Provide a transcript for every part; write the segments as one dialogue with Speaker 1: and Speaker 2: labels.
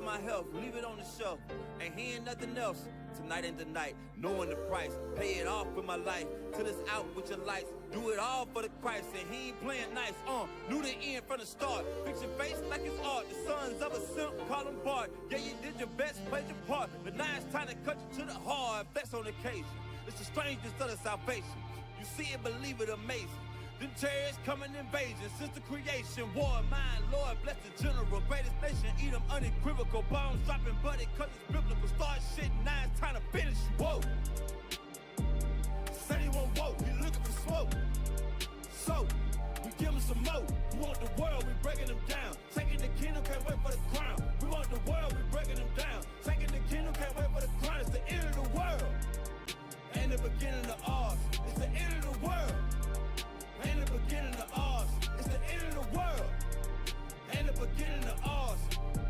Speaker 1: my health, leave it on the shelf. Ain't hearing nothing else. Tonight ain't the night, knowing the price. Pay it off with my life, till it's out with your lights. Do it all for the Christ, and he ain't playing nice. Knew the end from the start. Fix your face like it's art. The sons of a simp, call them Bart. Yeah, you did your best, played your part. But now it's time to cut you to the heart. Flex on occasion. It's the strangest of the salvation. You see it, believe it, amazing. Them terrorists coming invasion since the creation. War, mine, Lord, bless the general. Greatest nation, eat them unequivocal. Bombs dropping, buddy, cause it's biblical. Start shit, now it's time to finish. Whoa. Said he won't vote, he looking for smoke. So, we give him some more. We want the world, we breaking them down. Taking the kingdom, can't wait for the crown. We want the world, we breaking them down. Taking the kingdom, can't wait for the crown. It's the end of the world. Ain't the beginning of ours. It's the end of the world. Ain't the beginning of ours. It's the end of the world. Ain't the beginning of ours.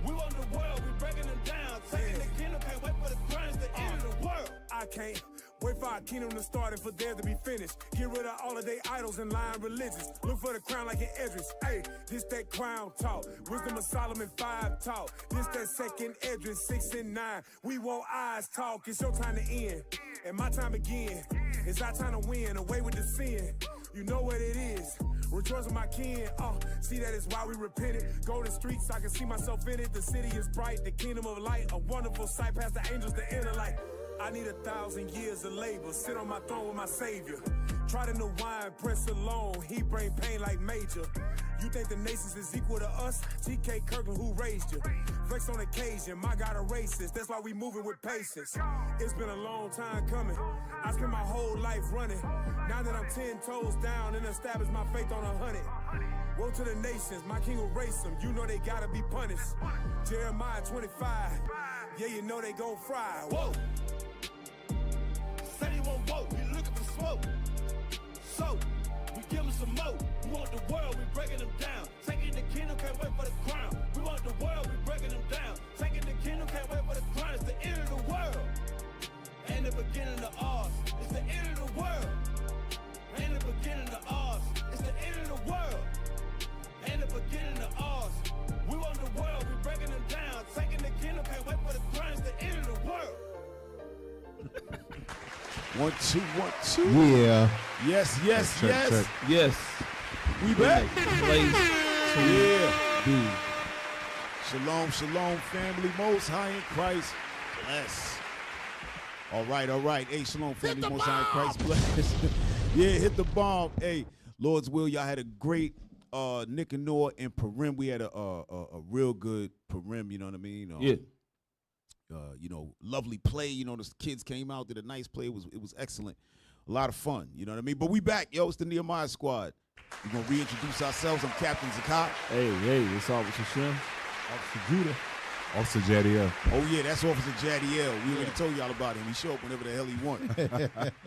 Speaker 1: We want the world, we breaking them down. Taking the kingdom, can't wait for the crown. It's the end of the world.
Speaker 2: I can't wait for our kingdom to start and for there to be finished. Get rid of all of their idols and lying religions. Look for the crown like an Edris. Hey, this that crown talk. Wisdom of Solomon 5 talk. This that second Edris 6 and 9. We want eyes talk. It's your time to end and my time again. It's our time to win. Away with the sin. You know what it is. Rejoice with my kin. See that is why we repented. Golden streets, I can see myself in it. The city is bright, the kingdom of light. A wonderful sight past the angels, the inner light. I need 1,000 years of labor. Sit on my throne with my savior. Try to know wine, press alone. He bring pain like major. You think the nations is equal to us? T.K. Kirkland, who raised you? Flex on occasion, my God a racist. That's why we moving with patience. It's been a long time coming. I spent my whole life running. Now that I'm 10 toes down and established my faith on 100. Woe to the nations, my king will race them. You know they gotta be punished. Jeremiah 25. Yeah, you know they gon' fry. Whoa! Said he won't vote, he looking for smoke. So, we give him some more. We want the world, we breaking them down. Taking the kingdom, can't wait for the crown. We want the world, we breaking them down. Taking the kingdom, can't wait for the crown. It's the end of the world. Ain't the beginning of ours. It's the end of the world. Ain't the beginning of ours. It's the end of the world. Ain't the beginning of ours. We want the world, we breaking them down. Taking the kingdom, can't wait for the crown. It's the end of the world.
Speaker 3: 1, 2, 1, 2.
Speaker 4: Yeah.
Speaker 3: Yes, yes,
Speaker 4: Check,
Speaker 3: yes.
Speaker 4: check.
Speaker 5: Yes.
Speaker 3: We back.
Speaker 5: Place
Speaker 3: Yeah. Shalom, shalom, family. Most high in Christ. Bless. All right. Hey, shalom, family. Most high in Christ. Bless. Yeah, hit the bomb. Hey, Lord's will, y'all had a great Nicanor and Purim. We had a real good Purim, you know what I mean?
Speaker 5: Yeah.
Speaker 3: Lovely play. The kids came out, did a nice play. It was excellent. A lot of fun, you know what I mean? But we back, yo. It's the Nehemiah squad. We're going to reintroduce ourselves. I'm Captain Zakat.
Speaker 5: Hey, it's Officer Shem, Officer Judah,
Speaker 4: Officer Jadiel.
Speaker 3: Oh, yeah, that's Officer Jadiel. We already told y'all about him. He show up whenever the hell he want.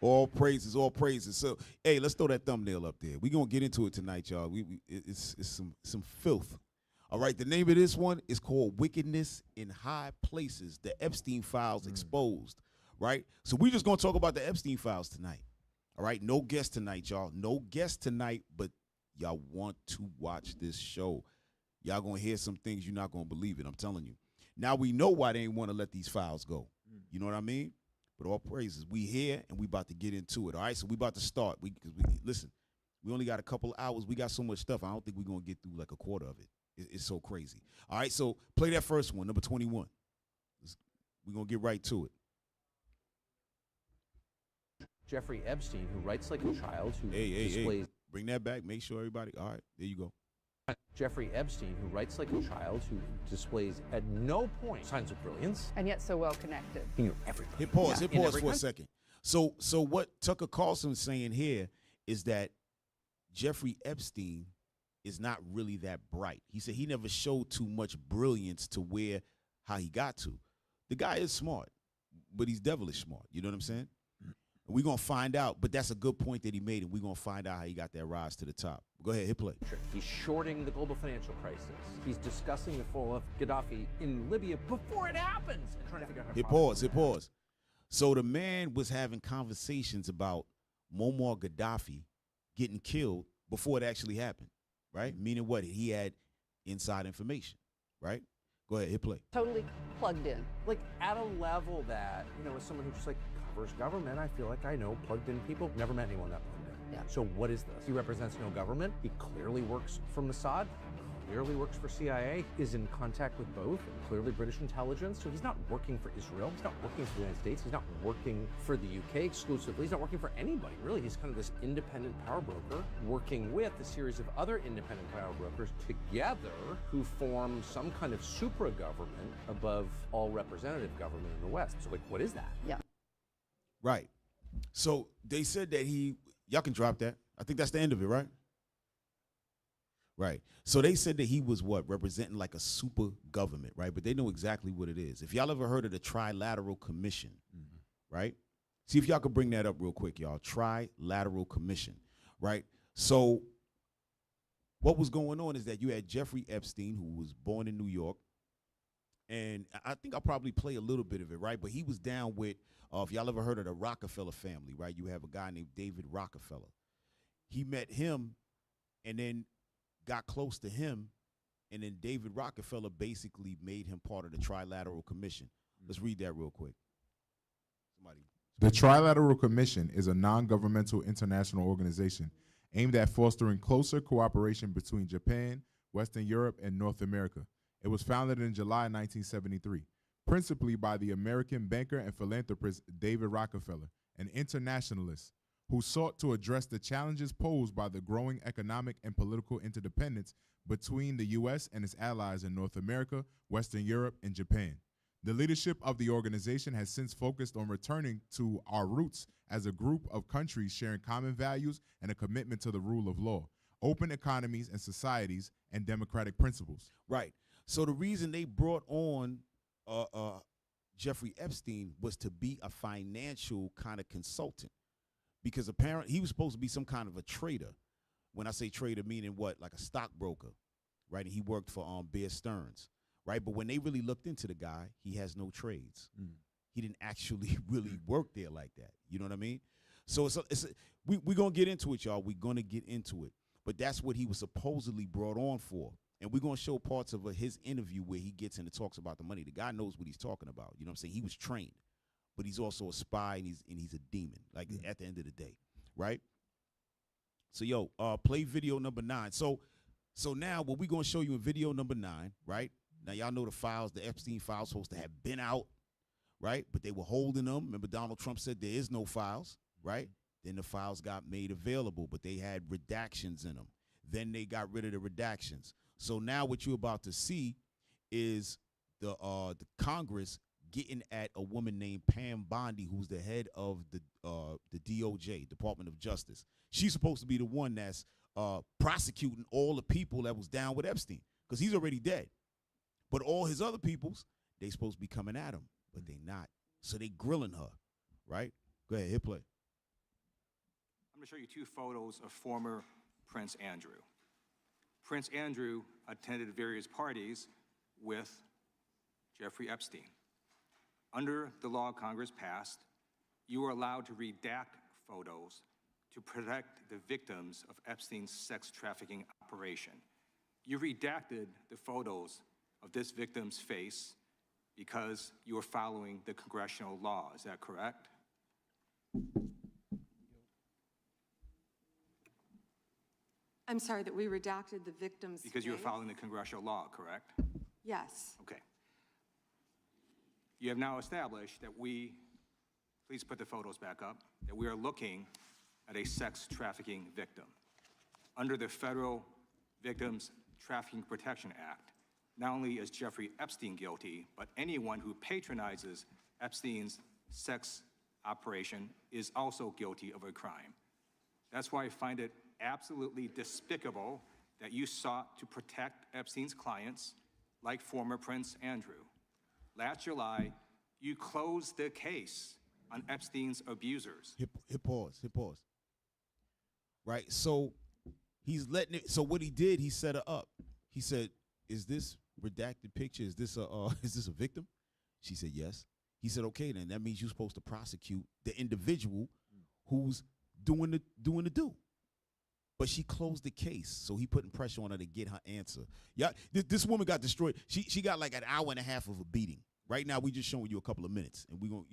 Speaker 3: All praises, all praises. So, hey, let's throw that thumbnail up there. We're going to get into it tonight, y'all. It's some filth. All right, the name of this one is called Wickedness in High Places, the Epstein Files Exposed, right? So we're just going to talk about the Epstein Files tonight, all right? No guest tonight, y'all. No guest tonight, but y'all want to watch this show. Y'all going to hear some things you're not going to believe it, I'm telling you. Now we know why they ain't want to let these files go. You know what I mean? But all praises. We here, and we about to get into it, all right? So we about to start. Listen, we only got a couple of hours. We got so much stuff, I don't think we're going to get through like a quarter of it. It's so crazy. All right, so play that first one, number 21. We're going to get right to it.
Speaker 6: Jeffrey Epstein, who writes like a child, who displays...
Speaker 3: Hey. Bring that back. Make sure everybody... All right, there you go.
Speaker 6: Jeffrey Epstein, who writes like a child, who displays at no point signs of brilliance.
Speaker 7: And yet so well connected.
Speaker 6: He knew everything.
Speaker 3: Hit pause for a second. So what Tucker Carlson is saying here is that Jeffrey Epstein is not really that bright. He said he never showed too much brilliance to how he got to. The guy is smart, but he's devilish smart. You know what I'm saying? And we're going to find out, but that's a good point that he made, and we're going to find out how he got that rise to the top. Go ahead, hit play.
Speaker 6: He's shorting the global financial crisis. He's discussing the fall of Gaddafi in Libya before it happens and trying to figure out how to
Speaker 3: Hit pause. So the man was having conversations about Muammar Gaddafi getting killed before it actually happened. Right? Meaning what? He had inside information, right? Go ahead, hit play.
Speaker 4: Totally plugged in.
Speaker 6: Like at a level that, as someone who just like covers government, I feel like I know plugged in people. Never met anyone that plugged in.
Speaker 4: Yeah.
Speaker 6: So what is this? He represents no government. He clearly works for Mossad. Clearly works for CIA, is in contact with both, clearly British intelligence. So he's not working for Israel, he's not working for the United States, he's not working for the UK exclusively, he's not working for anybody, really. He's kind of this independent power broker working with a series of other independent power brokers together who form some kind of supra-government above all representative government in the West. So like, what is that?
Speaker 4: Yeah.
Speaker 3: Right. So they said that y'all can drop that. I think that's the end of it, right? Right. So they said that he was representing like a super government, right? But they know exactly what it is. If y'all ever heard of the Trilateral Commission, right? See if y'all could bring that up real quick, y'all. Trilateral Commission, right? So what was going on is that you had Jeffrey Epstein, who was born in New York, and I think I'll probably play a little bit of it, right? But he was down with, if y'all ever heard of the Rockefeller family, right? You have a guy named David Rockefeller. He met him and then got close to him, and then David Rockefeller basically made him part of the Trilateral Commission. Let's read that real quick.
Speaker 7: The Trilateral Commission is a non-governmental international organization aimed at fostering closer cooperation between Japan, Western Europe, and North America. It was founded in July 1973, principally by the American banker and philanthropist David Rockefeller, an internationalist who sought to address the challenges posed by the growing economic and political interdependence between the U.S. and its allies in North America, Western Europe, and Japan. The leadership of the organization has since focused on returning to our roots as a group of countries sharing common values and a commitment to the rule of law, open economies and societies, and democratic principles.
Speaker 3: Right. So the reason they brought on Jeffrey Epstein was to be a financial kind of consultant. Because apparently he was supposed to be some kind of a trader. When I say trader, meaning what? Like a stockbroker, right? And he worked for Bear Stearns, right? But when they really looked into the guy, he has no trades. He didn't actually really work there like that. You know what I mean? So we're going to get into it, y'all. We're going to get into it. But that's what he was supposedly brought on for. And we're going to show parts of his interview where he gets in and talks about the money. The guy knows what he's talking about. You know what I'm saying? He was trained. But he's also a spy, and he's a demon, like at the end of the day, right? So, yo, play video number 9. So now what we're going to show you in video number 9, right? Now, y'all know the files, the Epstein files supposed to have been out, right? But they were holding them. Remember, Donald Trump said there is no files, right? Then the files got made available, but they had redactions in them. Then they got rid of the redactions. So now what you're about to see is the Congress getting at a woman named Pam Bondi, who's the head of the DOJ, Department of Justice. She's supposed to be the one that's prosecuting all the people that was down with Epstein, because he's already dead. But all his other peoples, they supposed to be coming at him, but they not. So they grilling her, right? Go ahead, hit play.
Speaker 8: I'm going to show you 2 photos of former Prince Andrew. Prince Andrew attended various parties with Jeffrey Epstein. Under the law Congress passed, you were allowed to redact photos to protect the victims of Epstein's sex trafficking operation. You redacted the photos of this victim's face because you were following the congressional law. Is that correct?
Speaker 9: I'm sorry, that we redacted the victim's
Speaker 8: Because you were
Speaker 9: face?
Speaker 8: following the congressional law, correct?
Speaker 9: Yes.
Speaker 8: Okay. You have now established that please put the photos back up, that we are looking at a sex trafficking victim. Under the Federal Victims Trafficking Protection Act, not only is Jeffrey Epstein guilty, but anyone who patronizes Epstein's sex operation is also guilty of a crime. That's why I find it absolutely despicable that you sought to protect Epstein's clients like former Prince Andrew. Last July, you closed the case on Epstein's abusers.
Speaker 3: Hit pause. Right, so he's letting it. So what he did, he set her up. He said, "Is this redacted picture? Is this a victim?" She said, "Yes." He said, "Okay, then that means you're supposed to prosecute the individual who's doing the do." but she closed the case, so he putting pressure on her to get her answer. Yeah, this woman got destroyed. She got like an hour and a half of a beating. Right now, we just showing you a couple of minutes, and we gonna,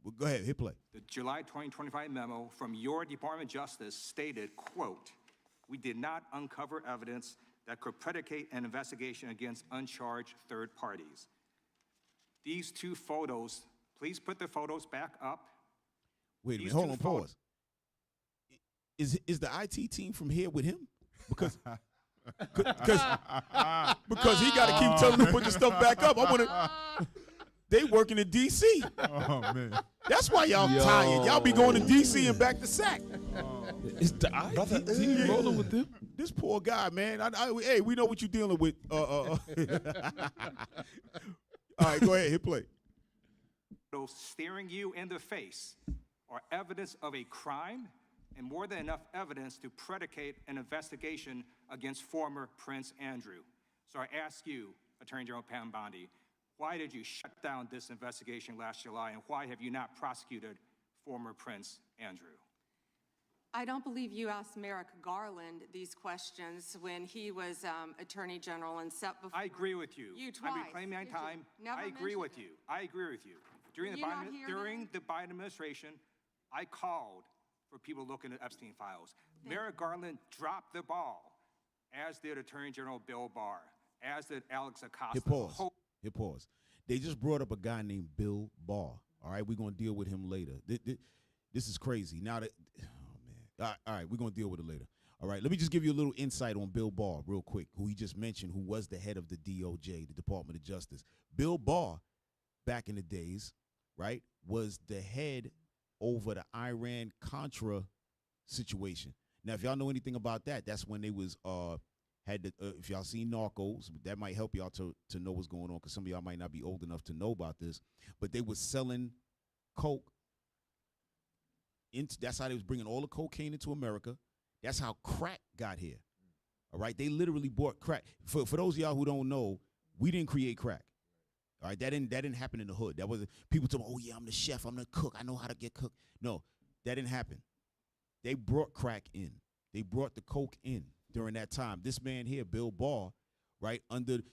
Speaker 3: well, go ahead, hit play.
Speaker 8: The July 2025 memo from your Department of Justice stated, quote, "We did not uncover evidence that could predicate an investigation against uncharged third parties." These two photos, please put the photos back up.
Speaker 3: Wait a minute, hold on, pause. Is the IT team from here with him? Because he got to keep telling them to put the stuff back up. I want to. They working in D.C.
Speaker 7: Oh man,
Speaker 3: that's why y'all tired. Y'all be going to D.C. and back to SAC.
Speaker 5: It's the IT team rolling with them.
Speaker 3: This poor guy, man. Hey, we know what you're dealing with. All right, go ahead, hit play.
Speaker 8: Those staring you in the face are evidence of a crime and more than enough evidence to predicate an investigation against former Prince Andrew. So I ask you, Attorney General Pam Bondi, why did you shut down this investigation last July, and why have you not prosecuted former Prince Andrew?
Speaker 9: I don't believe you asked Merrick Garland these questions when he was Attorney General and set before.
Speaker 8: I agree with you.
Speaker 9: You twice.
Speaker 8: I've been claiming my time.
Speaker 9: Never
Speaker 8: I agree with you. I agree with you. During the Biden administration, I called for people looking at Epstein files. Merrick Garland dropped the ball, as did Attorney General Bill Barr, as did Alex Acosta.
Speaker 3: Hit pause. They just brought up a guy named Bill Barr. All right, we're going to deal with him later. This is crazy. Now that, oh, man. All right, we're going to deal with it later. All right, let me just give you a little insight on Bill Barr real quick, who he just mentioned, who was the head of the DOJ, the Department of Justice. Bill Barr, back in the days, right, was the head over the Iran-Contra situation. Now, if y'all know anything about that, that's when they was if y'all seen Narcos, that might help y'all to know what's going on, because some of y'all might not be old enough to know about this. But they was selling coke. That's how they was bringing all the cocaine into America. That's how crack got here. All right, they literally bought crack. For those of y'all who don't know, we didn't create crack. All right, that didn't happen in the hood. That wasn't people told me, oh yeah, I'm the chef, I'm the cook, I know how to get cooked. No, that didn't happen. They brought crack in. They brought the coke in during that time. This man here, Bill Barr, right,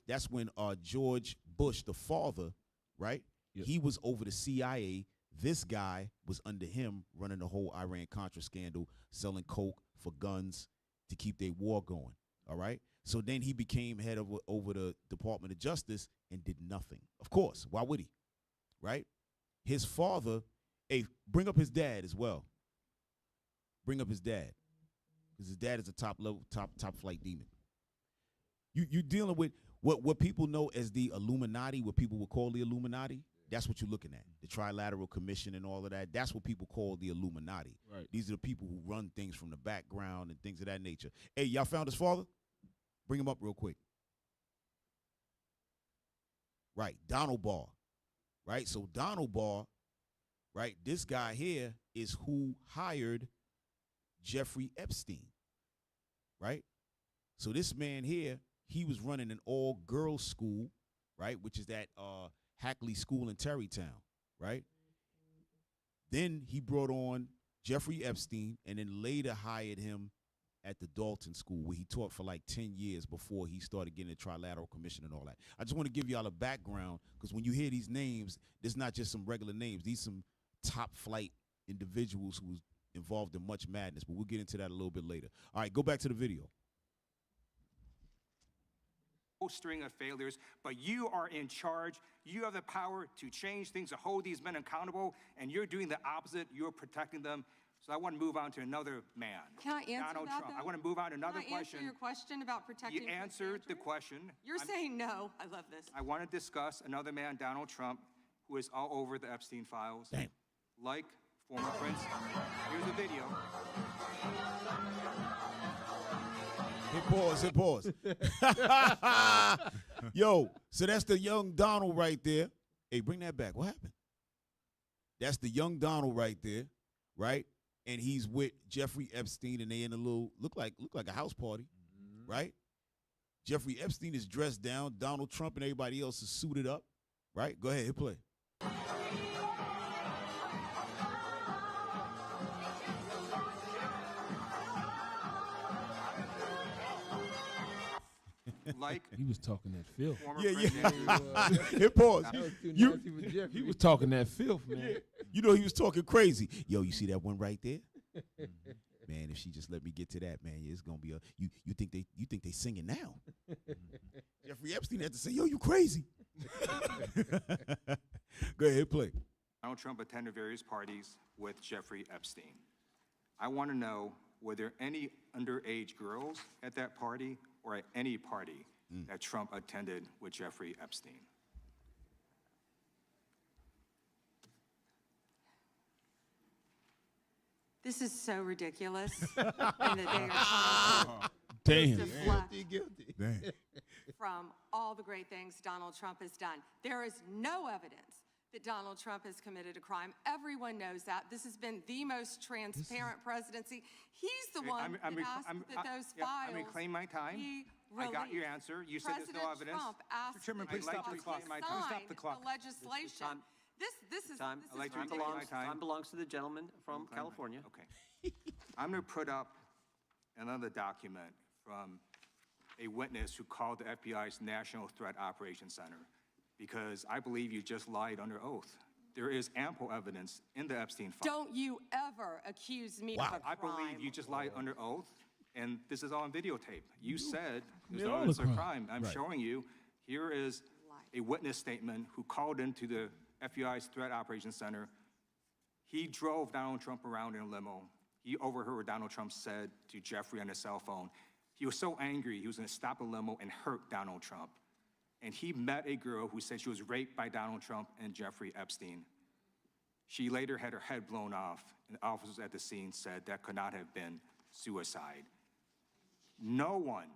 Speaker 3: that's when George Bush, the father, right, he was over the CIA. This guy was under him running the whole Iran-Contra scandal, selling coke for guns to keep their war going, all right? So then he became head over the Department of Justice and did nothing. Of course, why would he, right? His father, bring up his dad as well. Bring up his dad, because his dad is a top flight demon. You dealing with what people know as the Illuminati, what people would call the Illuminati. That's what you're looking at. The Trilateral Commission and all of that. That's what people call the Illuminati. Right. These are the people who run things from the background and things of that nature. Hey, y'all found his father? Bring him up real quick. Right, Donald Barr. Right, so Donald Barr, right, this guy here is who hired Jeffrey Epstein. Right? So this man here, he was running an all-girls school, right, which is that Hackley School in Terrytown, right? Then he brought on Jeffrey Epstein and then later hired him at the Dalton School, where he taught for like 10 years before he started getting the Trilateral Commission and all that. I just want to give y'all a background, because when you hear these names, there's not just some regular names. These some top flight individuals who was involved in much madness, but we'll get into that a little bit later. All right, go back to the video.
Speaker 8: String of failures, but you are in charge. You have the power to change things, to hold these men accountable, and you're doing the opposite. You're protecting them. So I want to move on to another man.
Speaker 9: Can I answer
Speaker 8: Donald
Speaker 9: that,
Speaker 8: Trump.
Speaker 9: though?
Speaker 8: I want to move on to another
Speaker 9: Can I
Speaker 8: question.
Speaker 9: answer your question about protecting
Speaker 8: You answered the question.
Speaker 9: You're saying no. I love this.
Speaker 8: I want to discuss another man, Donald Trump, who is all over the Epstein files.
Speaker 3: Damn.
Speaker 8: Like former Prince. Here's a video.
Speaker 3: Hit pause. Yo, so that's the young Donald right there. Hey, bring that back. What happened? That's the young Donald right there, right? And he's with Jeffrey Epstein, and they in a little look like a house party, right? Jeffrey Epstein is dressed down. Donald Trump and everybody else is suited up, right? Go ahead, hit play.
Speaker 8: like
Speaker 5: He was talking that filth.
Speaker 8: former
Speaker 3: Yeah,
Speaker 8: Prince
Speaker 3: yeah.
Speaker 8: Andrew.
Speaker 3: Hit pause.
Speaker 4: That was too
Speaker 3: You-
Speaker 4: nasty for Jeffrey.
Speaker 5: He was talking that filth, man.
Speaker 3: You know he was talking crazy. Yo, you see that one right there? Man, if she just let me get to that, man, it's gonna be a you think they singing now. Jeffrey Epstein had to say, yo, you crazy. Go ahead, play.
Speaker 8: Donald Trump attended various parties with Jeffrey Epstein. I want to know, were there any underage girls at that party or at any party that Trump attended with Jeffrey Epstein?
Speaker 9: This is so ridiculous. And that they are trying to
Speaker 5: Damn.
Speaker 9: deflect
Speaker 7: Dang.
Speaker 9: from all the great things Donald Trump has done. There is no evidence that Donald Trump has committed a crime. Everyone knows that. This has been the most transparent presidency. He's the one that asked that those files
Speaker 8: I'm reclaiming my time.
Speaker 9: be
Speaker 8: I got your
Speaker 9: released.
Speaker 8: answer. You said there's no
Speaker 9: President
Speaker 8: evidence.
Speaker 9: Trump asked
Speaker 10: Mr. Chairman,
Speaker 9: that
Speaker 10: please
Speaker 9: they
Speaker 10: stop the
Speaker 9: sign
Speaker 10: clock. Stop the clock.
Speaker 9: the legislation.
Speaker 10: Time.
Speaker 9: This is
Speaker 10: Time.
Speaker 9: this is
Speaker 8: like to
Speaker 10: Time
Speaker 8: take my
Speaker 9: ridiculous.
Speaker 10: belongs, time belongs to the gentleman from California.
Speaker 8: Okay. I'm going to put up another document from a witness who called the FBI's National Threat Operations Center because I believe you just lied under oath. There is ample evidence in the Epstein file.
Speaker 9: Don't you ever accuse me of a crime.
Speaker 8: I believe you just lied under oath, and this is on videotape. You said there's
Speaker 5: Yeah,
Speaker 8: no
Speaker 5: all
Speaker 8: evidence
Speaker 5: the
Speaker 8: of
Speaker 5: crime.
Speaker 8: crime. I'm showing you. Here is a witness statement who called into the FBI's Threat Operations Center. He drove Donald Trump around in a limo. He overheard what Donald Trump said to Jeffrey on his cell phone. He was so angry, he was going to stop the limo and hurt Donald Trump. And he met a girl who said she was raped by Donald Trump and Jeffrey Epstein. She later had her head blown off, and officers at the scene said that could not have been suicide. No one,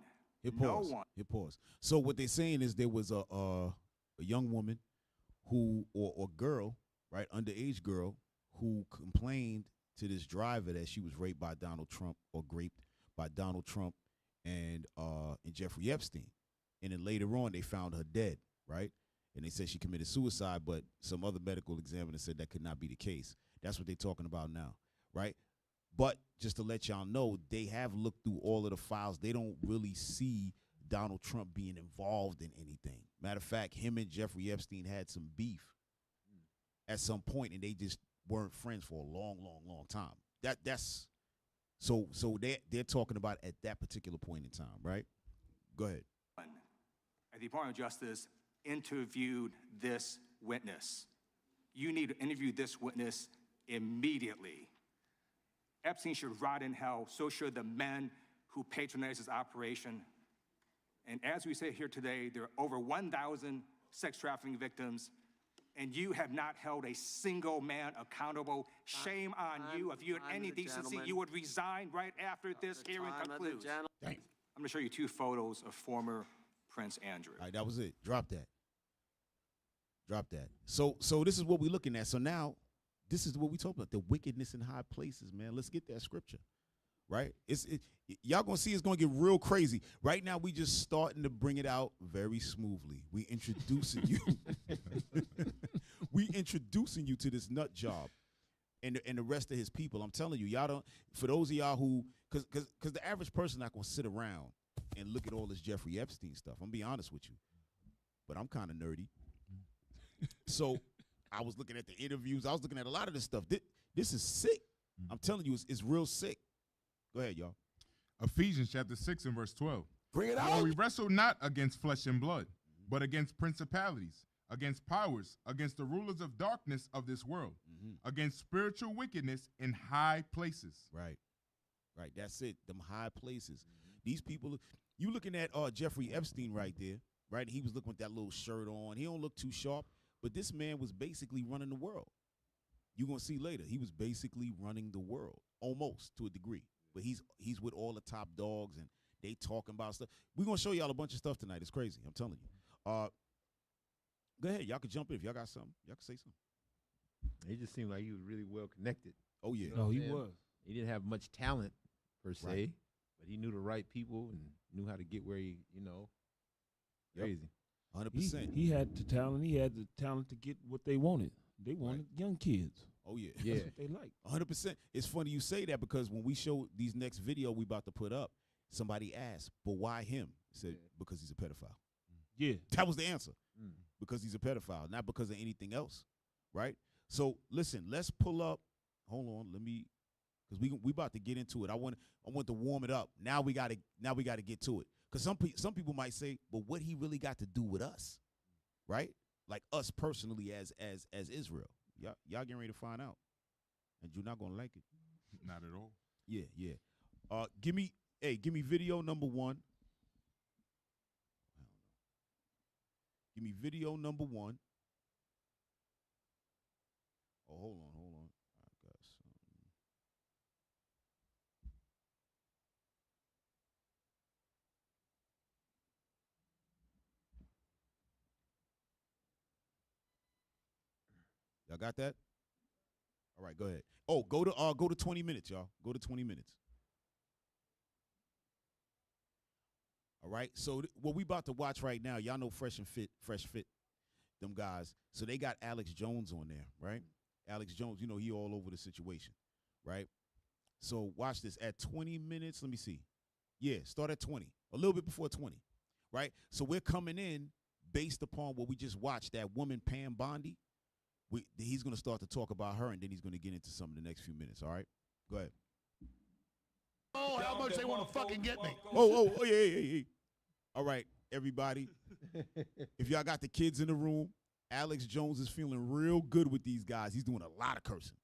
Speaker 3: Hit
Speaker 8: no
Speaker 3: pause.
Speaker 8: one.
Speaker 3: Hit pause. So what they're saying is there was a young woman who or girl, right, underage girl, who complained to this driver that she was raped by Donald Trump or raped by Donald Trump and Jeffrey Epstein. And then later on they found her dead, right? And they said she committed suicide, but some other medical examiner said that could not be the case. That's what they're talking about now, right? But just to let y'all know, they have looked through all of the files. They don't really see Donald Trump being involved in anything. Matter of fact, him and Jeffrey Epstein had some beef at some point, and they just weren't friends for a long, long, long time. That's so they're talking about at that particular point in time, right? Go ahead.
Speaker 8: At the Department of Justice interviewed this witness. You need to interview this witness immediately. Epstein should rot in hell, so should the men who patronized his operation. And as we say here today, there are over 1,000 sex trafficking victims, and you have not held a single man accountable. Shame on you. If you had any decency, you would resign right after this hearing concludes. I'm going to show you two photos of former Prince Andrew.
Speaker 3: All right, that was it. Drop that. Drop that. So this is what we're looking at. So now, this is what we talk about, the wickedness in high places, man. Let's get that scripture, right? Y'all gonna see it's gonna get real crazy. Right now, we just starting to bring it out very smoothly. We introducing you. We introducing you to this nut job and the rest of his people. I'm telling you, y'all don't. For those of y'all who, because the average person not gonna sit around and look at all this Jeffrey Epstein stuff. I'm gonna be honest with you, but I'm kind of nerdy. So I was looking at the interviews. I was looking at a lot of this stuff. This is sick. I'm telling you, it's real sick. Go ahead, y'all.
Speaker 7: Ephesians chapter 6 and verse 12.
Speaker 3: Bring it
Speaker 7: For
Speaker 3: out.
Speaker 7: we wrestle not against flesh and blood, but against principalities, against powers, against the rulers of darkness of this world, against spiritual wickedness in high places.
Speaker 3: Right. Right. That's it. Them high places. These people, you looking at Jeffrey Epstein right there, right? He was looking with that little shirt on. He don't look too sharp, but this man was basically running the world. You're going to see later. He was basically running the world, almost to a degree. But he's with all the top dogs, and they talking about stuff. We're going to show y'all a bunch of stuff tonight. It's crazy. I'm telling you. Go ahead. Y'all can jump in if y'all got something. Y'all can say something.
Speaker 4: It just seemed like he was really well connected.
Speaker 3: Oh, yeah.
Speaker 5: Oh, he was.
Speaker 4: He didn't have much talent, per se,
Speaker 3: Right.
Speaker 4: but he knew the right people and knew how to get where he,
Speaker 3: Yep.
Speaker 4: crazy.
Speaker 3: 100%.
Speaker 5: He had the talent. He had the talent to get what they wanted. They wanted young kids.
Speaker 3: Oh, yeah.
Speaker 4: Yeah.
Speaker 5: That's what they like.
Speaker 3: 100%. It's funny you say that because when we show these next video we about to put up, somebody asked, but why him? said because he's a pedophile.
Speaker 5: Yeah.
Speaker 3: That was the answer. Because he's a pedophile, not because of anything else, right? So listen, let's pull up. Hold on, let me, because we about to get into it. I want to warm it up. Now we got to get to it. Because some people might say, but what he really got to do with us, right? Like us personally as Israel. Y'all getting ready to find out, and you're not gonna like it.
Speaker 7: Not at all.
Speaker 3: Yeah. Give me video number 1. Give me video number 1. Oh, hold on. I got something. Y'all got that? All right, go ahead. Oh, go to 20 minutes, y'all. Go to 20 minutes. All right. So what we about to watch right now, y'all know Fresh Fit, them guys. So they got Alex Jones on there, right? Alex Jones, you know, he all over the situation, right? So watch this at 20 minutes. Let me see. Yeah, start at 20, a little bit before 20, right? So we're coming in based upon what we just watched, that woman, Pam Bondi. He's going to start to talk about her, and then he's going to get into some of the next few minutes, all right? Go ahead.
Speaker 11: Oh, how much they want to fucking get me.
Speaker 3: Oh, yeah. All right, everybody. If y'all got the kids in the room, Alex Jones is feeling real good with these guys. He's doing a lot of cursing.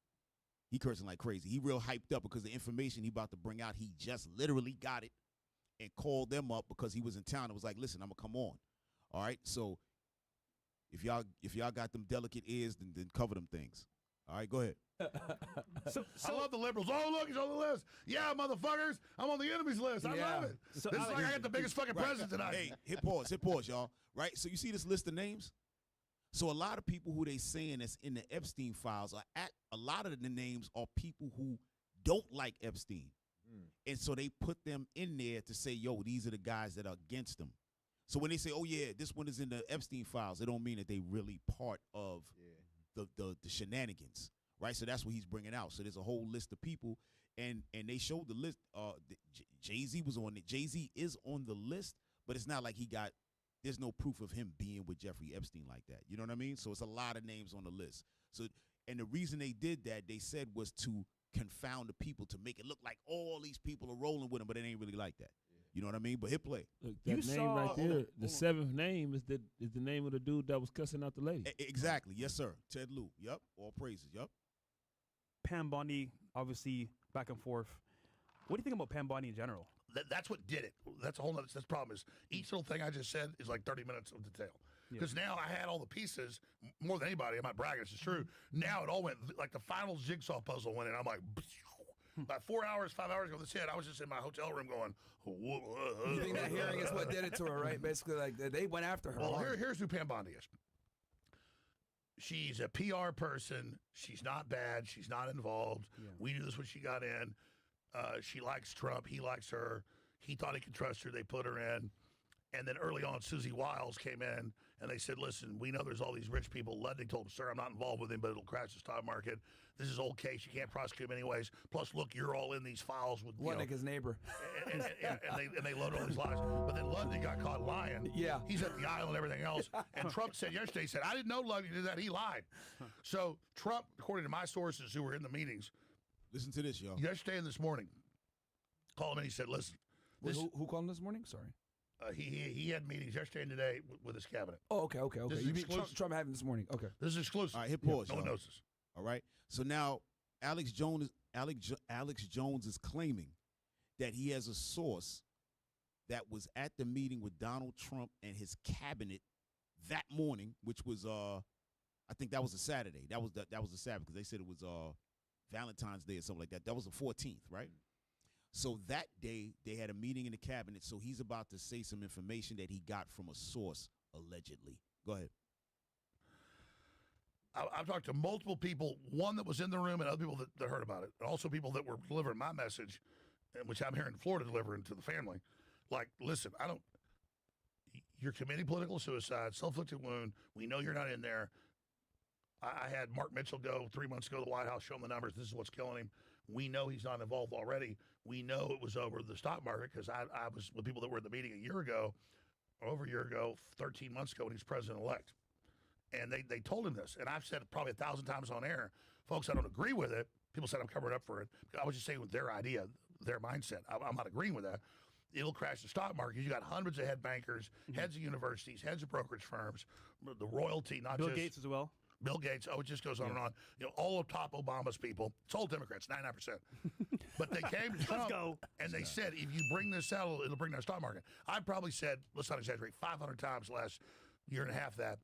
Speaker 3: He cursing like crazy. He real hyped up because the information he about to bring out, he just literally got it and called them up because he was in town and was like, listen, I'm going to come on. All right, so if y'all got them delicate ears, then cover them things. All right, go ahead.
Speaker 11: I love the liberals. Oh, look, he's on the list. Yeah, motherfuckers. I'm on the enemy's list. I love it.
Speaker 10: So
Speaker 11: this is like I got the biggest fucking president tonight.
Speaker 3: Hey, hit pause, y'all. Right? So you see this list of names? So a lot of people who they saying that's in the Epstein files a lot of the names are people who don't like Epstein. And so they put them in there to say, yo, these are the guys that are against them. So when they say, oh, yeah, this one is in the Epstein files, it don't mean that they really part of the shenanigans. Right, so that's what he's bringing out. So there's a whole list of people, and they showed the list. Jay-Z was on it. Jay-Z is on the list, but it's not like there's no proof of him being with Jeffrey Epstein like that. You know what I mean? So it's a lot of names on the list. So, and the reason they did that, they said, was to confound the people, to make it look like all these people are rolling with him, but it ain't really like that. You know what I mean? But hit play.
Speaker 5: Look, that name right there, the seventh name is the name of the dude that was cussing out the lady.
Speaker 3: Exactly. Yes, sir. Ted Lieu. Yep. All praises. Yep.
Speaker 12: Pam Bondi, obviously back and forth. What do you think about Pam Bondi in general?
Speaker 11: That's what did it. That's a whole nother. That's the problem is each little thing I just said is like 30 minutes of detail. Because now I had all the pieces more than anybody. I'm not bragging. This is true. Now it all went like the final jigsaw puzzle went in. I'm like, about 4 hours, 5 hours ago, this hit. I was just in my hotel room going.
Speaker 13: You think that hearing is what did it to her, right? Basically, like they went after her.
Speaker 11: Well, here's who Pam Bondi is. She's a PR person. She's not bad. She's not involved. Yeah. We knew this when she got in. She likes Trump. He likes her. He thought he could trust her. They put her in. And then early on, Susie Wiles came in, and they said, listen, we know there's all these rich people. Ludwig told him, sir, I'm not involved with him, but it'll crash the stock market. This is old case. You can't prosecute him anyways. Plus, look, you're all in these files with
Speaker 13: Ludwig, his neighbor.
Speaker 11: And they loaded all these lies. But then Ludwig got caught lying.
Speaker 13: Yeah.
Speaker 11: He's at the aisle and everything else. And Trump said yesterday, he said, I didn't know Ludwig did that. He lied. So Trump, according to my sources who were in the meetings.
Speaker 3: Listen to this, y'all.
Speaker 11: Yesterday and this morning, called him and he said, listen.
Speaker 13: Who called him this morning? Sorry.
Speaker 11: He had meetings yesterday and today with his cabinet.
Speaker 13: Oh, okay. You mean Trump having this morning? Okay.
Speaker 11: This is exclusive.
Speaker 3: All right, hit pause.
Speaker 11: No one knows this.
Speaker 3: All right. So now Alex Jones is claiming that he has a source that was at the meeting with Donald Trump and his cabinet that morning, which was I think that was a Saturday. That was the Sabbath because they said it was Valentine's Day or something like that. That was the 14th, right? So that day, they had a meeting in the cabinet, so he's about to say some information that he got from a source, allegedly. Go ahead.
Speaker 11: I've talked to multiple people, one that was in the room and other people that heard about it, and also people that were delivering my message, which I'm here in Florida delivering to the family. Like, listen, you're committing political suicide, self-inflicted wound. We know you're not in there. I had Mark Mitchell go 3 months ago to the White House, show him the numbers. This is what's killing him. We know he's not involved already. We know it was over the stock market because I was with people that were at the meeting a year ago, over a year ago, 13 months ago when he was president-elect. And they told him this. And I've said it probably 1,000 times on air. Folks, I don't agree with it. People said I'm covering up for it. I was just saying with their idea, their mindset. I'm not agreeing with that. It'll crash the stock market. You got hundreds of head bankers, heads of universities, heads of brokerage firms, the royalty, not
Speaker 12: Bill
Speaker 11: just
Speaker 12: Gates as well.
Speaker 11: Bill Gates. Oh, it just goes on and on. All of top Obama's people. It's all Democrats, 99%. But they came to Trump and they said, if you bring this out, it'll bring down the stock market. I probably said, let's not exaggerate, 500 times the last year and a half that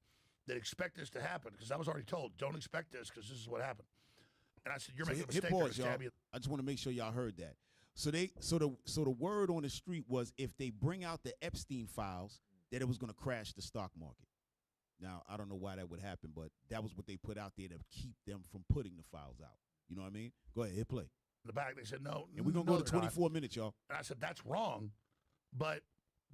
Speaker 11: expect this to happen because I was already told, don't expect this because this is what happened. And I said, you're making a mistake.
Speaker 3: Pause, y'all. I just want to make sure y'all heard that. So the word on the street was if they bring out the Epstein files, that it was going to crash the stock market. Now, I don't know why that would happen, but that was what they put out there to keep them from putting the files out. You know what I mean? Go ahead, hit play.
Speaker 11: In the back, they said, no.
Speaker 3: And we're going to go to 24 minutes, y'all.
Speaker 11: And I said, that's wrong. But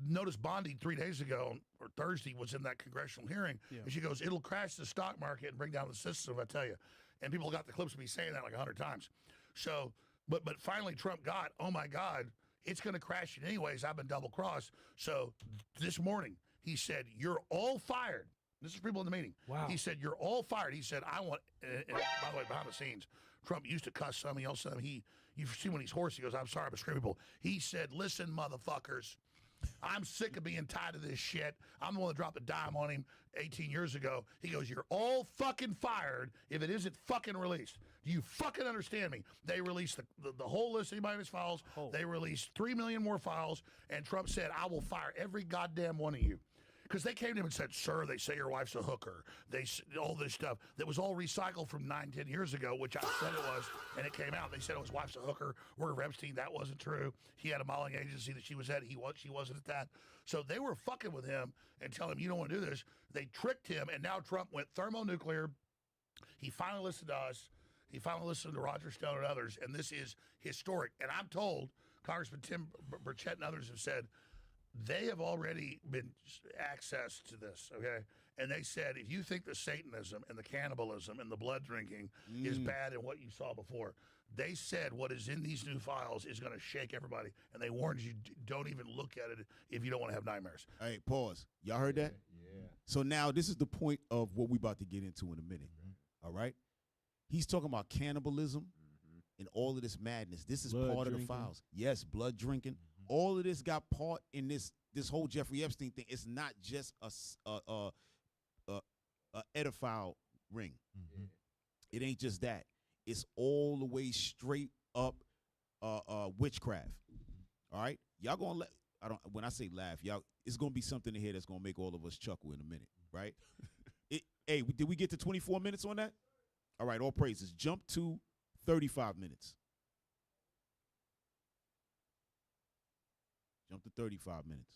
Speaker 11: notice Bondi 3 days ago, or Thursday, was in that congressional hearing. Yeah. And she goes, it'll crash the stock market and bring down the system, I tell you. And people got the clips of me saying that like 100 times. So, but finally Trump got, oh, my God, it's going to crash it anyways. I've been double-crossed. So this morning, he said, you're all fired. This is people in the meeting.
Speaker 12: Wow.
Speaker 11: He said, you're all fired. He said, I want, and by the way, behind the scenes, Trump used to cuss some. He also, you've seen when he's hoarse, he goes, I'm sorry, I'm screaming people. He said, listen, motherfuckers, I'm sick of being tied to this shit. I'm the one that dropped a dime on him 18 years ago. He goes, you're all fucking fired if it isn't fucking released. Do you fucking understand me? They released the whole list of anybody in his files. Oh. They released 3 million more files, and Trump said, I will fire every goddamn one of you. Because they came to him and said, sir, they say your wife's a hooker. All this stuff that was all recycled from 9-10 years ago, which I said it was, and it came out. They said his wife's a hooker. Worked for Epstein. That wasn't true. He had a modeling agency that she was at. She wasn't at that. So they were fucking with him and telling him, you don't want to do this. They tricked him, and now Trump went thermonuclear. He finally listened to us. He finally listened to Roger Stone and others, and this is historic. And I'm told, Congressman Tim Burchett and others have said, they have already been access to this, okay? And they said, if you think the Satanism and the cannibalism and the blood drinking is bad in what you saw before, they said what is in these new files is going to shake everybody. And they warned you, don't even look at it if you don't want to have nightmares.
Speaker 3: All right, pause. Y'all heard that? Yeah. So now this is the point of what we're about to get into in a minute, all right? He's talking about cannibalism and all of this madness. This is
Speaker 5: blood
Speaker 3: part
Speaker 5: drinking.
Speaker 3: of the files. Yes, blood drinking. All of this got part in this whole Jeffrey Epstein thing. It's not just a pedophile ring. It ain't just that. It's all the way straight up witchcraft. All right, y'all gonna when I say laugh, y'all, it's gonna be something in here that's gonna make all of us chuckle in a minute, right? Hey, did we get to 24 minutes on that? All right, all praises. Jump to 35 minutes. Jump to 35 minutes.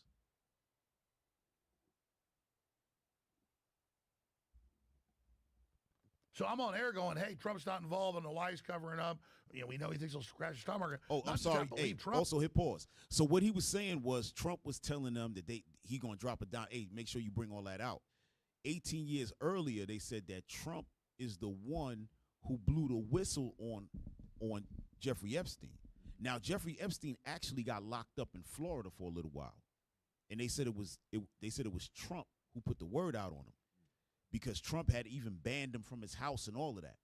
Speaker 11: So I'm on air going, hey, Trump's not involved and the why he's covering up. You know, we know he thinks he'll crash the stock market.
Speaker 3: Oh, I'm sorry. Hey, also hit pause. So what he was saying was Trump was telling them that he going to drop it down. Hey, make sure you bring all that out. 18 years earlier, they said that Trump is the one who blew the whistle on Jeffrey Epstein. Now, Jeffrey Epstein actually got locked up in Florida for a little while, and they said it was Trump who put the word out on him because Trump had even banned him from his house and all of that.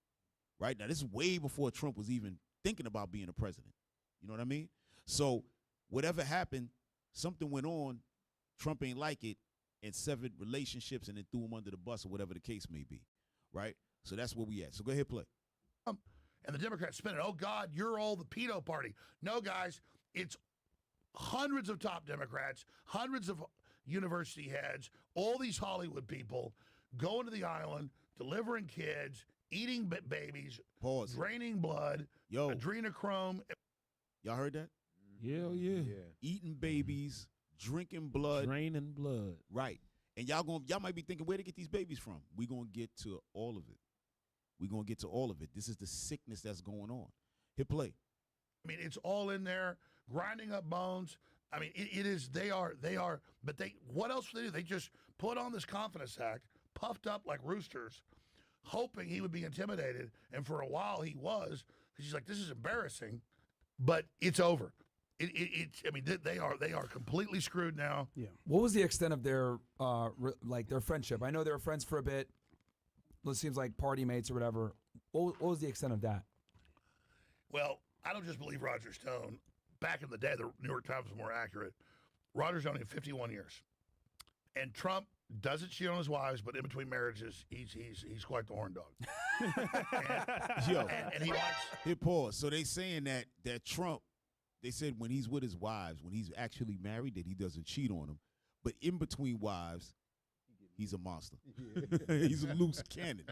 Speaker 3: Right now, this is way before Trump was even thinking about being a president. You know what I mean? So whatever happened, something went on. Trump ain't like it and severed relationships and then threw him under the bus or whatever the case may be. Right? So that's where we at. So go ahead, play.
Speaker 11: And the Democrats spin it. Oh, God, you're all the pedo party. No, guys, it's hundreds of top Democrats, hundreds of university heads, all these Hollywood people going to the island, delivering kids, eating babies, draining blood, adrenochrome.
Speaker 3: Y'all heard that?
Speaker 5: Yeah.
Speaker 3: Eating babies, drinking blood.
Speaker 5: Draining blood.
Speaker 3: Right. And y'all might be thinking, where to get these babies from? We're going to get to all of it. We're going to get to all of it. This is the sickness that's going on. Hit play.
Speaker 11: I mean, it's all in there, grinding up bones. I mean, it is, they are, but what else do they do? They just put on this confidence act, puffed up like roosters, hoping he would be intimidated. And for a while he was, because he's like, this is embarrassing, but it's over. I mean, they are completely screwed now.
Speaker 13: Yeah. What was the extent of their their friendship? I know they were friends for a bit. It seems like party mates or whatever. What was the extent of that?
Speaker 11: Well, I don't just believe Roger Stone. Back in the day, the New York Times was more accurate. Roger Stone had 51 years, and Trump doesn't cheat on his wives, but in between marriages, he's quite the horn dog. and he likes.
Speaker 3: Hit pause. So they saying that Trump, they said when he's with his wives, when he's actually married, that he doesn't cheat on them, but in between wives, he's a monster. He's a loose cannon.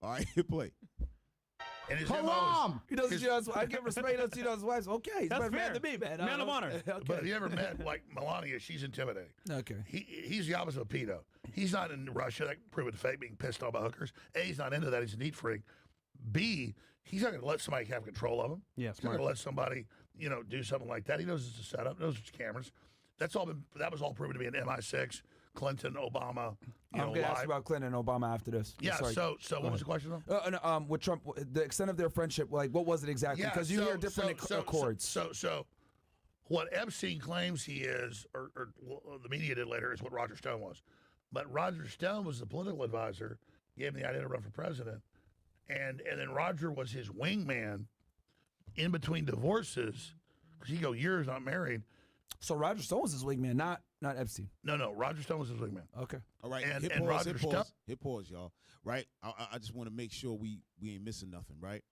Speaker 3: All right, hit play.
Speaker 11: And his
Speaker 13: He doesn't cheat on his wife. I give respect. He doesn't cheat on his wife. Okay, he's
Speaker 12: That's
Speaker 13: a man
Speaker 12: fair.
Speaker 13: to me, man.
Speaker 12: Man of honor.
Speaker 13: Okay.
Speaker 11: But have you ever met like Melania? She's intimidating.
Speaker 13: Okay.
Speaker 11: He's the opposite of pedo. He's not in Russia. That proved it fake, being pissed off by hookers. A, he's not into that. He's a neat freak. B, he's not going to let somebody have control of him.
Speaker 12: Yeah,
Speaker 11: he's not going to let somebody, do something like that. He knows it's a setup. Knows it's cameras. That was all proven to be an MI6. Clinton, Obama.
Speaker 13: I'm going to ask you about Clinton and Obama after this.
Speaker 11: Yeah.
Speaker 13: Sorry.
Speaker 11: So what was the question though?
Speaker 13: With Trump, the extent of their friendship, like what was it exactly? Because you hear different accords.
Speaker 11: So what Epstein claims he is, or the media did later, is what Roger Stone was. But Roger Stone was the political advisor, gave him the idea to run for president, and then Roger was his wingman in between divorces, because he go years not married.
Speaker 13: So Roger Stone was his wingman, not Epstein.
Speaker 11: No, Roger Stone was his wingman.
Speaker 13: Okay.
Speaker 3: All right,
Speaker 11: and
Speaker 3: hit pause,
Speaker 11: Roger
Speaker 3: hit
Speaker 11: Stone.
Speaker 3: pause, hit pause, y'all. Right, I just want to make sure we ain't missing nothing. Right,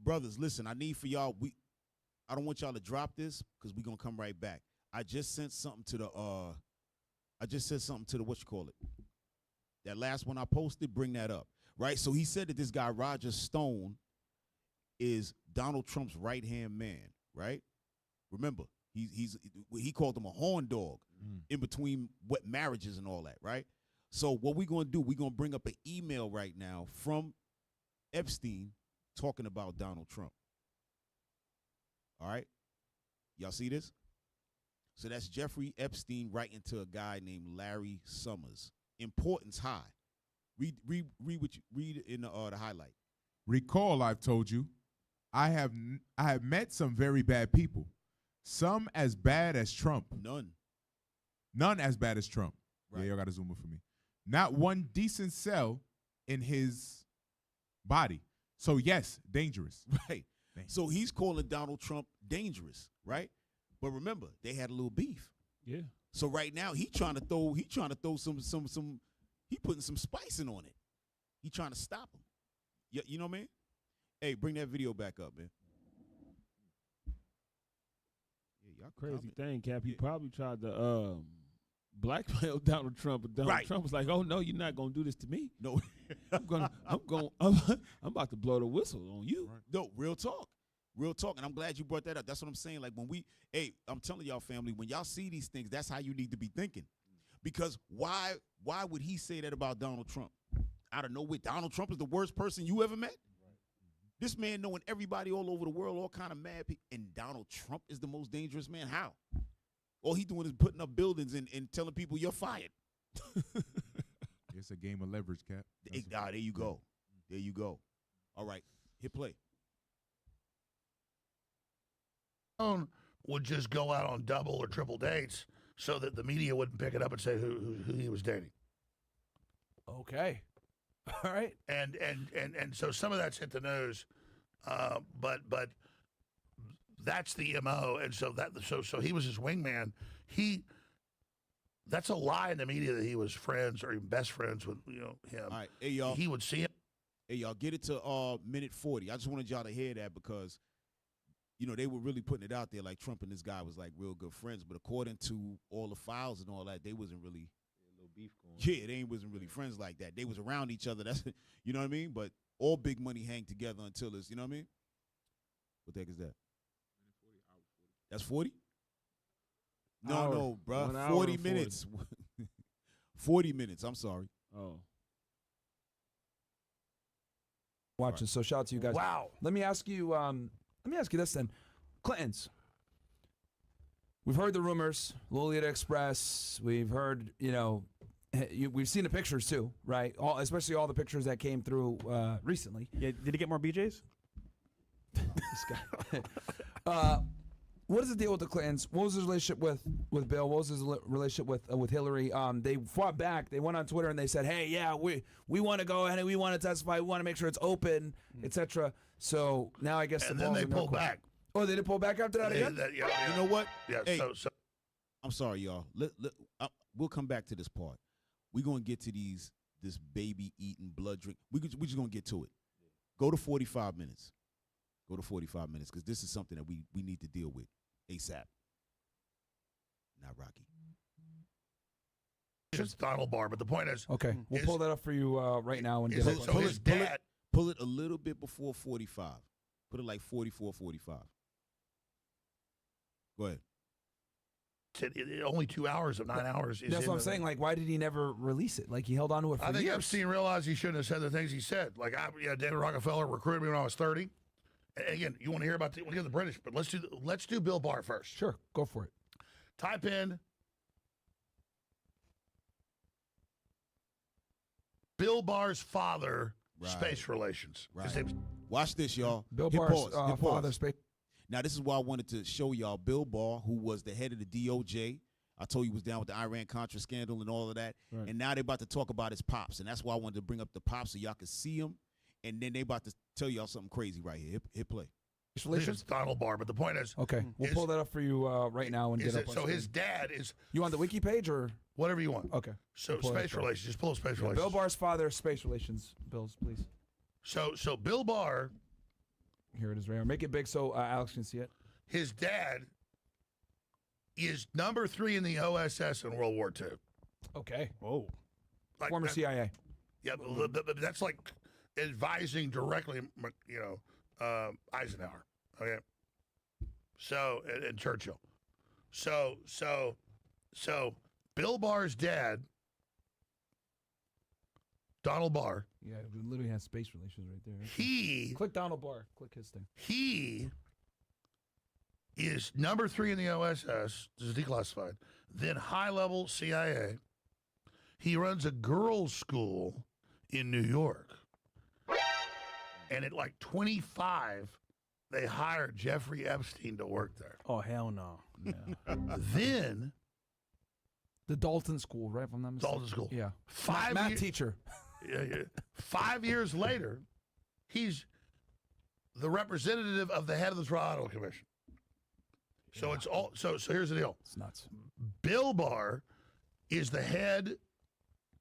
Speaker 3: brothers, listen. I need for y'all. I don't want y'all to drop this because we gonna come right back. I just sent something to the what you call it. That last one I posted. Bring that up. Right. So he said that this guy Roger Stone is Donald Trump's right hand man. Right. Remember. He called him a horn dog in between what marriages and all that, right? So what we're going to do, we're going to bring up an email right now from Epstein talking about Donald Trump. All right? Y'all see this? So that's Jeffrey Epstein writing to a guy named Larry Summers. Importance high. Read in the highlight.
Speaker 7: Recall, I've told you, I have met some very bad people. Some as bad as Trump. None as bad as Trump. Right. Yeah, y'all got to zoom in for me. Not one decent cell in his body. So, yes, dangerous.
Speaker 3: Right. So he's calling Donald Trump dangerous, right? But remember, they had a little beef.
Speaker 5: Yeah.
Speaker 3: So right now he trying to throw some he putting some spicing on it. He trying to stop him. You know what I mean? Hey, bring that video back up, man.
Speaker 5: Y'all crazy thing, Cap. He probably tried to blackmail Donald Trump, but Donald Trump was like, "Oh no, you're not gonna do this to me.
Speaker 3: No,
Speaker 5: I'm about to blow the whistle on you."
Speaker 3: Right. No, real talk, and I'm glad you brought that up. That's what I'm saying. Like I'm telling y'all, family, when y'all see these things, that's how you need to be thinking, because why would he say that about Donald Trump? Out of nowhere, Donald Trump is the worst person you ever met. This man knowing everybody all over the world, all kind of mad people, and Donald Trump is the most dangerous man. How? All he doing is putting up buildings and telling people you're fired.
Speaker 7: It's a game of leverage, Cap.
Speaker 3: There you go. There you go. All right, hit play.
Speaker 11: Would just go out on double or triple dates so that the media wouldn't pick it up and say who he was dating.
Speaker 13: Okay. All right.
Speaker 11: And so some of that's hit the news, but that's the MO. And so so he was his wingman. That's a lie in the media that he was friends or even best friends with him.
Speaker 3: All right, hey y'all.
Speaker 11: He would see him.
Speaker 3: Hey y'all, get it to minute 40. I just wanted y'all to hear that because they were really putting it out there like Trump and this guy was like real good friends, but according to all the files and all that, they wasn't really.
Speaker 4: Beef going.
Speaker 3: Yeah, they wasn't really friends like that. They was around each other. That's you know what I mean. But all big money hang together until it's you know what I mean. What the heck is that? That's 40. No, bro. 40 minutes. 40 minutes. I'm sorry.
Speaker 5: Oh.
Speaker 13: Watching. So shout out to you guys.
Speaker 11: Wow.
Speaker 13: Let me ask you this then. Clintons. We've heard the rumors, Lolita Express. We've heard, we've seen the pictures too, right? Especially all the pictures that came through recently.
Speaker 12: Yeah, did he get more BJs?
Speaker 13: This guy. What is the deal with the Clintons? What was his relationship with Bill? What was his relationship with Hillary? They fought back. They went on Twitter and they said, "Hey, yeah, we want to go ahead and we want to testify. We want to make sure it's open, etc." So now I guess
Speaker 11: and then they pulled back.
Speaker 13: Oh, they did pull back after that again?
Speaker 3: You know what?
Speaker 11: Yeah.
Speaker 3: Hey,
Speaker 11: So
Speaker 3: I'm sorry, y'all. We'll come back to this part. We're gonna get to this baby eating blood drink. We're just gonna get to it. Go to 45 minutes. Go to 45 minutes because this is something that we need to deal with ASAP. Not Rocky.
Speaker 11: It's Donald Barr, but the point is,
Speaker 13: okay, we'll pull that up for you right now and get it.
Speaker 11: So his dad.
Speaker 3: Pull it a little bit before 45. Put it like 44, 45. Go ahead.
Speaker 11: Only 2 hours of 9 hours.
Speaker 13: That's what I'm saying. Like, why did he never release it? Like, he held on to it for
Speaker 11: I think
Speaker 13: years.
Speaker 11: Epstein realized he shouldn't have said the things he said. Like, David Rockefeller recruited me when I was 30. And again, you want to hear about the British, but let's do Bill Barr first.
Speaker 13: Sure, go for it.
Speaker 11: Type in Bill Barr's father, space relations.
Speaker 3: Right.
Speaker 11: His name's
Speaker 3: Watch this, y'all.
Speaker 13: Bill
Speaker 3: Hit
Speaker 13: Barr's
Speaker 3: pause. Hit
Speaker 13: father,
Speaker 3: pause.
Speaker 13: space.
Speaker 3: Now, this is why I wanted to show y'all Bill Barr, who was the head of the DOJ. I told you he was down with the Iran-Contra scandal and all of that.
Speaker 5: Right.
Speaker 3: And now they're about to talk about his pops. And that's why I wanted to bring up the pops so y'all could see him. And then they about to tell y'all something crazy right here. Hit play.
Speaker 11: This is Donald Barr, but the point is...
Speaker 13: Okay, we'll pull that up for you right now and get up on
Speaker 11: So
Speaker 13: screen.
Speaker 11: his dad is...
Speaker 13: You want the wiki page or...
Speaker 11: Whatever you want.
Speaker 13: Okay.
Speaker 11: So
Speaker 13: We'll pull
Speaker 11: space
Speaker 13: that up.
Speaker 11: relations. Just pull up space relations.
Speaker 13: Bill Barr's father, space relations bills, please.
Speaker 11: So Bill Barr...
Speaker 13: Here it is right here. Make it big so Alex can see it.
Speaker 11: His dad is number 3 in the OSS in World War II.
Speaker 13: Okay.
Speaker 12: Whoa.
Speaker 11: Like
Speaker 13: Former
Speaker 11: that-
Speaker 13: CIA.
Speaker 11: Yeah, but that's like advising directly, Eisenhower. Okay. So and Churchill. So Bill Barr's dad, Donald Barr.
Speaker 13: Yeah, we literally has space relations right there.
Speaker 11: He
Speaker 13: click Donald Barr. Click his thing.
Speaker 11: He is number 3 in the OSS. This is declassified. Then high-level CIA. He runs a girls' school in New York. And at like 25, they hired Jeffrey Epstein to work there.
Speaker 12: Oh, hell no.
Speaker 13: Yeah.
Speaker 11: Then
Speaker 13: The Dalton School, right? If I'm not mistaken.
Speaker 11: Dalton School.
Speaker 13: Yeah.
Speaker 11: Math
Speaker 13: Math teacher.
Speaker 11: Yeah. 5 years later, he's the representative of the head of the Trial Commission. So it's all. So here's the deal.
Speaker 13: It's nuts.
Speaker 11: Bill Barr is the head,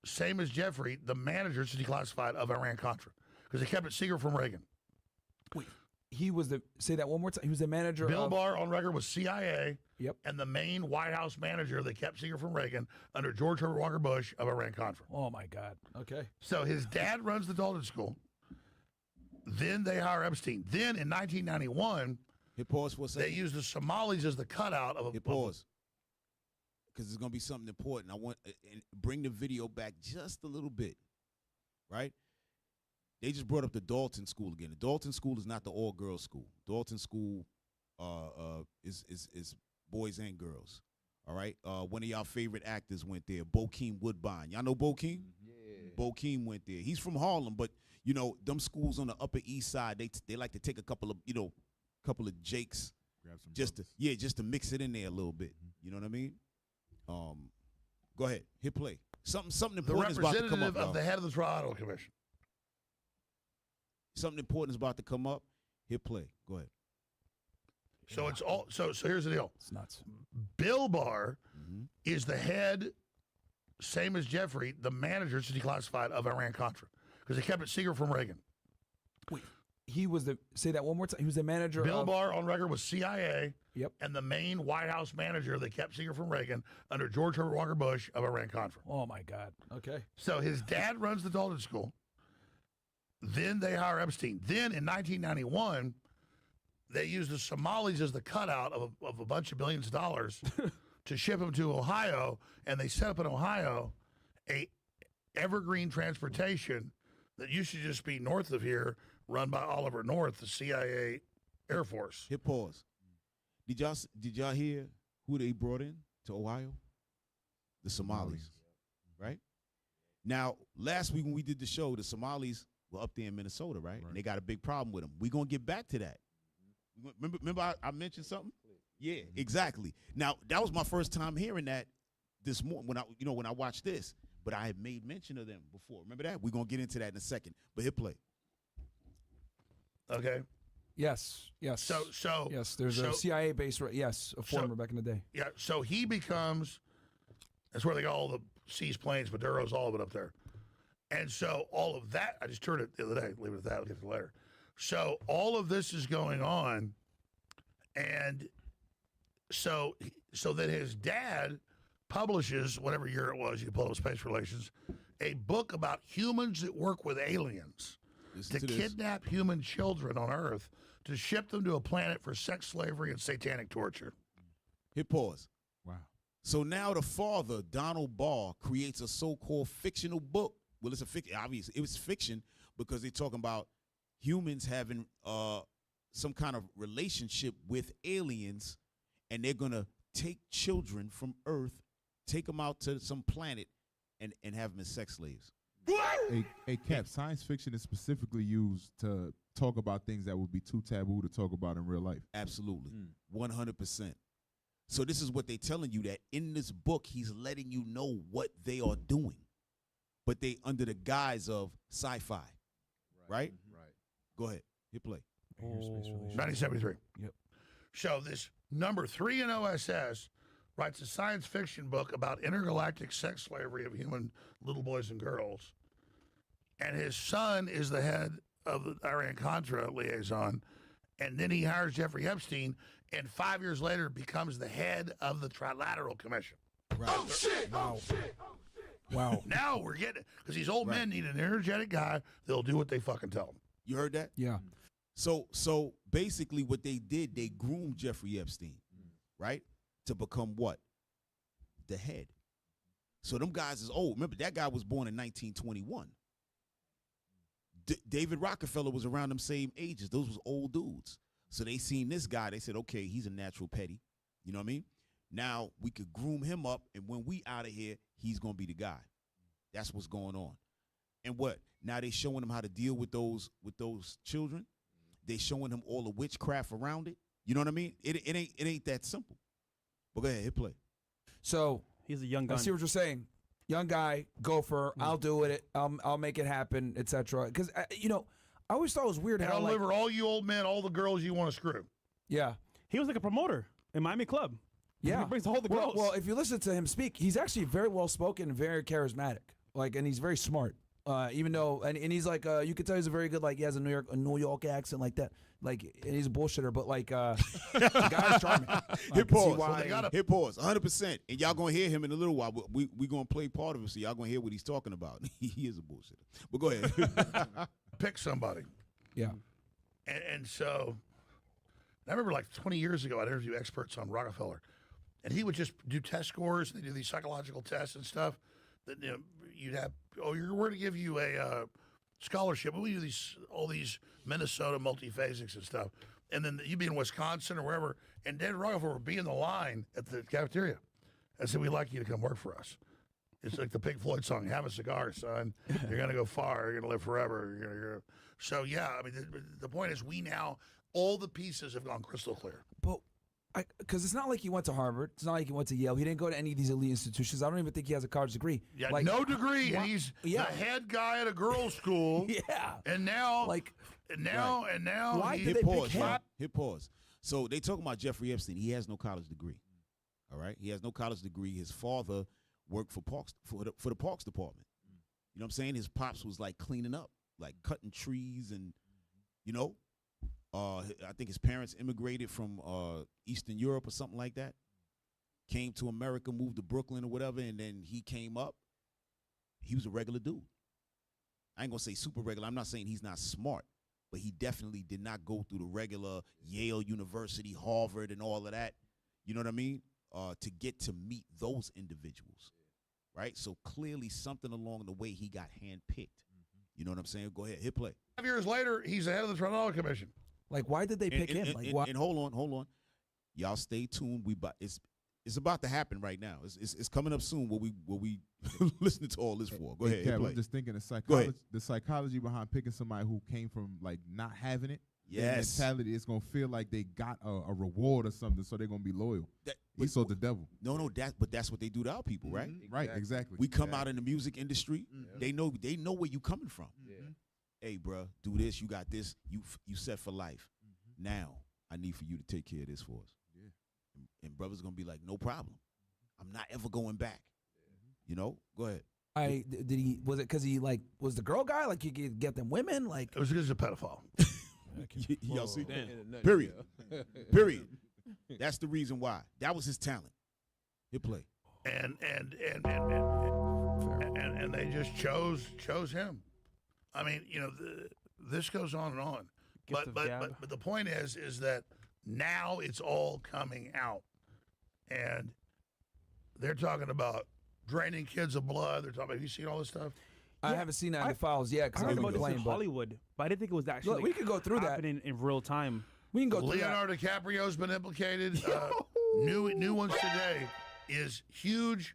Speaker 11: same as Jeffrey, the manager, it's declassified, of Iran-Contra because they kept it secret from Reagan.
Speaker 13: Wait, he was the, say that one more time. He was the manager
Speaker 11: Bill
Speaker 13: of,
Speaker 11: Barr on record was CIA.
Speaker 13: Yep.
Speaker 11: And the main White House manager they kept secret from Reagan under George Herbert Walker Bush of Iran-Contra.
Speaker 13: Oh my God. Okay.
Speaker 11: So his dad runs the Dalton School. Then they hire Epstein. Then in 1991,
Speaker 3: Hit pause for a second.
Speaker 11: they used the Somalis as the cutout of a
Speaker 3: Hit pause. Because it's going to be something important. I want and bring the video back just a little bit, right? They just brought up the Dalton School again. The Dalton School is not the all-girls school. Dalton School is boys and girls, all right? One of y'all favorite actors went there, Bokeem Woodbine. Y'all know Bokeem? Yeah. Bokeem went there. He's from Harlem, but, you know, them schools on the Upper East Side, they like to take a couple of Jakes just to mix it in there a little bit. You know what I mean? Go ahead, hit play. Something
Speaker 11: The
Speaker 3: important is about to come
Speaker 11: representative
Speaker 3: up.
Speaker 11: of the head of the Trial Commission.
Speaker 3: Something important is about to come up. Hit play. Go ahead.
Speaker 11: So it's all. So here's the deal.
Speaker 13: It's nuts.
Speaker 11: Bill Barr is the head, same as Jeffrey, the manager, it's declassified, of Iran-Contra because they kept it secret from Reagan.
Speaker 13: Wait, he was the, say that one more time. He was the manager
Speaker 11: Bill
Speaker 13: of,
Speaker 11: Barr on record was CIA.
Speaker 13: Yep.
Speaker 11: And the main White House manager they kept secret from Reagan under George Herbert Walker Bush of Iran-Contra.
Speaker 13: Oh my God. Okay.
Speaker 11: So his dad runs the Dalton School. Then they hire Epstein. Then in 1991, they used the Somalis as the cutout of a bunch of billions of dollars to ship them to Ohio, and they set up in Ohio a evergreen transportation that used to just be north of here, run by Oliver North, the CIA Air Force.
Speaker 3: Hit pause. Did y'all hear who they brought in to Ohio? The Somalis, right? Now, last week when we did the show, the Somalis were up there in Minnesota, right? And they got a big problem with them. We're going to get back to that. Remember I mentioned something? Yeah, exactly. Now, that was my first time hearing that this morning when I watched this, but I had made mention of them before. Remember that? We're going to get into that in a second. But hit play.
Speaker 11: Okay.
Speaker 13: Yes.
Speaker 11: So
Speaker 13: yes, there's a CIA base. Yes, a former back in the day.
Speaker 11: Yeah. So he becomes. That's where they got all the seized planes, Maduro's, all of it up there. And so all of that, I just turned it the other day. Leave it at that. I'll get to it later. So all of this is going on, and so that his dad publishes, whatever year it was, you pull up Space Relations, a book about humans that work with aliens to kidnap human children on Earth to ship them to a planet for sex slavery and satanic torture.
Speaker 3: Hit pause.
Speaker 7: Wow.
Speaker 3: So now the father, Donald Barr, creates a so-called fictional book. Well, it's a fiction. Obviously, it was fiction because they're talking about humans having some kind of relationship with aliens, and they're gonna take children from Earth, take them out to some planet, and have them as sex slaves.
Speaker 7: A Cap, science fiction is specifically used to talk about things that would be too taboo to talk about in real life.
Speaker 3: Absolutely, 100%. So this is what they're telling you, that in this book, he's letting you know what they are doing, but they under the guise of sci-fi, right?
Speaker 4: Right.
Speaker 3: Go ahead, hit play.
Speaker 11: 1973.
Speaker 13: Yep.
Speaker 11: So this number 3 in OSS writes a science fiction book about intergalactic sex slavery of human little boys and girls. And his son is the head of the Iran-Contra liaison. And then he hires Jeffrey Epstein, and 5 years later becomes the head of the Trilateral Commission.
Speaker 3: Right.
Speaker 11: Oh, shit!
Speaker 13: Wow.
Speaker 11: Oh, shit! Oh, shit!
Speaker 13: Wow.
Speaker 11: Now we're getting it. Because these old men need an energetic guy that'll do what they fucking tell them.
Speaker 3: You heard that?
Speaker 13: Yeah.
Speaker 3: So basically what they did, they groomed Jeffrey Epstein, right? To become what? The head. So them guys is old. Remember, that guy was born in 1921. David Rockefeller was around them same ages. Those was old dudes. So they seen this guy. They said, okay, he's a natural petty. You know what I mean? Now we could groom him up, and when we out of here, he's going to be the guy. That's what's going on. And what? Now they showing him how to deal with those children. They showing him all the witchcraft around it. You know what I mean? It ain't that simple. But go ahead, hit play.
Speaker 13: So
Speaker 12: he's a young guy.
Speaker 13: I see what you're saying. Young guy, gopher. I'll do it. I'll make it happen, etc. Because I always thought it was weird
Speaker 11: And
Speaker 13: how
Speaker 11: I'll deliver all you old men, all the girls you want to screw.
Speaker 13: Yeah.
Speaker 12: He was like a promoter in Miami Club.
Speaker 13: Yeah.
Speaker 12: He brings all the girls.
Speaker 13: Well, if you listen to him speak, he's actually very well spoken and very charismatic. And he's very smart. Even though, and he's like, you could tell he's a very good, he has a New York accent like that. And he's a bullshitter, but the guy's charming.
Speaker 3: Hit pause. Hit pause. 100%. And y'all gonna hear him in a little while. We gonna play part of it, so y'all gonna hear what he's talking about. He is a bullshitter. But go ahead.
Speaker 11: Pick somebody.
Speaker 13: Yeah.
Speaker 11: And so, I remember 20 years ago, I'd interview experts on Rockefeller, and he would just do test scores. They do these psychological tests and stuff. That you'd have, we're going to give you a scholarship. We do all these Minnesota multiphasics and stuff. And then you'd be in Wisconsin or wherever, and David Rockefeller would be in the line at the cafeteria. I said, we'd like you to come work for us. It's like the Pink Floyd song, have a cigar, son. You're going to go far. You're going to live forever. You're gonna. So, yeah, I mean, the point is all the pieces have gone crystal clear.
Speaker 13: But because it's not like he went to Harvard. It's not like he went to Yale. He didn't go to any of these elite institutions. I don't even think he has a college degree.
Speaker 11: Yeah, no degree, and he's the head guy at a girls' school.
Speaker 13: Yeah,
Speaker 11: and now,
Speaker 13: why did they pick him?
Speaker 3: Hit pause. So they talking about Jeffrey Epstein. He has no college degree. All right, he has no college degree. His father worked for the Parks Department. You know what I'm saying? His pops was cleaning up, cutting trees, and I think his parents immigrated from Eastern Europe or something like that. Came to America, moved to Brooklyn or whatever, and then he came up. He was a regular dude. I ain't going to say super regular. I'm not saying he's not smart, but he definitely did not go through the regular Yale University, Harvard, and all of that, you know what I mean, to get to meet those individuals, right? So clearly something along the way he got handpicked. You know what I'm saying? Go ahead, hit play.
Speaker 11: 5 years later, he's the head of the Trilateral Commission.
Speaker 13: Why did they pick him?
Speaker 3: And hold on. Y'all stay tuned. It's about to happen right now. It's coming up soon. What we listening to all this for? Go ahead.
Speaker 7: Kev,
Speaker 3: play.
Speaker 7: I'm just thinking
Speaker 3: Go ahead.
Speaker 7: the psychology behind picking somebody who came from like not having it.
Speaker 3: Yes.
Speaker 7: Their mentality is gonna feel like they got a reward or something, so they're gonna be loyal. He sold the devil.
Speaker 3: No, but that's what they do to our people, right?
Speaker 7: Right, exactly.
Speaker 3: We come out in the music industry. They know where you coming from. Hey, bro, do this. You got this. You set for life. Now I need for you to take care of this for us. And brother's gonna be like, no problem. I'm not ever going back. You know, go ahead.
Speaker 13: Was it because he like was the girl guy? Like you could get them women? Like
Speaker 11: It was because he's a pedophile.
Speaker 3: Y'all see?
Speaker 4: In a nutshell.
Speaker 3: Period. Period. That's the reason why. That was his talent. Hit play.
Speaker 11: And they just chose him. I mean, you know, this goes on and on.
Speaker 12: Gift of gab.
Speaker 11: But the point is that now it's all coming out, and they're talking about draining kids of blood. They're talking about. Have you seen all this stuff?
Speaker 13: I haven't seen that in the files yet because
Speaker 12: I
Speaker 13: I've
Speaker 12: heard
Speaker 13: been
Speaker 12: about this
Speaker 13: playing.
Speaker 12: in
Speaker 13: But
Speaker 12: Hollywood, but I didn't think it was actually.
Speaker 13: Look, we could go through that.
Speaker 12: happening in real time.
Speaker 13: We can go through
Speaker 11: Leonardo DiCaprio's been implicated. New ones today is huge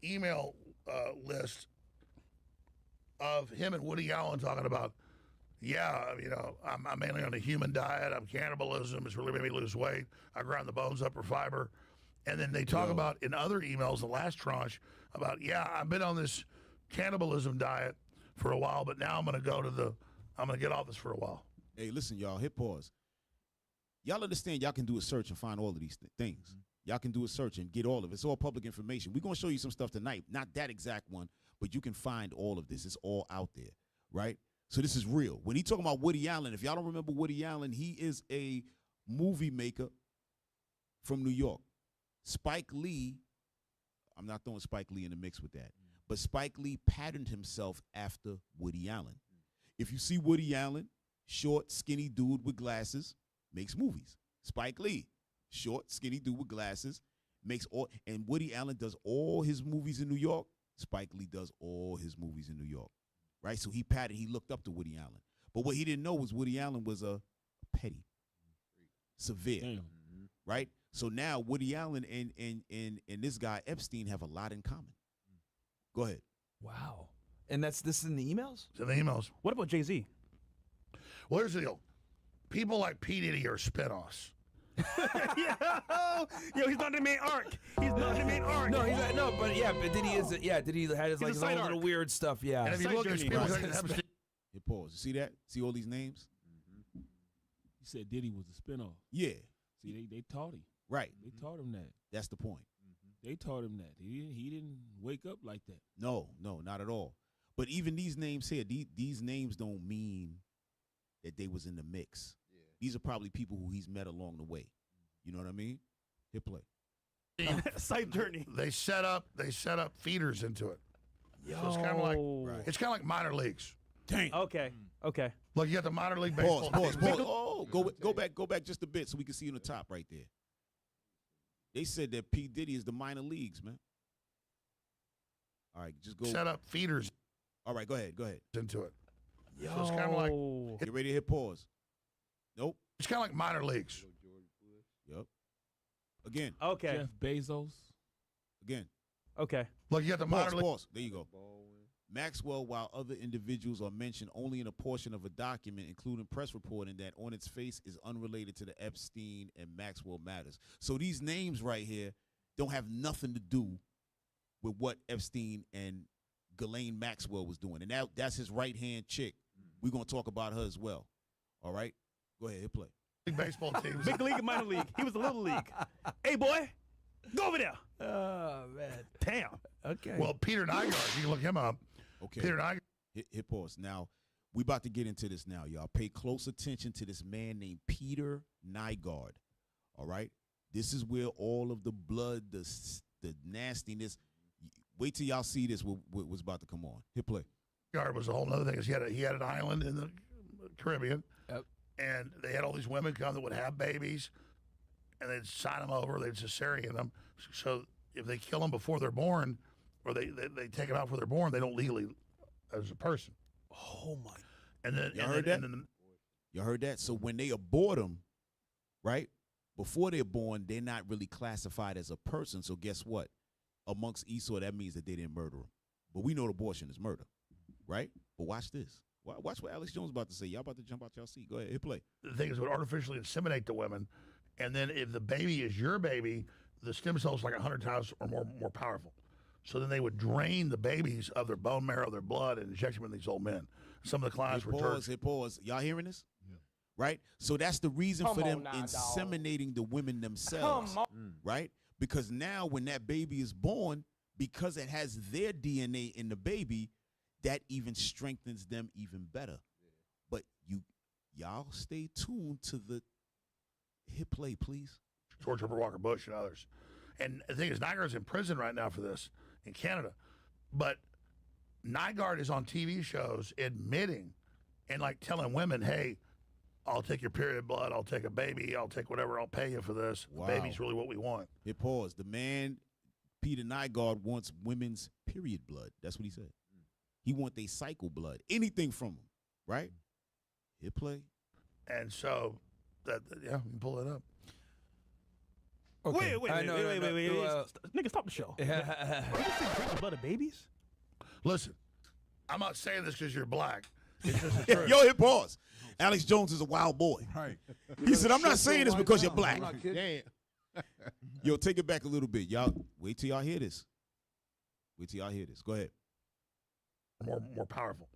Speaker 11: email list of him and Woody Allen talking about, yeah, you know, I'm mainly on a human diet. I'm cannibalism. It's really made me lose weight. I grind the bones up for fiber. And then they talk about in other emails, the last tranche, about, yeah, I've been on this cannibalism diet for a while, but now I'm going to get off this for a while.
Speaker 3: Hey, listen, y'all, hit pause. Y'all understand y'all can do a search and find all of these things. Y'all can do a search and get all of it. It's all public information. We're going to show you some stuff tonight. Not that exact one, but you can find all of this. It's all out there, right? So this is real. When he talking about Woody Allen, if y'all don't remember Woody Allen, he is a movie maker from New York. Spike Lee, I'm not throwing Spike Lee in the mix with that, but Spike Lee patterned himself after Woody Allen. If you see Woody Allen, short, skinny dude with glasses, makes movies. Spike Lee, short, skinny dude with glasses, makes all, and Woody Allen does all his movies in New York. Spike Lee does all his movies in New York, right? So he looked up to Woody Allen. But what he didn't know was Woody Allen was a petty, severe, right? So now Woody Allen and this guy Epstein have a lot in common. Go ahead.
Speaker 13: Wow. And this is in the emails?
Speaker 11: It's in the emails.
Speaker 12: What about Jay-Z?
Speaker 11: Well, here's the deal. People like P. Diddy are spinoffs.
Speaker 12: Yo, he's not the main arc. He's not the main arc.
Speaker 13: No, he's not, but Diddy is. Diddy had his
Speaker 12: He's a
Speaker 13: his
Speaker 12: side
Speaker 13: own little
Speaker 12: arc.
Speaker 13: weird stuff. Yeah.
Speaker 11: And if you
Speaker 12: Side
Speaker 11: look at
Speaker 12: journey.
Speaker 11: people
Speaker 13: Right.
Speaker 11: like Epstein,
Speaker 3: Hit pause. You see that? See all these names?
Speaker 5: He said Diddy was a spinoff.
Speaker 3: Yeah,
Speaker 5: See, they taught him.
Speaker 3: right.
Speaker 5: They taught him that.
Speaker 3: That's the point.
Speaker 5: They taught him that. He didn't wake up like that.
Speaker 3: No, not at all. But even these names here, these names don't mean that they was in the mix. These are probably people who he's met along the way. You know what I mean? Hit play.
Speaker 12: Side journey.
Speaker 11: they set up feeders into it. So it's kind of like it's kind of like minor leagues.
Speaker 3: Dang.
Speaker 12: Okay. Okay.
Speaker 11: Look, you got the minor league baseball.
Speaker 3: Pause.
Speaker 11: teams.
Speaker 3: Oh, go back just a bit so we can see on the top right there. They said that P. Diddy is the minor leagues, man. All right, just go.
Speaker 11: Set up feeders
Speaker 3: All right, go ahead.
Speaker 11: into it. So it's kind of like
Speaker 3: Get ready to hit pause. Nope.
Speaker 11: it's kind of like minor leagues.
Speaker 3: Yep. Again.
Speaker 12: Okay.
Speaker 5: Jeff Bezos.
Speaker 3: Again.
Speaker 12: Okay.
Speaker 11: Look, you got the minor league.
Speaker 3: Pause. There you go. Maxwell, while other individuals are mentioned only in a portion of a document, including press reporting that on its face is unrelated to the Epstein and Maxwell matters. So these names right here don't have nothing to do with what Epstein and Ghislaine Maxwell was doing. And that's his right-hand chick. We're going to talk about her as well. All right? Go ahead, hit play.
Speaker 11: Baseball teams.
Speaker 12: Big league and minor league. He was the little league. Hey, boy, go over there.
Speaker 13: Oh man.
Speaker 12: Damn.
Speaker 13: Okay.
Speaker 11: Well, Peter Nygaard, you can look him up.
Speaker 3: Okay.
Speaker 11: Peter Nygaard.
Speaker 3: Hit pause. Now, we about to get into this now, y'all. Pay close attention to this man named Peter Nygaard. All right? This is where all of the blood, the nastiness. Wait till y'all see this. What's about to come on. Hit play.
Speaker 11: Nygaard was a whole other thing. He had an island in the Caribbean.
Speaker 13: Yep.
Speaker 11: And they had all these women come that would have babies, and they'd sign them over. They'd cesarean them. So if they kill them before they're born, or they take them out before they're born, they don't legally as a person.
Speaker 13: Oh my.
Speaker 11: And then
Speaker 3: Y'all heard that? You heard that? So when they abort them, right? before they're born, they're not really classified as a person. So guess what? Amongst Esau, that means that they didn't murder them. But we know abortion is murder, right? But watch this. Watch what Alex Jones about to say. Y'all about to jump out y'all seat. Go ahead, hit play.
Speaker 11: The thing is, would artificially inseminate the women, and then if the baby is your baby, the stem cells like 100 times or more powerful. So then they would drain the babies of their bone marrow, their blood, and inject them in these old men. Some of the clients were
Speaker 3: Pause. Y'all hearing this? Yeah. Right? So that's the reason for them inseminating the women themselves. Right? Because now when that baby is born, because it has their DNA in the baby, that even strengthens them even better. But y'all stay tuned to the hit play, please.
Speaker 11: George Herbert Walker Bush and others. And the thing is, Nygaard's in prison right now for this in Canada. But Nygaard is on TV shows admitting and like telling women, hey, I'll take your period blood, I'll take a baby, I'll take whatever, I'll pay you for this. Wow. The baby's really what we want.
Speaker 3: Hit pause. The man, Peter Nygaard, wants women's period blood. That's what he said. He want their cycle blood. Anything from them, right? Hit play.
Speaker 11: And so, yeah, we can pull it up.
Speaker 12: Okay. Wait. Nigga, stop the show. You just drink the blood of babies?
Speaker 11: Listen, I'm not saying this because you're black. It's just the truth.
Speaker 3: Yo, hit pause. Alex Jones is a wild boy. Right. He said, I'm not saying this because you're black. Damn. Yo, take it back a little bit. Y'all, wait till y'all hear this. Go ahead.
Speaker 11: More powerful.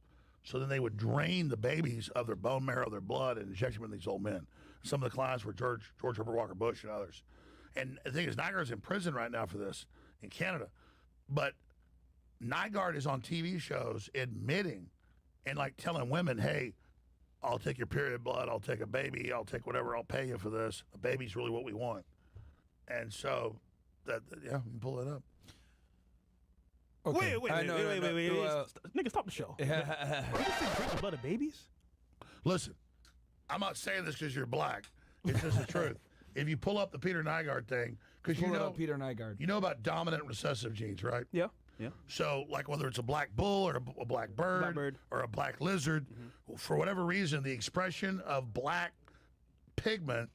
Speaker 11: So then they would drain the babies of their bone marrow, their blood, and inject them in these old men. Some of the clients were George Herbert Walker Bush and others. And the thing is, Nygaard's in prison right now for this in Canada. But Nygaard is on TV shows admitting and like telling women, hey, I'll take your period blood, I'll take a baby, I'll take whatever, I'll pay you for this. A baby's really what we want. And so, yeah, we can pull it up.
Speaker 12: Okay. Wait. Nigga, stop the show. You just drink the blood of babies?
Speaker 11: Listen, I'm not saying this because you're black. It's just the truth. If you pull up the Peter Nygaard thing, because you know
Speaker 13: Peter Nygaard,
Speaker 11: you know about dominant recessive genes, right?
Speaker 12: Yeah.
Speaker 11: So, like whether it's a black bull or a black bird, or a black lizard, for whatever reason, the expression of black pigment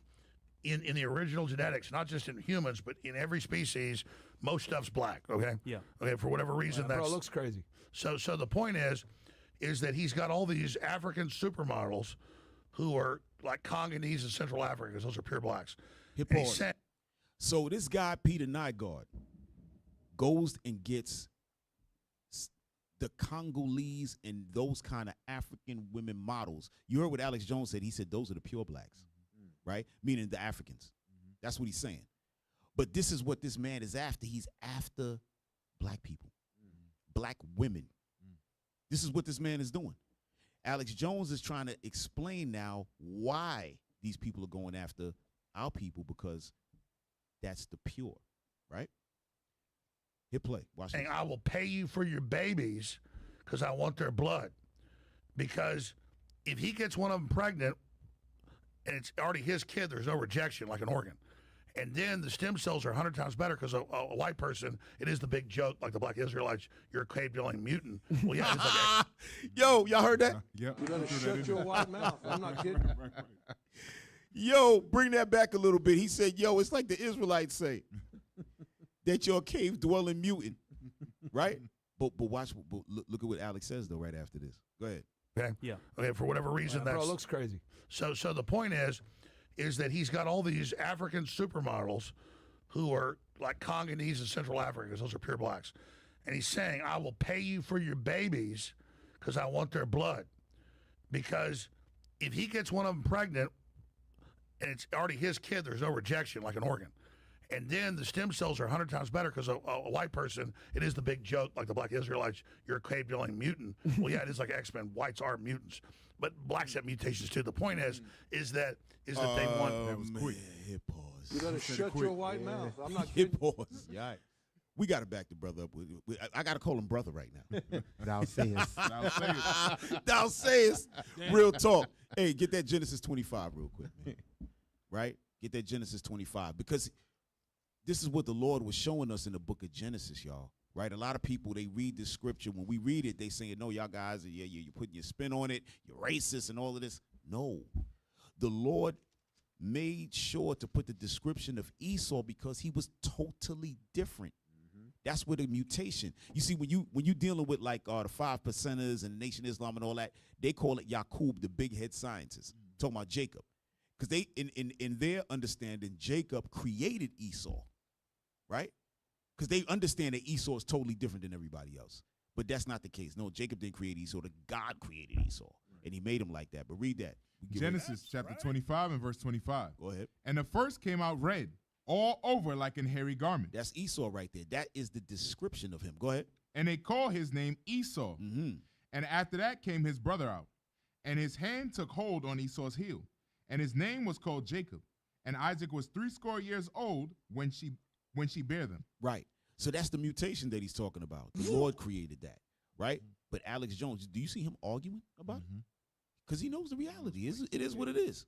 Speaker 11: in the original genetics, not just in humans, but in every species, most stuff's black. Okay.
Speaker 12: Yeah.
Speaker 11: Okay. For whatever reason,
Speaker 13: bro, it looks crazy.
Speaker 11: So the point is that he's got all these African supermodels who are like Congolese and Central Africa, because those are pure blacks.
Speaker 3: So this guy, Peter Nygaard, goes and gets the Congolese and those kind of African women models. You heard what Alex Jones said. He said those are the pure blacks, right? Meaning the Africans. That's what he's saying. But this is what this man is after. He's after black people, black women. This is what this man is doing. Alex Jones is trying to explain now why these people are going after our people, because that's the pure, right? Hit play. Watch this.
Speaker 11: Saying, I will pay you for your babies because I want their blood. Because if he gets one of them pregnant and it's already his kid, there's no rejection like an organ. And then the stem cells are 100 times better because a white person, it is the big joke, like the black Israelites, you're a cave-dwelling mutant. Well, yeah, it's like
Speaker 3: yo, y'all heard that?
Speaker 14: Yep. You better shut your white mouth. I'm not kidding.
Speaker 3: Yo, bring that back a little bit. He said, yo, it's like the Israelites say, that you're a cave-dwelling mutant, right? But watch, look at what Alex says, though, right after this. Go ahead.
Speaker 11: Okay?
Speaker 12: Yeah.
Speaker 11: Okay, for whatever reason,
Speaker 13: bro, it looks crazy.
Speaker 11: So the point is that he's got all these African supermodels who are like Congolese and Central Africa, because those are pure blacks. And he's saying, I will pay you for your babies because I want their blood. Because if he gets one of them pregnant and it's already his kid, there's no rejection like an organ. And then the stem cells are 100 times better because a white person, it is the big joke, like the black Israelites, you're a cave-dwelling mutant. Well, yeah, it is like X-Men. Whites are mutants. But blacks have mutations too. The point is that they want...
Speaker 3: That was quick. Hit pause.
Speaker 14: You better shut your white mouth. I'm not kidding.
Speaker 3: Hit pause. Yeah. We got to back the brother up. I got to call him brother right now.
Speaker 7: Thou sayest.
Speaker 3: Thou sayest. Real talk. Hey, get that Genesis 25 real quick, man. Right? Get that Genesis 25. Because this is what the Lord was showing us in the book of Genesis, y'all. Right? A lot of people, they read this scripture. When we read it, they saying, no, y'all guys, you're putting your spin on it. You're racist and all of this. No. The Lord made sure to put the description of Esau because he was totally different. That's where the mutation. You see, when you dealing with like the 5 percenters and Nation of Islam and all that, they call it Yaqub, the big head scientist. Talking about Jacob, because they in their understanding, Jacob created Esau, right? Because they understand that Esau is totally different than everybody else. But that's not the case. No, Jacob didn't create Esau. The God created Esau, and he made him like that. But read that.
Speaker 7: Genesis chapter 25 and verse 25.
Speaker 3: Go ahead.
Speaker 7: And the first came out red, all over like an hairy garment.
Speaker 3: That's Esau right there. That is the description of him. Go ahead.
Speaker 7: And they call his name Esau.
Speaker 3: Mm-hmm.
Speaker 7: And after that came his brother out. And his hand took hold on Esau's heel. And his name was called Jacob. And Isaac was 80 years old when she bare them.
Speaker 3: Right. So that's the mutation that he's talking about. The Lord created that, right? But Alex Jones, do you see him arguing about it? Because he knows the reality. It is what it is.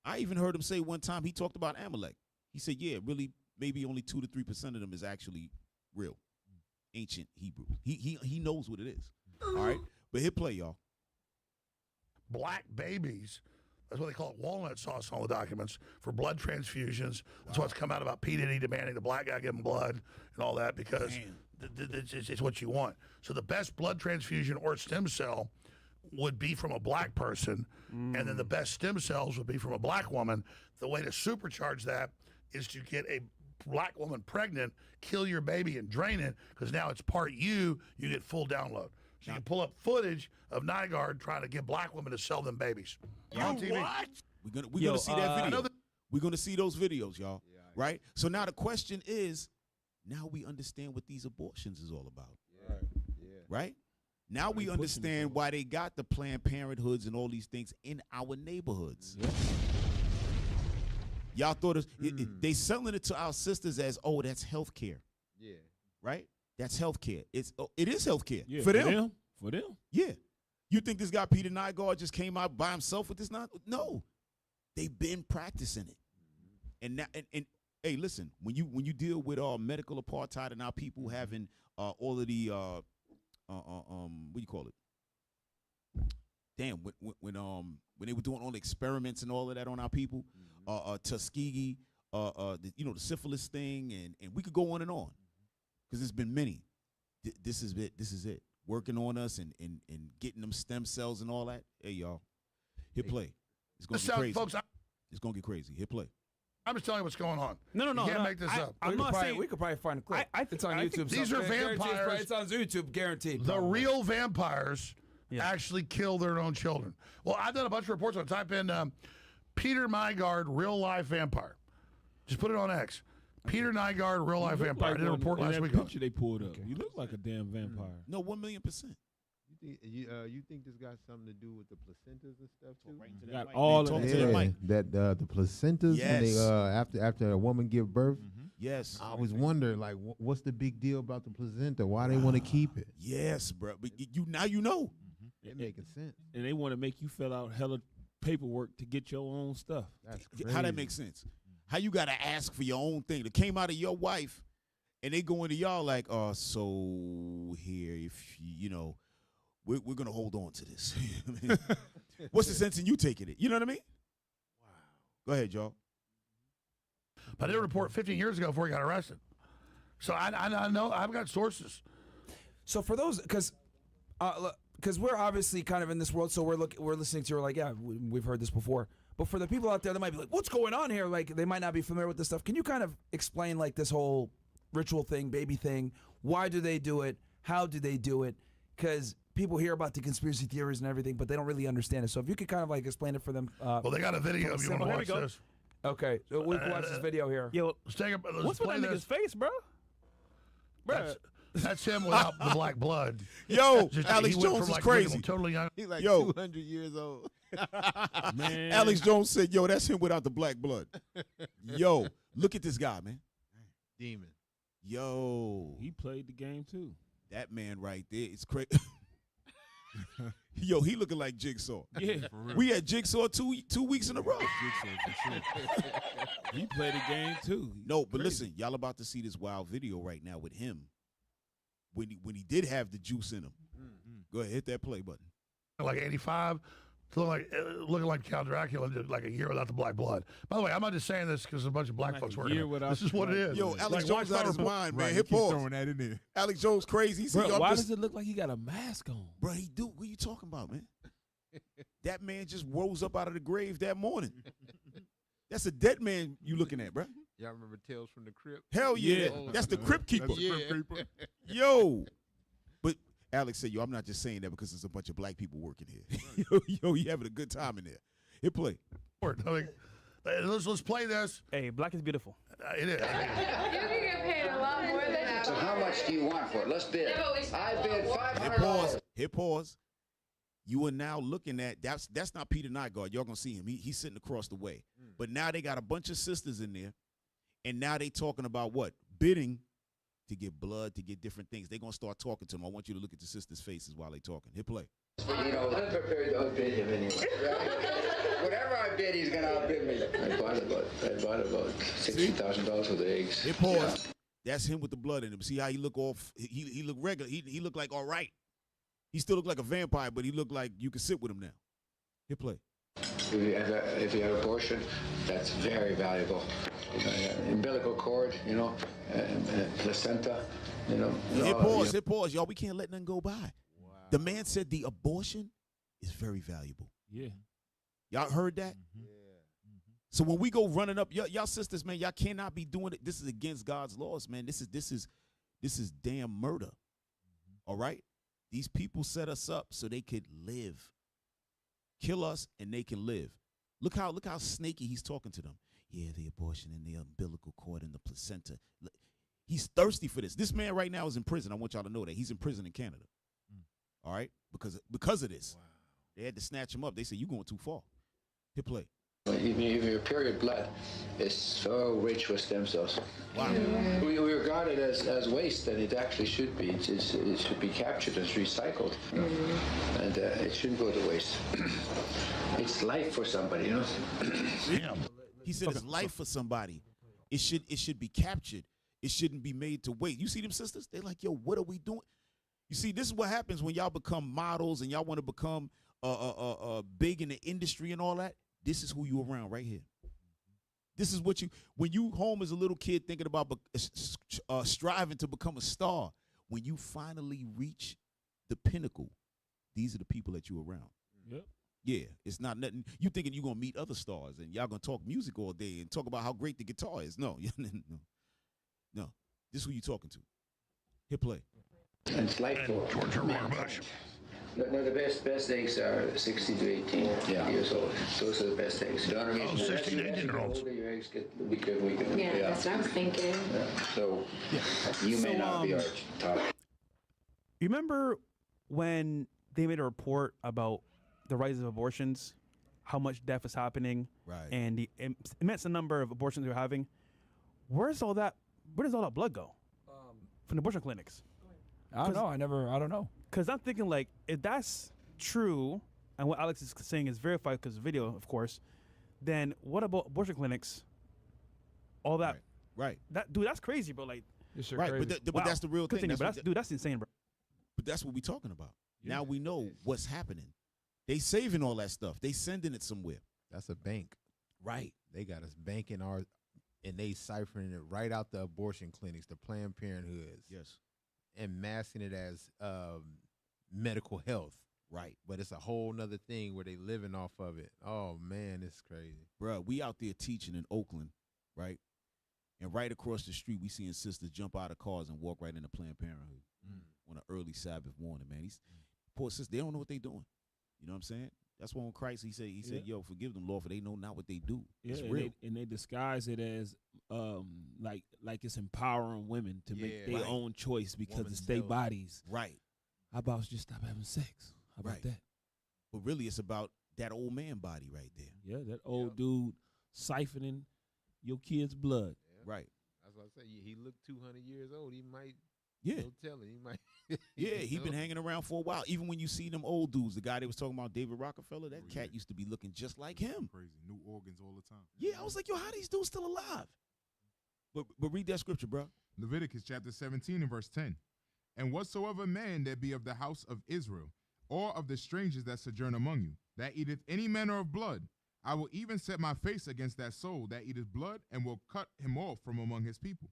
Speaker 3: I even heard him say one time, he talked about Amalek. He said, yeah, really, maybe only 2 to 3% of them is actually real, ancient Hebrew. He knows what it is. All right? But hit play, y'all.
Speaker 11: Black babies, that's what they call it, walnut sauce in all the documents, for blood transfusions. That's what's come out about P. Diddy demanding the black guy give him blood and all that because it's what you want. So the best blood transfusion or stem cell would be from a black person, and then the best stem cells would be from a black woman. The way to supercharge that is to get a black woman pregnant, kill your baby and drain it, because now it's part you get full download. So you can pull up footage of Nygaard trying to get black women to sell them babies. On TV.
Speaker 3: What? We're gonna see that video. We're gonna see those videos, y'all. Right? So now the question is, now we understand what these abortions is all about. Right? Now we understand why they got the Planned Parenthoods and all these things in our neighborhoods. Y'all thought they selling it to our sisters as, oh, that's health care.
Speaker 4: Yeah.
Speaker 3: Right? That's health care. It is health care.
Speaker 5: Yeah,
Speaker 3: for them.
Speaker 5: For them.
Speaker 3: Yeah. You think this guy Peter Nygaard just came out by himself with this? No. They've been practicing it. And now, and hey, listen, when you deal with medical apartheid and our people having all of the what do you call it? Damn, when they were doing all the experiments and all of that on our people, Tuskegee, the syphilis thing, and we could go on, because there's been many. This is it. Working on us and getting them stem cells and all that. Hey, y'all, hit play. It's gonna get crazy,
Speaker 11: folks.
Speaker 3: It's gonna get crazy. Hit play.
Speaker 11: I'm just telling you what's going on.
Speaker 12: No.
Speaker 11: You can't make this up.
Speaker 13: We could probably find a clip. It's on YouTube.
Speaker 11: These are vampires.
Speaker 13: It's on YouTube, guaranteed.
Speaker 11: The real vampires actually kill their own children. Well, I've done a bunch of reports. I'll type in Peter Nygaard, real life vampire. Just put it on X. Peter Nygaard, real life vampire. I did a report last week.
Speaker 5: Picture they pulled up. You look like a damn vampire.
Speaker 3: No, 1,000,000%.
Speaker 4: You think this got something to do with the placentas and stuff too?
Speaker 5: Got all of
Speaker 3: it.
Speaker 15: That the placentas when they after a woman give birth.
Speaker 3: Yes.
Speaker 15: I always wonder, like, what's the big deal about the placenta? Why they want to keep it?
Speaker 3: Yes, bro. But now you know.
Speaker 15: It making sense.
Speaker 5: And they want to make you fill out hella paperwork to get your own stuff.
Speaker 15: That's crazy.
Speaker 3: How that make sense? How you got to ask for your own thing that came out of your wife, and they go into y'all like, so here, if we're going to hold on to this. What's the sense in you taking it? You know what I mean? Wow. Go ahead, y'all.
Speaker 11: But I did a report 15 years ago before he got arrested. So I know, I've got sources.
Speaker 13: So for those, because we're obviously kind of in this world, so we're listening to her like, yeah, we've heard this before. But for the people out there that might be like, what's going on here? Like, they might not be familiar with this stuff. Can you kind of explain, like, this whole ritual thing, baby thing? Why do they do it? How do they do it? Because people hear about the conspiracy theories and everything, but they don't really understand it. So if you could kind of, like, explain it for them.
Speaker 11: Well, they got a video if you want to watch this.
Speaker 13: Okay, so we can watch this video here.
Speaker 12: Yo,
Speaker 11: what's
Speaker 12: with that nigga's face, bro?
Speaker 11: That's him without the black blood.
Speaker 3: Yo, Alex Jones is crazy.
Speaker 11: Totally young.
Speaker 4: He's like 200 years old.
Speaker 3: Man. Alex Jones said, yo, that's him without the black blood. Yo, look at this guy, man.
Speaker 4: Demon.
Speaker 3: Yo.
Speaker 5: He played the game, too.
Speaker 3: That man right there is crazy. Yo, he looking like Jigsaw.
Speaker 5: Yeah.
Speaker 3: We had Jigsaw two weeks in a row.
Speaker 5: He played the game, too.
Speaker 3: No, but listen, y'all about to see this wild video right now with him when he did have the juice in him. Go ahead, hit that play button.
Speaker 11: Like 85, to looking like Count Dracula, like a year without the black blood. By the way, I'm not just saying this because a bunch of black folks working here. This is what it is.
Speaker 3: Yo, Alex
Speaker 11: Like,
Speaker 3: Jones
Speaker 11: watch
Speaker 3: out his
Speaker 11: my-
Speaker 3: mind, man.
Speaker 7: Right,
Speaker 3: Hit
Speaker 7: he keep
Speaker 3: pause.
Speaker 7: throwing that in there.
Speaker 3: Alex Jones crazy. He said,
Speaker 5: Bro,
Speaker 3: "Yo, I'm
Speaker 5: why
Speaker 3: just-"
Speaker 5: does it look like he got a mask on?
Speaker 3: Bro, he do. What are you talking about, man? That man just rose up out of the grave that morning. That's a dead man you looking at, bro.
Speaker 4: Y'all remember Tales from the Crypt?
Speaker 3: Hell yeah.
Speaker 4: Oh,
Speaker 3: That's the Crypt Keeper.
Speaker 7: That's the Crypt Keeper.
Speaker 3: Yo. But Alex said, yo, I'm not just saying that because there's a bunch of black people working here. yo, you having a good time in there. Hit play.
Speaker 11: Let's play this.
Speaker 12: Hey, black is beautiful.
Speaker 11: It is.
Speaker 16: You can get paid a lot more than that.
Speaker 17: So how much do you want for it? Let's bid. I bid
Speaker 3: Hit
Speaker 17: $500.
Speaker 3: pause. Hit pause. You are now looking at, that's not Peter Nygaard. Y'all gonna see him. He's sitting across the way. But now they got a bunch of sisters in there, and now they talking about what? Bidding to get blood, to get different things. They're gonna start talking to them. I want you to look at the sisters' faces while they talking. Hit play.
Speaker 17: You know, I'm prepared to outbid him anyway. Whatever I bid, he's gonna outbid me. I bought about $60,000 worth of eggs.
Speaker 3: Hit pause. That's him with the blood in him. See how he look off? He look regular. He look like all right. He still look like a vampire, but he look like you can sit with him now. Hit play.
Speaker 17: If you have abortion, that's very valuable. Umbilical cord, you know, placenta, you know.
Speaker 3: Hit pause. Hit pause, y'all. We can't let nothing go by. Wow. The man said the abortion is very valuable.
Speaker 5: Yeah.
Speaker 3: Y'all heard that?
Speaker 4: Yeah.
Speaker 3: So when we go running up, y'all sisters, man, y'all cannot be doing it. This is against God's laws, man. This is damn murder. All right? These people set us up so they could live. Kill us and they can live. Look how snaky he's talking to them. Yeah, the abortion and the umbilical cord and the placenta. He's thirsty for this. This man right now is in prison. I want y'all to know that. He's in prison in Canada. All right? Because of this. Wow. They had to snatch him up. They said, you going too far. Hit play.
Speaker 17: If your period blood is so rich with stem cells,
Speaker 3: wow.
Speaker 17: We regard it as waste, and it actually should be. It should be captured and recycled, and it shouldn't go to waste. It's life for somebody, you know.
Speaker 3: He said it's life for somebody. It should be captured. It shouldn't be made to wait. You see them sisters? They're like, yo, what are we doing? You see, this is what happens when y'all become models and y'all want to become big in the industry and all that. This is who you around right here. This is what when you home as a little kid thinking about striving to become a star, when you finally reach the pinnacle, these are the people that you around.
Speaker 5: Yep.
Speaker 3: Yeah, it's not nothing. You thinking you're going to meet other stars and y'all going to talk music all day and talk about how great the guitar is. No, no. This is who you talking to. Hit play.
Speaker 17: It's life for
Speaker 11: George R. Bush.
Speaker 17: No, the best eggs are 16 to 18 years old. Those are the best eggs.
Speaker 11: 16, 18-year-olds.
Speaker 17: The older your eggs get, the weaker and weaker.
Speaker 16: Yeah, that's what I was thinking.
Speaker 17: So you may not be our top.
Speaker 12: You remember when they made a report about the rise of abortions, how much death is happening,
Speaker 3: right,
Speaker 12: and the immense number of abortions they're having? Where does all that blood go from the abortion clinics?
Speaker 13: I don't know. I don't know.
Speaker 12: Because I'm thinking, like, if that's true, and what Alex is saying is verified because of video, of course, then what about abortion clinics? All that.
Speaker 3: Right.
Speaker 12: Dude, that's crazy, bro. Like,
Speaker 3: right,
Speaker 12: crazy.
Speaker 3: but that's the real thing.
Speaker 12: Continue, that's insane, bro.
Speaker 3: But that's what we're talking about. Yeah. Now we know what's happening. They saving all that stuff. They sending it somewhere.
Speaker 4: That's a bank.
Speaker 3: Right.
Speaker 4: They got us banking and they ciphering it right out the abortion clinics, the Planned Parenthoods.
Speaker 3: Yes.
Speaker 4: And masking it as medical health.
Speaker 3: Right.
Speaker 4: But it's a whole nother thing where they living off of it. Oh, man, it's crazy.
Speaker 3: Bruh, we out there teaching in Oakland, right? And right across the street, we seeing sisters jump out of cars and walk right into Planned Parenthood on an early Sabbath morning, man. These poor sisters, they don't know what they doing. You know what I'm saying? That's why when Christ, he said, yo, forgive them, Lord, for they know not what they do.
Speaker 5: Yeah,
Speaker 3: it's real.
Speaker 5: And they disguise it as like it's empowering women to make their own choice because it's their bodies.
Speaker 3: Right.
Speaker 5: How about just stop having sex? How about that?
Speaker 3: But really, it's about that old man body right there.
Speaker 5: Yeah, that old dude siphoning your kid's blood.
Speaker 4: Yeah. Right. That's what I say. He looked 200 years old. He might.
Speaker 3: Yeah.
Speaker 4: No telling. He might.
Speaker 3: Yeah, he been hanging around for a while. Even when you see them old dudes, the guy they was talking about, David Rockefeller, that cat used to be looking just like him.
Speaker 7: Crazy. New organs all the time.
Speaker 3: Yeah, I was like, yo, how these dudes still alive? But read that scripture, bro.
Speaker 7: Leviticus chapter 17 and verse 10. And whatsoever man that be of the house of Israel, or of the strangers that sojourn among you, that eateth any manner of blood. I will even set my face against that soul that eateth blood, and will cut him off from among his people.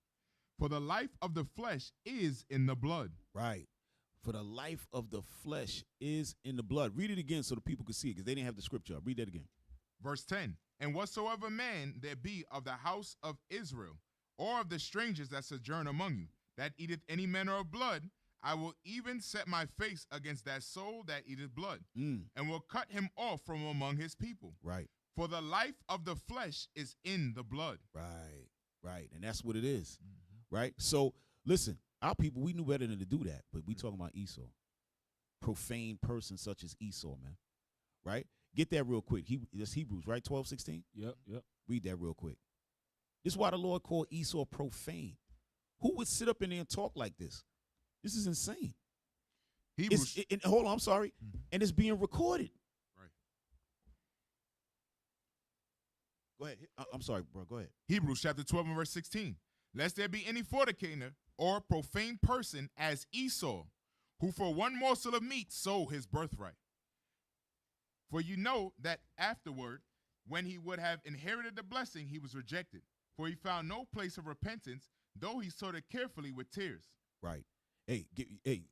Speaker 7: For the life of the flesh is in the blood.
Speaker 3: Right. For the life of the flesh is in the blood. Read it again so the people can see it, because they didn't have the scripture up. Read that again.
Speaker 7: Verse 10, and whatsoever man there be of the house of Israel, or of the strangers that sojourn among you, that eateth any manner of blood, I will even set my face against that soul that eateth blood, and will cut him off from among his people.
Speaker 3: Right.
Speaker 7: For the life of the flesh is in the blood.
Speaker 3: Right, right. And that's what it is, right? So, listen, our people, we knew better than to do that, but we talking about Esau. Profane person such as Esau, man, right? Get that real quick. That's Hebrews, right? 12:16?
Speaker 5: Yep.
Speaker 3: Read that real quick. This is why the Lord called Esau profane. Who would sit up in there and talk like this? This is insane. Hold on, I'm sorry. And it's being recorded.
Speaker 7: Right.
Speaker 3: Go ahead. I'm sorry, bro. Go ahead.
Speaker 7: Hebrews chapter 12 and verse 16. Lest there be any fornicator or profane person as Esau, who for one morsel of meat sold his birthright. For you know that afterward, when he would have inherited the blessing, he was rejected. For he found no place of repentance, though he sought it carefully with tears.
Speaker 3: Right. Hey,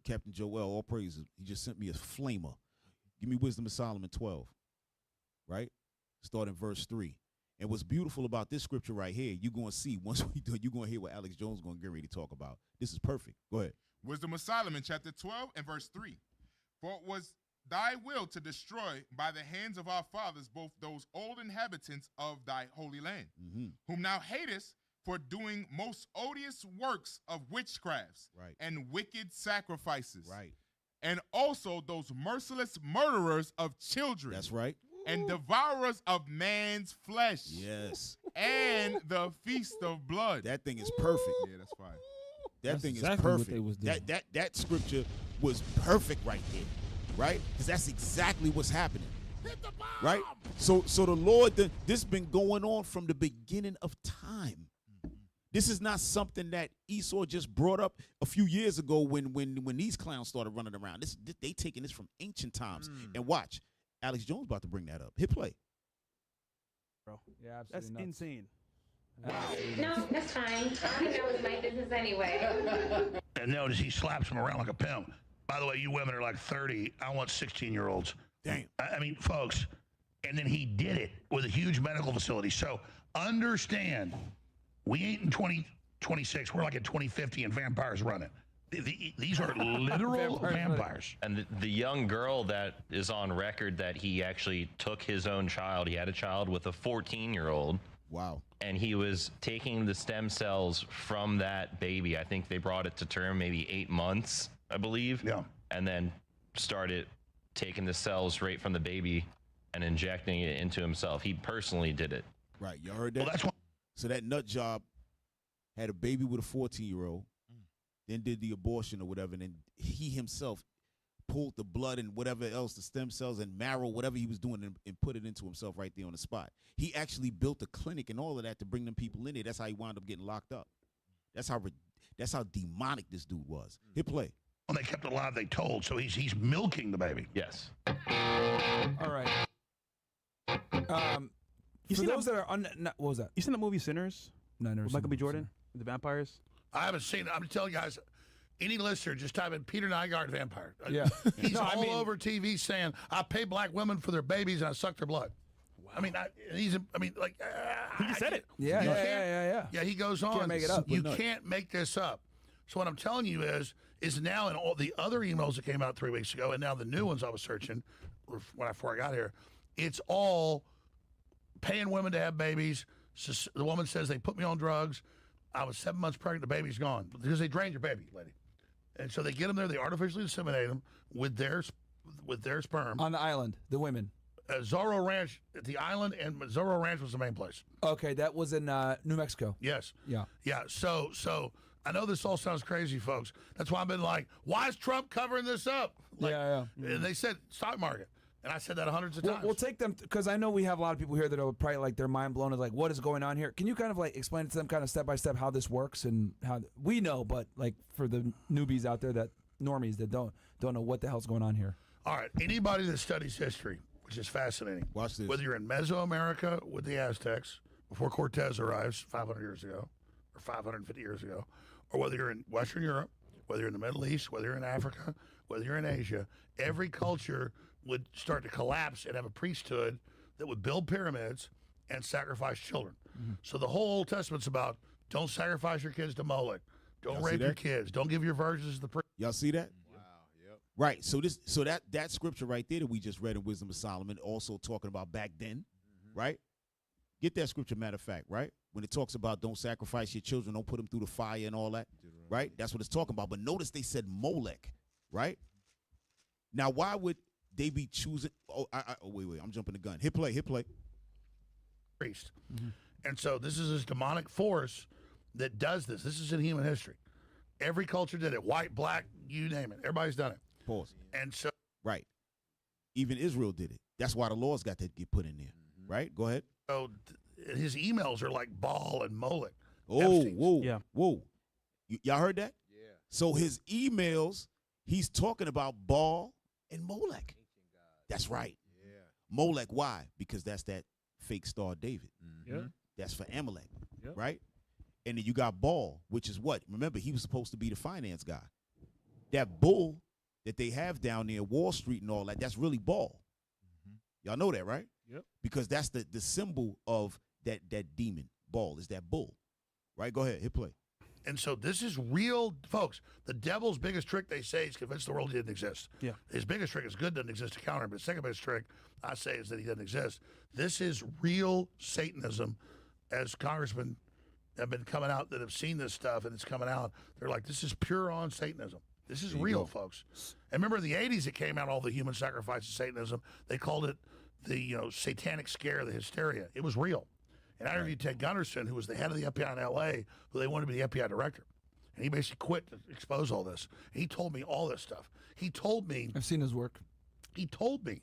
Speaker 3: Captain Joel, all praises. He just sent me a flamer. Give me Wisdom of Solomon 12. Right? Start in verse 3. And what's beautiful about this scripture right here, you're going to see, once we do it, you're going to hear what Alex Jones is going to get ready to talk about. This is perfect. Go ahead.
Speaker 7: Wisdom of Solomon, chapter 12 and verse 3. For it was thy will to destroy by the hands of our fathers both those old inhabitants of thy holy land, whom thou hatest for doing most odious works of witchcrafts and wicked sacrifices.
Speaker 3: Right.
Speaker 7: And also those merciless murderers of children.
Speaker 3: That's right.
Speaker 7: And devourers of man's flesh.
Speaker 3: Yes.
Speaker 7: And the feast of blood.
Speaker 3: That thing is perfect.
Speaker 7: Yeah, that's fine.
Speaker 3: That thing
Speaker 5: exactly
Speaker 3: is
Speaker 5: what
Speaker 3: perfect.
Speaker 5: they was doing.
Speaker 3: That scripture was perfect right there, right? Because that's exactly what's happening.
Speaker 11: Hit the bomb!
Speaker 3: Right? So the Lord, this has been going on from the beginning of time. This is not something that Esau just brought up a few years ago when these clowns started running around. They taking this from ancient times. And watch, Alex Jones about to bring that up. Hit play.
Speaker 12: Bro,
Speaker 18: Yeah,
Speaker 12: that's
Speaker 18: absolutely nuts.
Speaker 12: insane.
Speaker 16: No, that's fine. I think that was my business anyway.
Speaker 11: And notice he slaps him around like a pimp. By the way, you women are like 30. I want 16-year-olds.
Speaker 3: Damn.
Speaker 11: I mean, folks, and then he did it with a huge medical facility. So understand, we ain't in 2026. We're like in 2050 and vampires running. These are literal vampires.
Speaker 19: And the young girl that is on record that he actually took his own child, he had a child with a 14-year-old.
Speaker 3: Wow.
Speaker 19: And he was taking the stem cells from that baby. I think they brought it to term maybe 8 months, I believe.
Speaker 11: Yeah.
Speaker 19: And then started taking the cells right from the baby and injecting it into himself. He personally did it.
Speaker 3: Right. You heard that?
Speaker 11: Well, that's what.
Speaker 3: So that nut job had a baby with a 14-year-old, then did the abortion or whatever, and then he himself pulled the blood and whatever else, the stem cells and marrow, whatever he was doing, and put it into himself right there on the spot. He actually built a clinic and all of that to bring them people in there. That's how he wound up getting locked up. That's how demonic this dude was. Hit play.
Speaker 11: When they kept it alive, they told. So he's milking the baby.
Speaker 19: Yes.
Speaker 13: All right.
Speaker 12: You
Speaker 13: For
Speaker 12: seen
Speaker 13: those that are what was that?
Speaker 12: You seen the movie Sinners?
Speaker 13: No, I never
Speaker 12: With
Speaker 13: seen
Speaker 12: Michael B.
Speaker 13: the movie
Speaker 12: Jordan, the vampires.
Speaker 11: I haven't seen it. I'm telling you guys, any listener, just type in Peter Nygaard vampire.
Speaker 13: Yeah.
Speaker 11: He's
Speaker 13: No, I
Speaker 11: all
Speaker 13: mean-
Speaker 11: over TV saying, I pay black women for their babies and I suck their blood. Wow. I mean,
Speaker 12: He just said it.
Speaker 13: Yeah.
Speaker 11: Yeah, he goes on.
Speaker 13: Can't make it up.
Speaker 11: You can't make this up. So what I'm telling you is now in all the other emails that came out 3 weeks ago, and now the new ones I was searching before I got here, it's all paying women to have babies. So the woman says they put me on drugs. I was 7 months pregnant. The baby's gone because they drained your baby, lady. And so they get them there. They artificially inseminate them with their sperm
Speaker 13: on the island. The women.
Speaker 11: Zorro Ranch at the island, and Zorro Ranch was the main place.
Speaker 13: Okay, that was in New Mexico.
Speaker 11: Yes.
Speaker 13: Yeah.
Speaker 11: Yeah. So I know this all sounds crazy, folks. That's why I've been like, why is Trump covering this up? Like,
Speaker 13: yeah.
Speaker 11: And they said stock market. And I said that hundreds of times.
Speaker 13: We'll take them because I know we have a lot of people here that are probably like their mind blown is like, what is going on here? Can you kind of like explain to them kind of step by step how this works and how we know, but like for the newbies out there that normies that don't know what the hell's going on here.
Speaker 11: All right. Anybody that studies history, which is fascinating.
Speaker 3: Watch this.
Speaker 11: Whether you're in Mesoamerica with the Aztecs before Cortez arrives 500 years ago or 550 years ago, or whether you're in Western Europe, whether you're in the Middle East, whether you're in Africa, whether you're in Asia, every culture would start to collapse and have a priesthood that would build pyramids and sacrifice children. So the whole Old Testament's about don't sacrifice your kids to Moloch, don't rape your kids, don't give your virgins to the priest.
Speaker 3: Y'all see that? Right. So that scripture right there that we just read in Wisdom of Solomon, also talking about back then, right? Get that scripture, matter of fact, right? When it talks about don't sacrifice your children, don't put them through the fire and all that, right? That's what it's talking about. But notice they said Molech, right? Now, why would they be choosing? Oh, wait, I'm jumping the gun. Hit play.
Speaker 11: Priest. And so this is this demonic force that does this. This is in human history. Every culture did it. White, black, you name it. Everybody's done it.
Speaker 3: Pause.
Speaker 11: And so
Speaker 3: right. Even Israel did it. That's why the laws got to get put in there. Right? Go ahead.
Speaker 11: So his emails are like Baal and Molech.
Speaker 3: Oh,
Speaker 11: Epstein's.
Speaker 3: whoa. Whoa. Y'all heard that? Yeah. So his emails, he's talking about Baal and Molech. That's right. Yeah. Molech, why? Because that's that fake star David.
Speaker 5: Yeah.
Speaker 3: That's for Amalek.
Speaker 5: Yep.
Speaker 3: Right? And then you got Baal, which is what? Remember, he was supposed to be the finance guy. That bull that they have down there, Wall Street and all that, that's really Baal. Y'all know that, right?
Speaker 5: Yep.
Speaker 3: Because that's the symbol of that demon. Baal is that bull. Right? Go ahead. Hit play.
Speaker 11: And so this is real, folks. The devil's biggest trick, they say, is convince the world he didn't exist.
Speaker 12: Yeah.
Speaker 11: His biggest trick is good doesn't exist to counter him. But his second biggest trick, I say, is that he doesn't exist. This is real Satanism, as congressmen have been coming out that have seen this stuff, and it's coming out. They're like, this is pure on Satanism. This is real, folks. And remember in the 80s, it came out, all the human sacrifice of Satanism. They called it the satanic scare, the hysteria. It was real. And I interviewed Ted Gunderson, who was the head of the FBI in L.A., who they wanted to be the FBI director. And he basically quit to expose all this. And he told me all this stuff. He told me...
Speaker 13: I've seen his work.
Speaker 11: He told me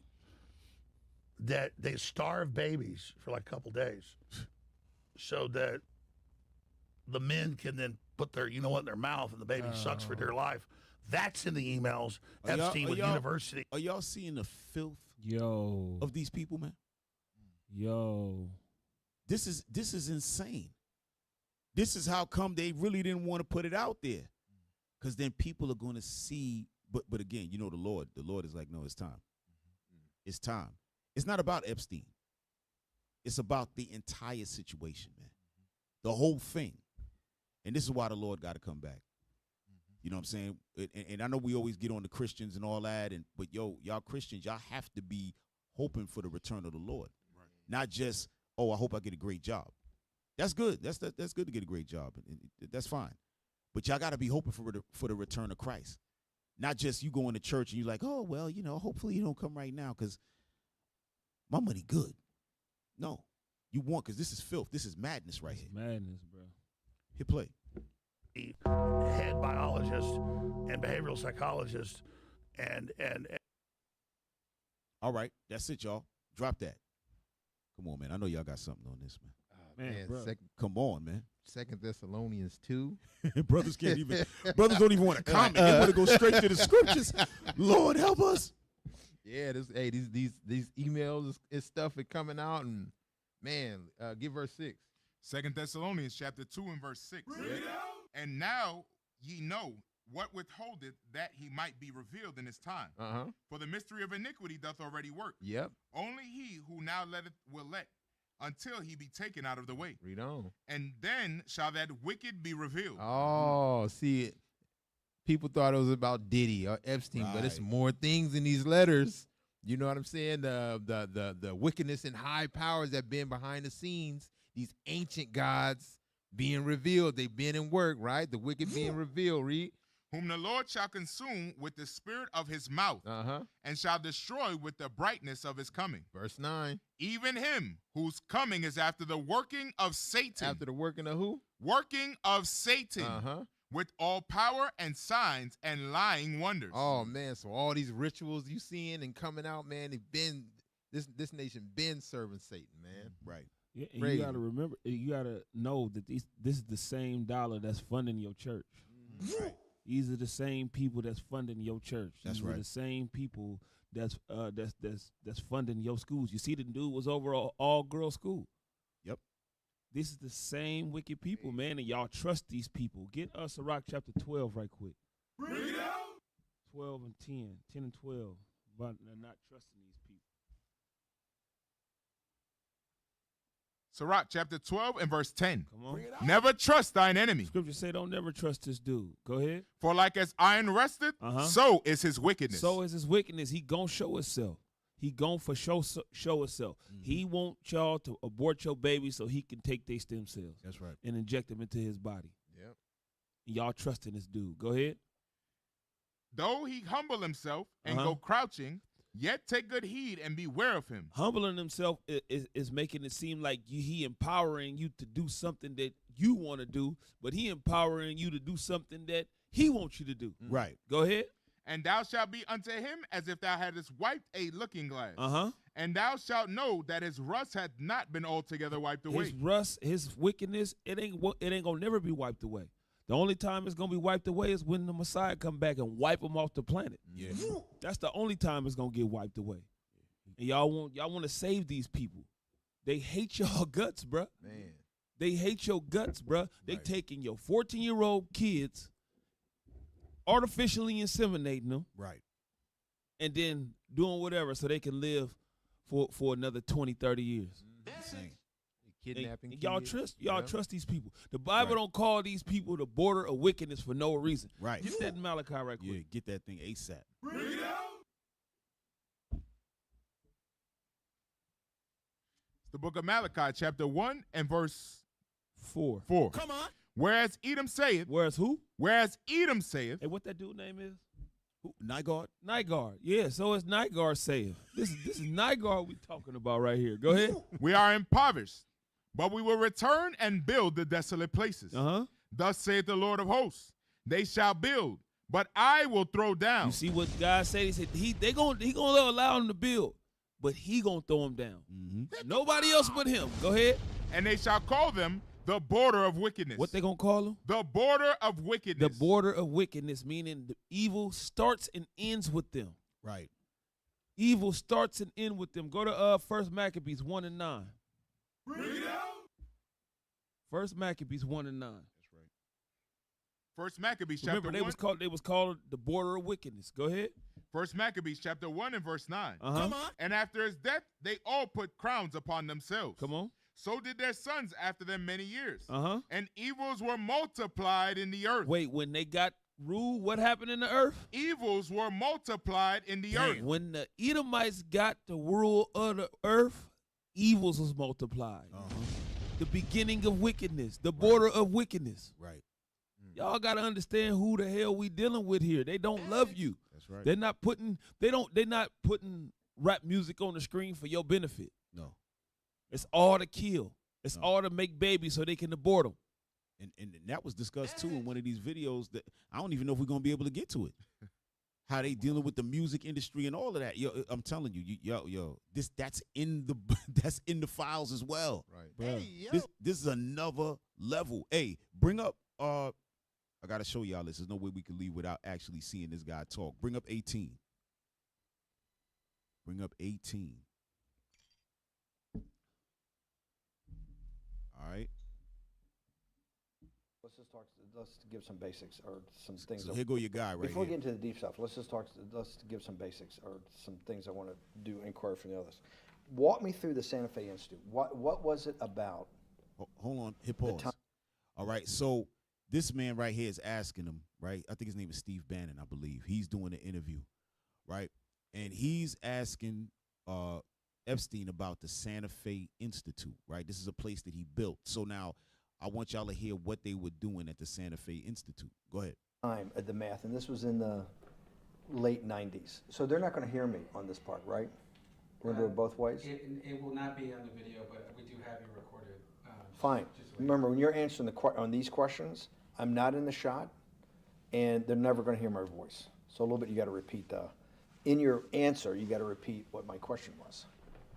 Speaker 11: that they starve babies for like a couple days so that the men can then put their, in their mouth, and the baby sucks for dear life. That's in the emails. Epstein with university.
Speaker 3: Are y'all seeing the filth
Speaker 5: of
Speaker 3: these people, man? This is insane. This is how come they really didn't want to put it out there. Because then people are going to see, but again, the Lord is like, no, it's time. It's time. It's not about Epstein. It's about the entire situation, man. The whole thing. And this is why the Lord got to come back. You know what I'm saying? And I know we always get on the Christians and all that, but y'all Christians, y'all have to be hoping for the return of the Lord. Right. Not just, I hope I get a great job. That's good. That's good to get a great job. That's fine. But y'all got to be hoping for the return of Christ. Not just you going to church and you're like, oh, well, hopefully you don't come right now because my money good. No. You want, because this is filth. This is madness right here.
Speaker 5: Madness, bro.
Speaker 3: Hit play.
Speaker 11: Head biologist and behavioral psychologist and
Speaker 3: all right, that's it, y'all. Drop that. Come on, man. I know y'all got something on this, man. Come on, man.
Speaker 15: 2 Thessalonians 2.
Speaker 3: Brothers can't even. Brothers don't even want to comment. They want to go straight to the scriptures. Lord help us.
Speaker 15: Yeah, these emails and stuff are coming out, and man, give verse 6.
Speaker 7: 2 Thessalonians chapter 2 and verse 6. And now ye know what withholdeth that he might be revealed in his time. For the mystery of iniquity doth already work.
Speaker 15: Yep.
Speaker 7: Only he who now letteth will let, until he be taken out of the way.
Speaker 15: Read on.
Speaker 7: And then shall that wicked be revealed.
Speaker 15: Oh, see, people thought it was about Diddy or Epstein, but it's more things in these letters. You know what I'm saying? The wickedness and high powers that been behind the scenes, these ancient gods being revealed. They've been in work, right? The wicked being revealed, read.
Speaker 7: Whom the Lord shall consume with the spirit of his mouth, and shall destroy with the brightness of his coming.
Speaker 15: Verse 9.
Speaker 7: Even him whose coming is after the working of Satan.
Speaker 15: After the working of who?
Speaker 7: Working of Satan. With all power and signs and lying wonders.
Speaker 15: Oh, man. So all these rituals you seeing and coming out, man, they've been, this nation been serving Satan, man.
Speaker 3: Right.
Speaker 5: Yeah, and you got to remember, you got to know that this is the same dollar that's funding your church.
Speaker 3: Right.
Speaker 5: These are the same people that's funding your church.
Speaker 3: That's
Speaker 5: These
Speaker 3: right.
Speaker 5: are the same people that's funding your schools. You see, the dude was over all girls school.
Speaker 3: Yep.
Speaker 5: This is the same wicked people, man, and y'all trust these people. Get us Sirach chapter 12 right quick.
Speaker 2: Bring it out.
Speaker 5: 12 and 10, 10 and 12, about not trusting these people.
Speaker 7: Sirach chapter 12 and verse 10.
Speaker 5: Come on.
Speaker 7: Never trust thine enemy.
Speaker 5: Scripture say don't never trust this dude. Go ahead.
Speaker 7: For like as iron rusteth, so is his wickedness.
Speaker 5: So is his wickedness. He gonna show himself. He gonna for show himself. He want y'all to abort your baby so he can take their stem cells.
Speaker 3: That's right.
Speaker 5: And inject them into his body.
Speaker 15: Yep.
Speaker 5: And y'all trusting this dude. Go ahead.
Speaker 7: Though he humble himself and go crouching, yet take good heed and beware of him.
Speaker 5: Humbling himself is making it seem like he empowering you to do something that you want to do, but he empowering you to do something that he wants you to do.
Speaker 3: Right.
Speaker 5: Go ahead.
Speaker 7: And thou shalt be unto him as if thou hadst wiped a looking glass. And thou shalt know that his rust hath not been altogether wiped away.
Speaker 5: His rust, his wickedness, it ain't gonna never be wiped away. The only time it's gonna be wiped away is when the Messiah come back and wipe them off the planet.
Speaker 3: Yeah.
Speaker 5: That's the only time it's gonna get wiped away. And y'all want to save these people. They hate y'all guts, bruh.
Speaker 15: Man.
Speaker 5: They hate your guts, bruh. They taking your 14-year-old kids, artificially inseminating them,
Speaker 3: right,
Speaker 5: and then doing whatever so they can live for another 20, 30 years.
Speaker 3: Insane.
Speaker 15: Kidnapping
Speaker 5: Y'all
Speaker 15: kids.
Speaker 5: trust these people. The Bible don't call these people the border of wickedness for no reason.
Speaker 3: Right.
Speaker 5: Get that in Malachi right quick.
Speaker 3: Yeah, get that thing ASAP.
Speaker 2: Bring it out.
Speaker 7: The book of Malachi, chapter 1 and verse
Speaker 5: 4.
Speaker 3: Come on.
Speaker 7: Whereas Edom saith.
Speaker 5: Whereas who?
Speaker 7: Whereas Edom saith.
Speaker 5: Hey, what that dude name is?
Speaker 3: Who? Nygaard?
Speaker 5: Nygaard. Yeah, so it's Nygaard saying. This is Nygaard we talking about right here. Go ahead.
Speaker 7: We are impoverished, but we will return and build the desolate places. Thus saith the Lord of hosts, they shall build, but I will throw down.
Speaker 5: You see what God said? He said he gonna allow them to build, but he gonna throw them down. Nobody else but him. Go ahead.
Speaker 7: And they shall call them the border of wickedness.
Speaker 5: What they gonna call them?
Speaker 7: The border of wickedness.
Speaker 5: The border of wickedness, meaning the evil starts and ends with them.
Speaker 3: Right.
Speaker 5: Evil starts and ends with them. Go to 1 Maccabees 1 and 9.
Speaker 2: Bring it out.
Speaker 5: 1 Maccabees 1 and 9.
Speaker 7: That's right. 1 Maccabees chapter
Speaker 5: Remember,
Speaker 7: 1.
Speaker 5: they was called the border of wickedness. Go ahead.
Speaker 7: 1 Maccabees chapter 1 and verse 9.
Speaker 5: Come on.
Speaker 7: And after his death, they all put crowns upon themselves.
Speaker 5: Come on.
Speaker 7: So did their sons after them many years.
Speaker 5: And
Speaker 7: evils were multiplied in the earth.
Speaker 5: Wait, when they got ruled, what happened in the earth?
Speaker 7: Evils were multiplied in the earth.
Speaker 5: When the Edomites got the rule of the earth, evils was multiplied. The beginning of wickedness, the border of wickedness.
Speaker 3: Right.
Speaker 5: Y'all got to understand who the hell we dealing with here. They don't love you.
Speaker 3: That's right.
Speaker 5: They're not putting rap music on the screen for your benefit.
Speaker 3: No.
Speaker 5: It's all to kill. It's all to make babies so they can abort them.
Speaker 3: And that was discussed too in one of these videos that I don't even know if we're gonna be able to get to it. How they dealing with the music industry and all of that. Yo, I'm telling you, that's in the files as well.
Speaker 15: Right.
Speaker 3: Hey, this is another level. Hey, bring up I gotta show y'all this. There's no way we can leave without actually seeing this guy talk. Bring up 18. Bring up 18. All right.
Speaker 18: Let's give some basics or some things.
Speaker 3: So here go your guy right
Speaker 18: Before we
Speaker 3: here.
Speaker 18: get into the deep stuff, let's give some basics or some things I want to do inquire from the others. Walk me through the Santa Fe Institute. What was it about?
Speaker 3: Hold on, hit pause. All right, so this man right here is asking him, right? I think his name is Steve Bannon, I believe. He's doing an interview, right? And he's asking Epstein about the Santa Fe Institute, right? This is a place that he built. So now I want y'all to hear what they were doing at the Santa Fe Institute. Go ahead.
Speaker 18: Time at the math, and this was in the late 90s. So they're not going to hear me on this part, right? We're going to do it both ways?
Speaker 20: It will not be on the video, but we do have you recorded.
Speaker 18: Fine. Remember, when you're answering on these questions, I'm not in the shot, and they're never going to hear my voice. So a little bit, you got to repeat in your answer, you got to repeat what my question was.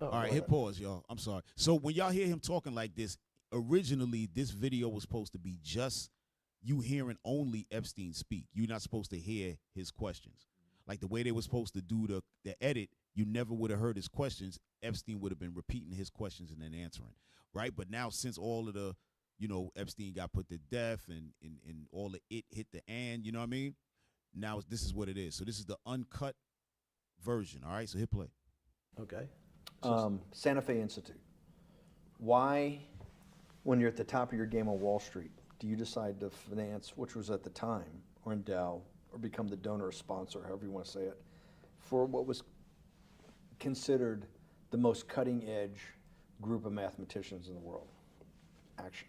Speaker 3: All right, hit pause, y'all. I'm sorry. So when y'all hear him talking like this, originally this video was supposed to be just you hearing only Epstein speak. You're not supposed to hear his questions. Like the way they were supposed to do the edit, you never would have heard his questions. Epstein would have been repeating his questions and then answering, right? But now since all of the, Epstein got put to death and all the it hit the you know what I mean? Now this is what it is. So this is the uncut version, all right? So hit play.
Speaker 18: Okay. Santa Fe Institute. Why, when you're at the top of your game on Wall Street, do you decide to finance, which was at the time, or endow, or become the donor or sponsor, however you want to say it, for what was considered the most cutting edge group of mathematicians in the world? Action.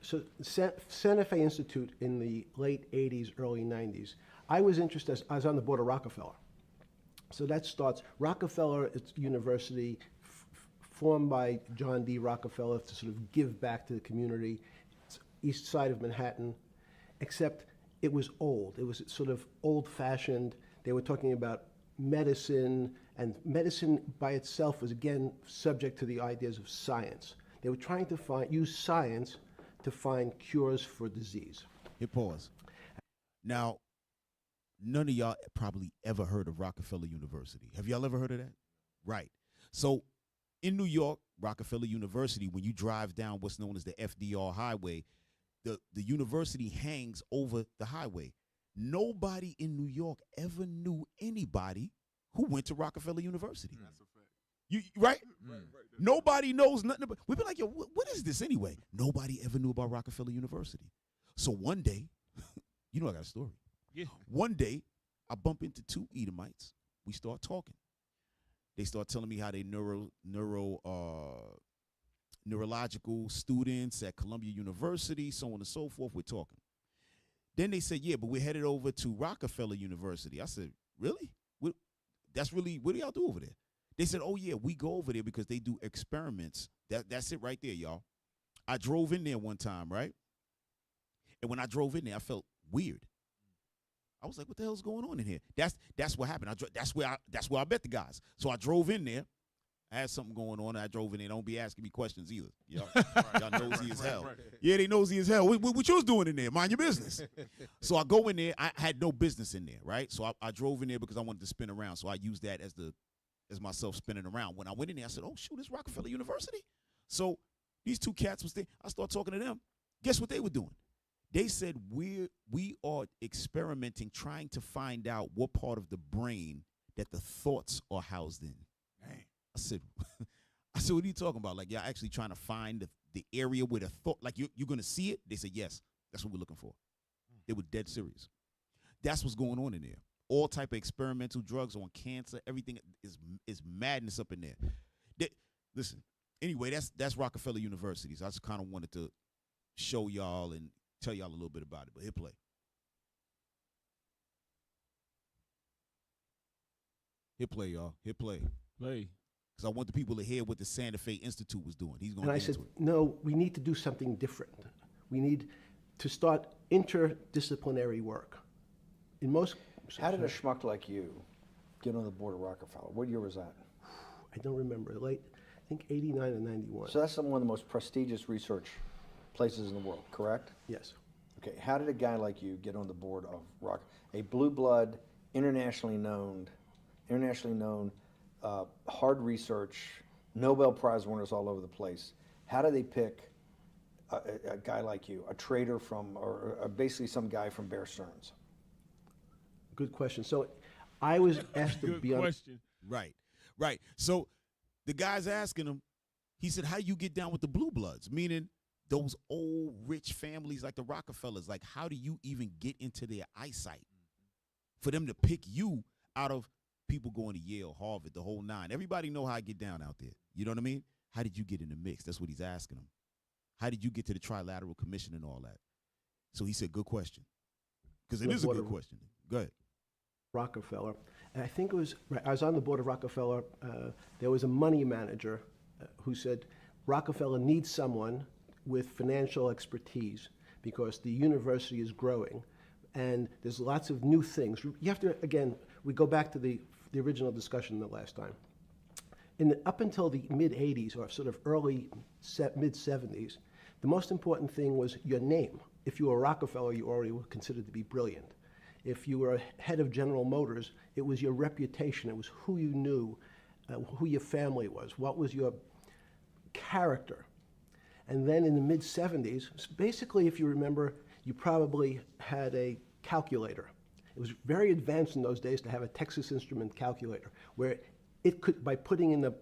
Speaker 21: So Santa Fe Institute in the late 80s, early 90s, I was interested, I was on the board of Rockefeller. So that starts, Rockefeller University, formed by John D. Rockefeller to sort of give back to the community. It's east side of Manhattan, except it was old. It was sort of old-fashioned. They were talking about medicine, and medicine by itself was, again, subject to the ideas of science. They were trying to use science to find cures for disease.
Speaker 3: Hit pause. Now, none of y'all probably ever heard of Rockefeller University. Have y'all ever heard of that? Right. So in New York, Rockefeller University, when you drive down what's known as the FDR Highway, the university hangs over the highway. Nobody in New York ever knew anybody who went to Rockefeller University. That's a fact. Right? Right. Nobody knows nothing about. We've been like, yo, what is this anyway? Nobody ever knew about Rockefeller University. So one day, I got a story.
Speaker 5: Yeah.
Speaker 3: One day, I bump into two Edomites. We start talking. They start telling me how they neurological students at Columbia University, so on and so forth. We're talking. Then they said, yeah, but we're headed over to Rockefeller University. I said, really? What do y'all do over there? They said, oh, yeah, we go over there because they do experiments. That's it right there, y'all. I drove in there one time, right? And when I drove in there, I felt weird. I was like, what the hell's going on in here? That's what happened. That's where I met the guys. So I drove in there. I had something going on. I drove in there. Don't be asking me questions either. Y'all nosy as hell. Yeah, they nosy as hell. What you was doing in there? Mind your business. So I go in there. I had no business in there, right? So I drove in there because I wanted to spin around. So I used that as myself spinning around. When I went in there, I said, oh, shoot, it's Rockefeller University. So these two cats was there. I started talking to them. Guess what they were doing? They said, we are experimenting, trying to find out what part of the brain that the thoughts are housed in. Dang. I said, what are you talking about? Like, y'all actually trying to find the area where the thought, like you're going to see it? They said, yes, that's what we're looking for. They were dead serious. That's what's going on in there. All type of experimental drugs on cancer, everything is madness up in there. Listen, anyway, that's Rockefeller University. So I just kind of wanted to show y'all and tell y'all a little bit about it, but hit play. Hit play, y'all. Hit play.
Speaker 5: Play.
Speaker 3: Because I want the people to hear what the Santa Fe Institute was doing. He's going to
Speaker 21: And I said, no, we need to do something different. We need to start interdisciplinary work. In most...
Speaker 18: How did a schmuck like you get on the board of Rockefeller? What year was that?
Speaker 21: I don't remember. Late, I think 89 or 91.
Speaker 18: So that's one of the most prestigious research places in the world, correct?
Speaker 21: Yes.
Speaker 18: Okay, how did a guy like you get on the board of a blue blood, internationally known, hard research, Nobel Prize winners all over the place? How do they pick a guy like you, a trader or basically some guy from Bear Stearns?
Speaker 21: Good question. So I was asked to be on...
Speaker 5: Good question.
Speaker 3: Right. So the guy's asking him, he said, how you get down with the blue bloods? Meaning those old rich families like the Rockefellers, like how do you even get into their eyesight for them to pick you out of people going to Yale, Harvard, the whole nine? Everybody know how I get down out there. You know what I mean? How did you get in the mix? That's what he's asking him. How did you get to the Trilateral Commission and all that? So he said, good question. Because it is a good question. Go ahead.
Speaker 21: Rockefeller. And I think it was, I was on the board of Rockefeller. There was a money manager who said, Rockefeller needs someone with financial expertise because the university is growing and there's lots of new things. You have to, again, we go back to the original discussion the last time. Up until the mid-'80s or sort of early mid-'70s, the most important thing was your name. If you were Rockefeller, you already were considered to be brilliant. If you were a head of General Motors, it was your reputation. It was who you knew, who your family was, what was your character. And then in the mid-70s, basically, if you remember, you probably had a calculator. It was very advanced in those days to have a Texas Instrument calculator, where it could, by putting in the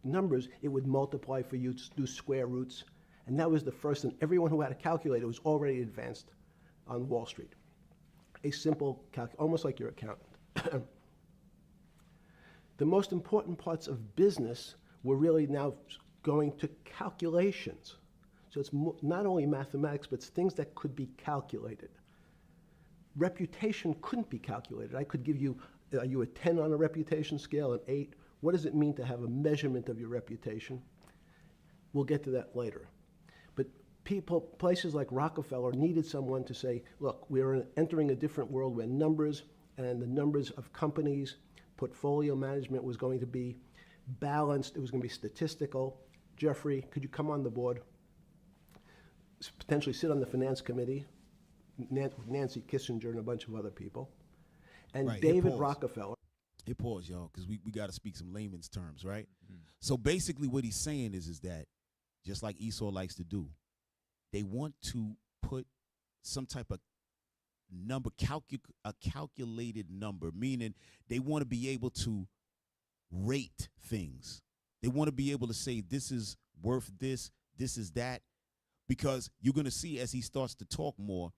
Speaker 21: numbers, it would multiply for you to do square roots. And that was the first, and everyone who had a calculator was already advanced on Wall Street. A simple calculator, almost like your accountant. The most important parts of business were really now going to calculations. So it's not only mathematics, but it's things that could be calculated. Reputation couldn't be calculated. I could give you, are you a 10 on a reputation scale, an 8? What does it mean to have a measurement of your reputation? We'll get to that later. But people, places like Rockefeller needed someone to say, look, we're entering a different world where numbers and the numbers of companies, portfolio management was going to be balanced. It was going to be statistical. Jeffrey, could you come on the board? Potentially sit on the finance committee, Nancy Kissinger and a bunch of other people. And
Speaker 3: Right,
Speaker 21: David Rockefeller.
Speaker 3: Hit pause, y'all, because we got to speak some layman's terms, right? So basically what he's saying is that, just like Esau likes to do, they want to put some type of number, a calculated number, meaning they want to be able to rate things. They want to be able to say this is worth this is that, because you're going to see as he starts to talk more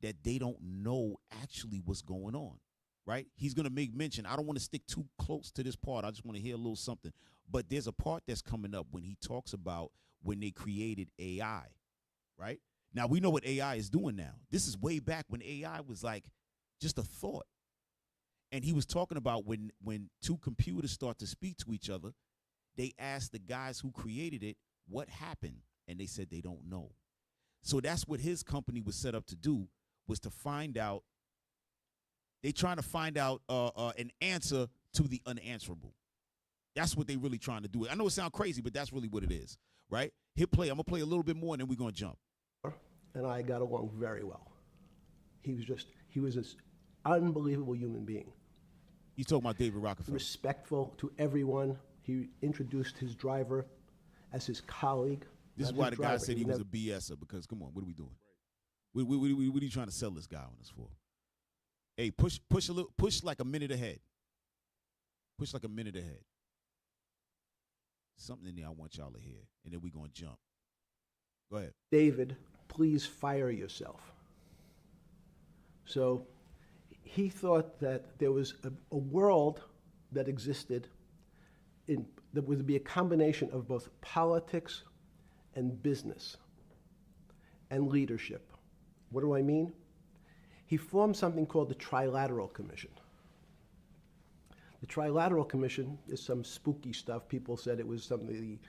Speaker 3: that they don't know actually what's going on, right? He's going to make mention. I don't want to stick too close to this part. I just want to hear a little something. But there's a part that's coming up when he talks about when they created AI, right? Now, we know what AI is doing now. This is way back when AI was like just a thought. And he was talking about when two computers start to speak to each other, they asked the guys who created it what happened, and they said they don't know. So that's what his company was set up to do, was to find out. They trying to find out an answer to the unanswerable. That's what they really trying to do. I know it sounds crazy, but that's really what it is, right? Hit play. I'm going to play a little bit more, and then we're going to jump.
Speaker 21: And I got along very well. He was this unbelievable human being.
Speaker 3: You talking about David Rockefeller?
Speaker 21: Respectful to everyone. He introduced his driver as his colleague.
Speaker 3: This is why the guy said he was a BSer, because, come on, what are we doing? What are you trying to sell this guy on us for? Hey, push like a minute ahead. Push like a minute ahead. Something in there I want y'all to hear, and then we're going to jump. Go ahead.
Speaker 21: David, please fire yourself. So he thought that there was a world that existed that would be a combination of both politics and business and leadership. What do I mean? He formed something called the Trilateral Commission. The Trilateral Commission is some spooky stuff. People said it was something,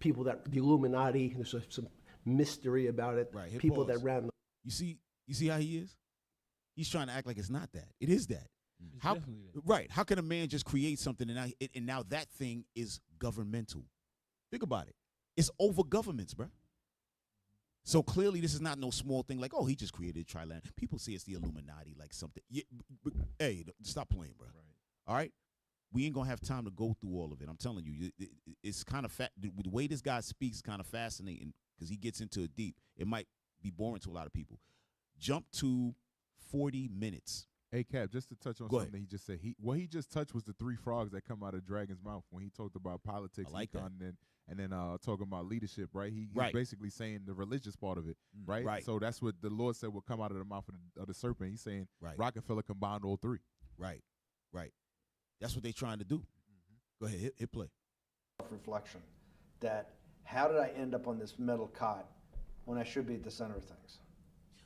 Speaker 21: the Illuminati, there's some mystery about it.
Speaker 3: Right,
Speaker 21: people that ran.
Speaker 3: You see how he is? He's trying to act like it's not that. It is that.
Speaker 5: It's
Speaker 3: How,
Speaker 5: definitely that.
Speaker 3: right. How can a man just create something and now that thing is governmental? Think about it. It's over governments, bro. So clearly this is not no small thing like, oh, he just created a triland. People say it's the Illuminati, like something. Yeah, hey, stop playing, bro. Right. All right? We ain't going to have time to go through all of it. I'm telling you, it's kind of the way this guy speaks is kind of fascinating because he gets into it deep. It might be boring to a lot of people. Jump to 40 minutes.
Speaker 7: Hey, Cap, just to touch on
Speaker 3: Go
Speaker 7: something
Speaker 3: ahead.
Speaker 7: he just said. What he just touched was the three frogs that come out of dragon's mouth when he talked about politics,
Speaker 3: I like that.
Speaker 7: and then talking about leadership, right? He's
Speaker 3: Right.
Speaker 7: basically saying the religious part of it, right?
Speaker 3: Right.
Speaker 7: So that's what the Lord said will come out of the mouth of the serpent. He's saying
Speaker 3: Right.
Speaker 7: Rockefeller combined all three.
Speaker 3: Right. That's what they're trying to do. Go ahead, hit play.
Speaker 18: Reflection that how did I end up on this metal cot when I should be at the center of things?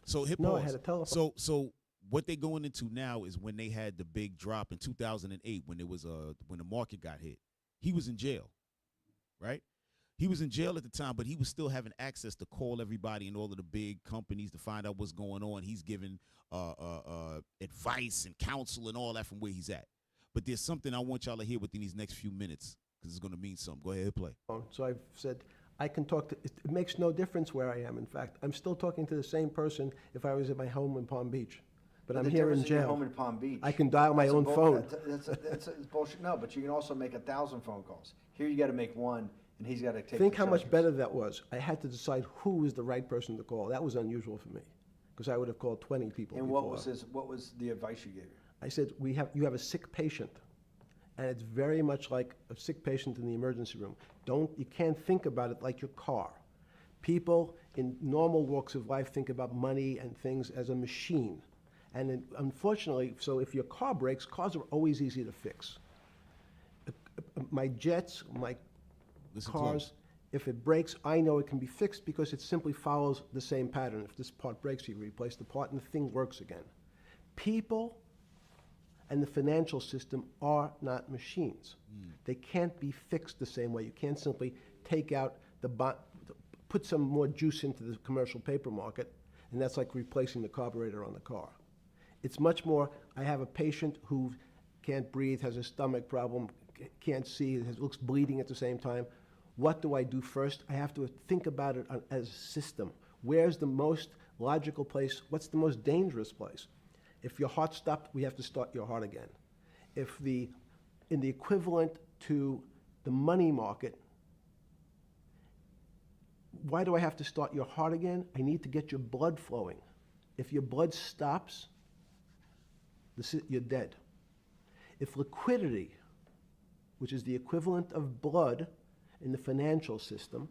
Speaker 3: So hit
Speaker 21: No,
Speaker 3: pause.
Speaker 21: I had a telephone.
Speaker 3: So what they going into now is when they had the big drop in 2008 when when the market got hit. He was in jail, right? He was in jail at the time, but he was still having access to call everybody and all of the big companies to find out what's going on. He's giving advice and counsel and all that from where he's at. But there's something I want y'all to hear within these next few minutes because it's going to mean something. Go ahead, hit play.
Speaker 21: So I've said, I can talk to, it makes no difference where I am. In fact, I'm still talking to the same person if I was at my home in Palm Beach. but
Speaker 18: But
Speaker 21: I'm
Speaker 18: the
Speaker 21: here in
Speaker 18: difference is you're
Speaker 21: jail.
Speaker 18: home in Palm Beach.
Speaker 21: I can dial my
Speaker 18: That's a
Speaker 21: own
Speaker 18: bull-
Speaker 21: phone.
Speaker 18: That's bullshit. No, but you can also make 1,000 phone calls. Here you got to make one, and he's got to take.
Speaker 21: Think
Speaker 18: the
Speaker 21: how much
Speaker 18: charges.
Speaker 21: better that was. I had to decide who was the right person to call. That was unusual for me, because I would have called 20 people
Speaker 18: And
Speaker 21: before.
Speaker 18: what was the advice you gave?
Speaker 21: I said, you have a sick patient, and it's very much like a sick patient in the emergency room. You can't think about it like your car. People in normal walks of life think about money and things as a machine. And unfortunately, so if your car breaks, cars are always easy to fix. My jets, my
Speaker 3: Listen
Speaker 21: cars,
Speaker 3: close.
Speaker 21: if it breaks, I know it can be fixed because it simply follows the same pattern. If this part breaks, you replace the part and the thing works again. People and the financial system are not machines. They can't be fixed the same way. You can't simply take out put some more juice into the commercial paper market, and that's like replacing the carburetor on the car. It's much more, I have a patient who can't breathe, has a stomach problem, can't see, looks bleeding at the same time. What do I do first? I have to think about it as a system. Where's the most logical place? What's the most dangerous place? If your heart stopped, we have to start your heart again. In the equivalent to the money market, why do I have to start your heart again? I need to get your blood flowing. If your blood stops, you're dead. If liquidity, which is the equivalent of blood in the financial system,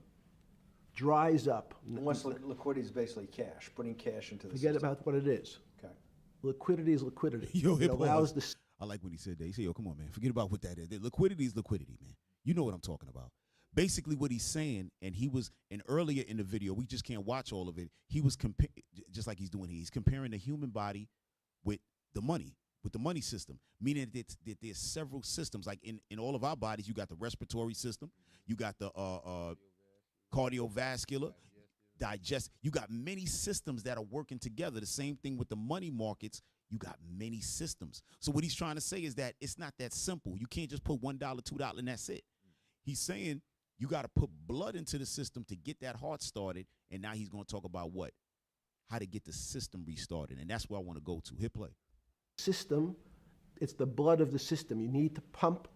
Speaker 21: dries up.
Speaker 18: Once liquidity is basically cash, putting cash into the
Speaker 21: Forget
Speaker 18: system.
Speaker 21: about what it is.
Speaker 18: Okay.
Speaker 21: Liquidity is liquidity.
Speaker 3: Yo,
Speaker 21: it allows the
Speaker 3: I like when he said that. He said, yo, come on, man. Forget about what that is. Liquidity is liquidity, man. You know what I'm talking about. Basically what he's saying, and earlier in the video, we just can't watch all of it. He was just like he's doing here. He's comparing the human body with the money system, meaning that there's several systems. Like in all of our bodies, you got the respiratory system, you got the cardiovascular, you got many systems that are working together. The same thing with the money markets. You got many systems. So what he's trying to say is that it's not that simple. You can't just put $1, $2, and that's it. He's saying you got to put blood into the system to get that heart started. And now he's going to talk about what? How to get the system restarted. And that's where I want to go to. Hit play.
Speaker 21: system, it's the blood of the system. You need to pump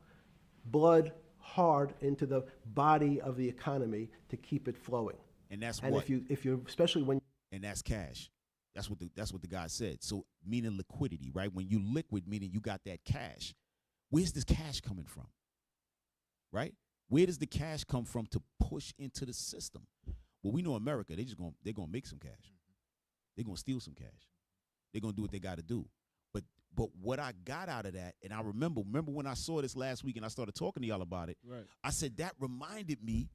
Speaker 21: blood hard into the body of the economy to keep it flowing.
Speaker 3: And that's
Speaker 21: and
Speaker 3: what?
Speaker 21: if you especially when
Speaker 3: and that's cash. That's what the guy said. So meaning liquidity, right? When you liquid, meaning you got that cash. Where's this cash coming from? Right? Where does the cash come from to push into the system? Well, we know America, they're gonna make some cash. They're gonna steal some cash. They're gonna do what they gotta do. But what I got out of that, and I remember when I saw this last week and I started talking to y'all about it,
Speaker 5: Right.
Speaker 3: I said that reminded me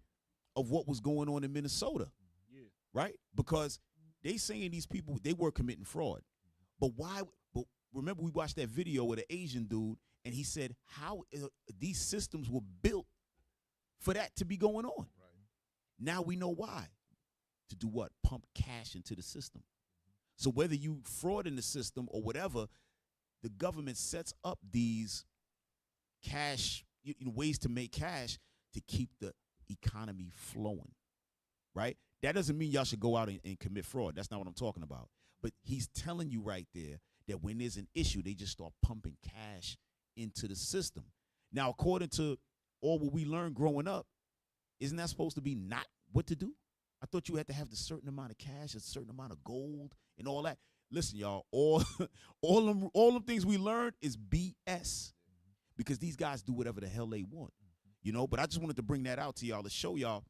Speaker 3: of what was going on in Minnesota.
Speaker 5: Yeah.
Speaker 3: Right? Because they saying these people, they were committing fraud. But why? But remember, we watched that video with an Asian dude, and he said how these systems were built for that to be going on. Right. Now we know why. To do what? Pump cash into the system. So whether you fraud in the system or whatever, the government sets up these cash ways to make cash to keep the economy flowing. Right? That doesn't mean y'all should go out and commit fraud. That's not what I'm talking about. But he's telling you right there that when there's an issue, they just start pumping cash into the system. Now, according to all what we learned growing up, isn't that supposed to be not what to do? I thought you had to have a certain amount of cash, a certain amount of gold, and all that. Listen, y'all, all them things we learned is BS, because these guys do whatever the hell they want, But I just wanted to bring that out to y'all to show y'all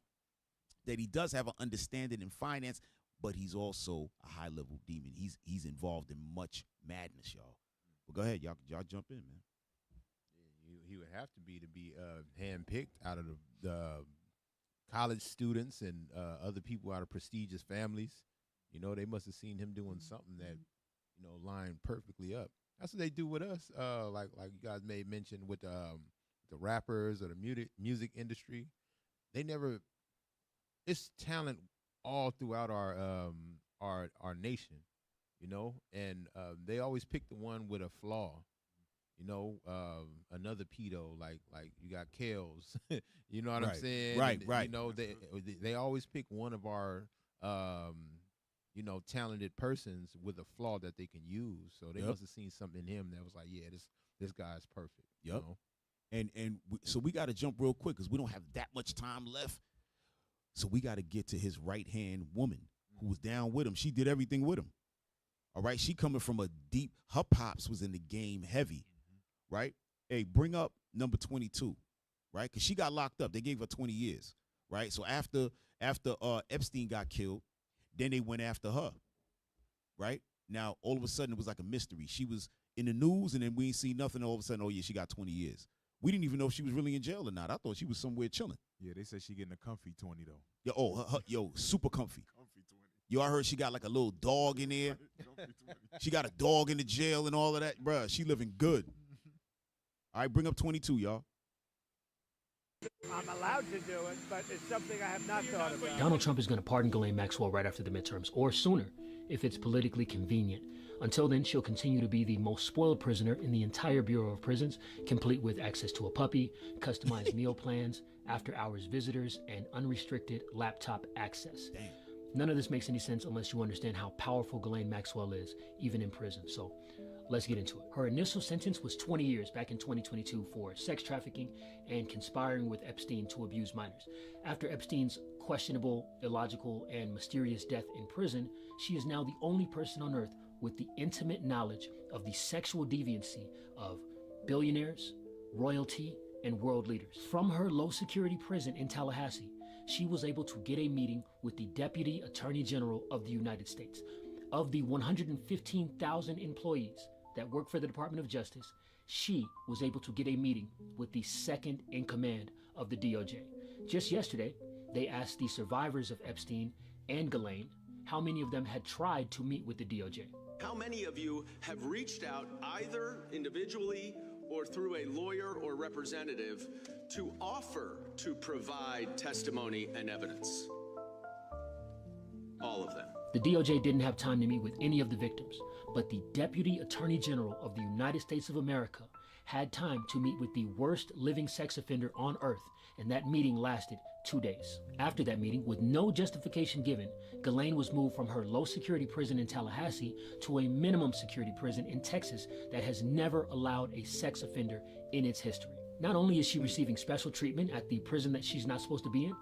Speaker 3: that he does have an understanding in finance, but he's also a high-level demon. He's involved in much madness, y'all. But go ahead, y'all jump in, man.
Speaker 15: He would have to be handpicked out of the college students and other people out of prestigious families. They must have seen him doing something that, lined perfectly up. That's what they do with us. Like you guys may mention with the rappers or the music industry. They never. It's talent all throughout our nation, and they always pick the one with a flaw. Another pedo, like you got Kales, you know what I'm saying?
Speaker 3: Right,
Speaker 15: and,
Speaker 3: right.
Speaker 15: They always pick one of our talented persons with a flaw that they can use. So they
Speaker 3: Yep.
Speaker 15: must have seen something in him that was like, yeah, this guy's perfect.
Speaker 3: Yep.
Speaker 15: You know?
Speaker 3: So we got to jump real quick because we don't have that much time left. So we got to get to his right-hand woman who was down with him. She did everything with him. All right. She coming from a deep, her pops was in the game heavy, right? Hey, bring up number 22, right? Because she got locked up. They gave her 20 years, right? So after Epstein got killed, then they went after her, right? Now, all of a sudden, it was like a mystery. She was in the news, and then we ain't seen nothing. All of a sudden, oh, yeah, she got 20 years. We didn't even know if she was really in jail or not. I thought she was somewhere chilling.
Speaker 7: Yeah, they said she getting a comfy 20, though.
Speaker 3: Yo, super comfy.
Speaker 7: Comfy 20.
Speaker 3: Yo, I heard she got like a little dog in there. She got a dog in the jail and all of that. Bruh, she living good. All right, bring up 22, y'all.
Speaker 1: I'm allowed to do it, but it's something I have not thought about.
Speaker 22: Donald Trump is going to pardon Ghislaine Maxwell right after the midterms, or sooner, if it's politically convenient. Until then, she'll continue to be the most spoiled prisoner in the entire Bureau of Prisons, complete with access to a puppy, customized meal plans, after-hours visitors, and unrestricted laptop access.
Speaker 3: Damn.
Speaker 22: None of this makes any sense unless you understand how powerful Ghislaine Maxwell is, even in prison. So let's get into it. Her initial sentence was 20 years back in 2022 for sex trafficking and conspiring with Epstein to abuse minors. After Epstein's questionable, illogical, and mysterious death in prison, she is now the only person on earth with the intimate knowledge of the sexual deviancy of billionaires, royalty, and world leaders. From her low-security prison in Tallahassee, she was able to get a meeting with the Deputy Attorney General of the United States. Of the 115,000 employees that work for the Department of Justice, she was able to get a meeting with the second in command of the DOJ. Just yesterday, they asked the survivors of Epstein and Ghislaine how many of them had tried to meet with the DOJ.
Speaker 23: How many of you have reached out either individually or through a lawyer or representative to offer to provide testimony and evidence? All of them.
Speaker 22: The DOJ didn't have time to meet with any of the victims, but the Deputy Attorney General of the United States of America had time to meet with the worst living sex offender on earth, and that meeting lasted 2 days. After that meeting, with no justification given, Ghislaine was moved from her low-security prison in Tallahassee to a minimum security prison in Texas that has never allowed a sex offender in its history. Not only is she receiving special treatment at the prison that she's not supposed to be in,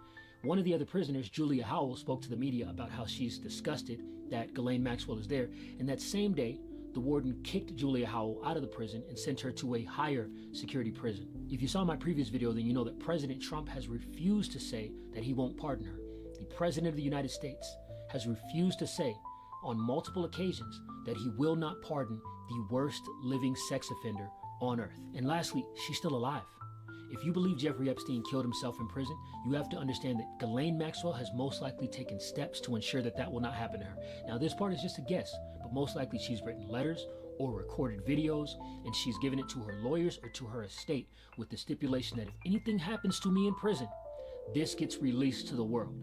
Speaker 22: one of the other prisoners, Julia Howell, spoke to the media about how she's disgusted that Ghislaine Maxwell is there, and that same day, the warden kicked Julia Howell out of the prison and sent her to a higher security prison. If you saw my previous video, then you know that President Trump has refused to say that he won't pardon her. The President of the United States has refused to say on multiple occasions that he will not pardon the worst living sex offender on earth. And lastly, she's still alive. If you believe Jeffrey Epstein killed himself in prison, you have to understand that Ghislaine Maxwell has most likely taken steps to ensure that that will not happen to her. Now, this part is just a guess, but most likely she's written letters or recorded videos, and she's given it to her lawyers or to her estate with the stipulation that if anything happens to me in prison, this gets released to the world,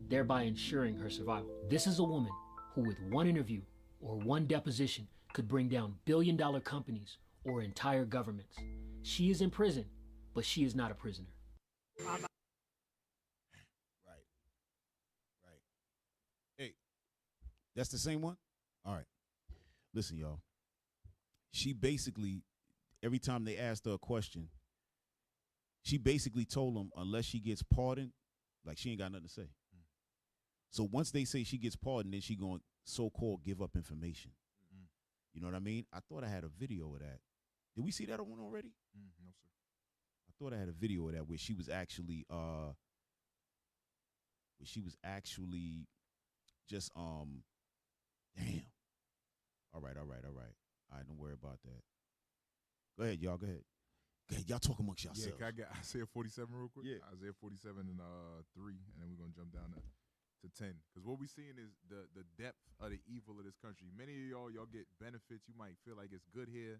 Speaker 22: thereby ensuring her survival. This is a woman who, with one interview or one deposition, could bring down billion-dollar companies or entire governments. She is in prison, but she is not a prisoner.
Speaker 3: Right. Hey, that's the same one? All right. Listen, y'all. She basically, every time they asked her a question, she basically told them unless she gets pardoned, like she ain't got nothing to say. So once they say she gets pardoned, then she going to so-called give up information. You know what I mean? I thought I had a video of that. Did we see that one already?
Speaker 7: No, sir.
Speaker 3: I thought I had a video of that where she was actually just damn. All right. All right, don't worry about that. Go ahead, y'all. Go ahead. Y'all talk amongst yourselves.
Speaker 7: Yeah, can I get Isaiah 47 real quick?
Speaker 3: Yeah.
Speaker 7: Isaiah 47 and 3, and then we're gonna jump down to 10. Because what we're seeing is the depth of the evil of this country. Many of y'all get benefits. You might feel like it's good here.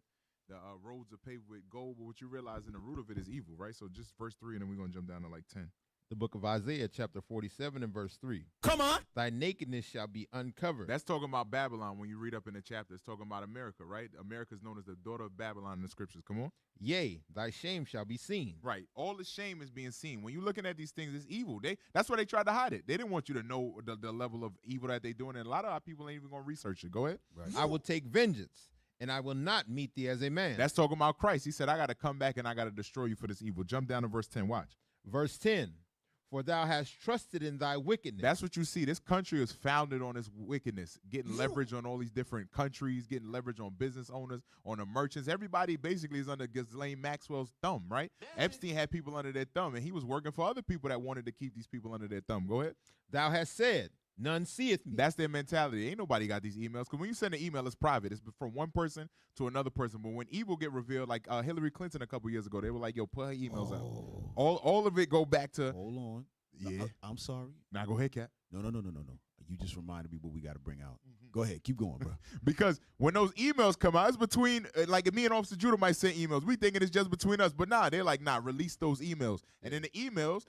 Speaker 7: The roads are paved with gold, but what you realize in the root of it is evil, right? So just verse 3, and then we're gonna jump down to like 10.
Speaker 15: The book of Isaiah, chapter 47 and verse 3.
Speaker 3: Come on.
Speaker 15: Thy nakedness shall be uncovered.
Speaker 7: That's talking about Babylon. When you read up in the chapter, it's talking about America, right? America is known as the daughter of Babylon in the scriptures. Come on.
Speaker 15: Yea, thy shame shall be seen.
Speaker 7: Right. All the shame is being seen. When you're looking at these things, it's evil. That's why they tried to hide it. They didn't want you to know the level of evil that they're doing. And a lot of our people ain't even going to research it. Go ahead.
Speaker 15: Right. I will take vengeance, and I will not meet thee as a man.
Speaker 7: That's talking about Christ. He said, I got to come back and I got to destroy you for this evil. Jump down to verse 10. Watch.
Speaker 15: Verse 10. For thou hast trusted in thy wickedness.
Speaker 7: That's what you see. This country is founded on this wickedness, getting leverage on all these different countries, getting leverage on business owners, on the merchants. Everybody basically is under Ghislaine Maxwell's thumb, right? Epstein had people under their thumb, and he was working for other people that wanted to keep these people under their thumb. Go ahead.
Speaker 15: Thou hast said, none seeth me.
Speaker 7: That's their mentality. Ain't nobody got these emails. Because when you send an email, it's private. It's from one person to another person. But when evil get revealed, like Hillary Clinton a couple years ago, they were like, yo, put her emails out. All of it go back to...
Speaker 3: Hold on.
Speaker 7: Yeah.
Speaker 3: I'm sorry.
Speaker 7: Now go ahead, Cap.
Speaker 3: No. You just reminded me what we got to bring out. Go ahead. Keep going, bro.
Speaker 7: Because when those emails come out, it's between, like me and Officer Judah might send emails. We thinking it's just between us. But nah, they're like, nah, release those emails. And in the emails,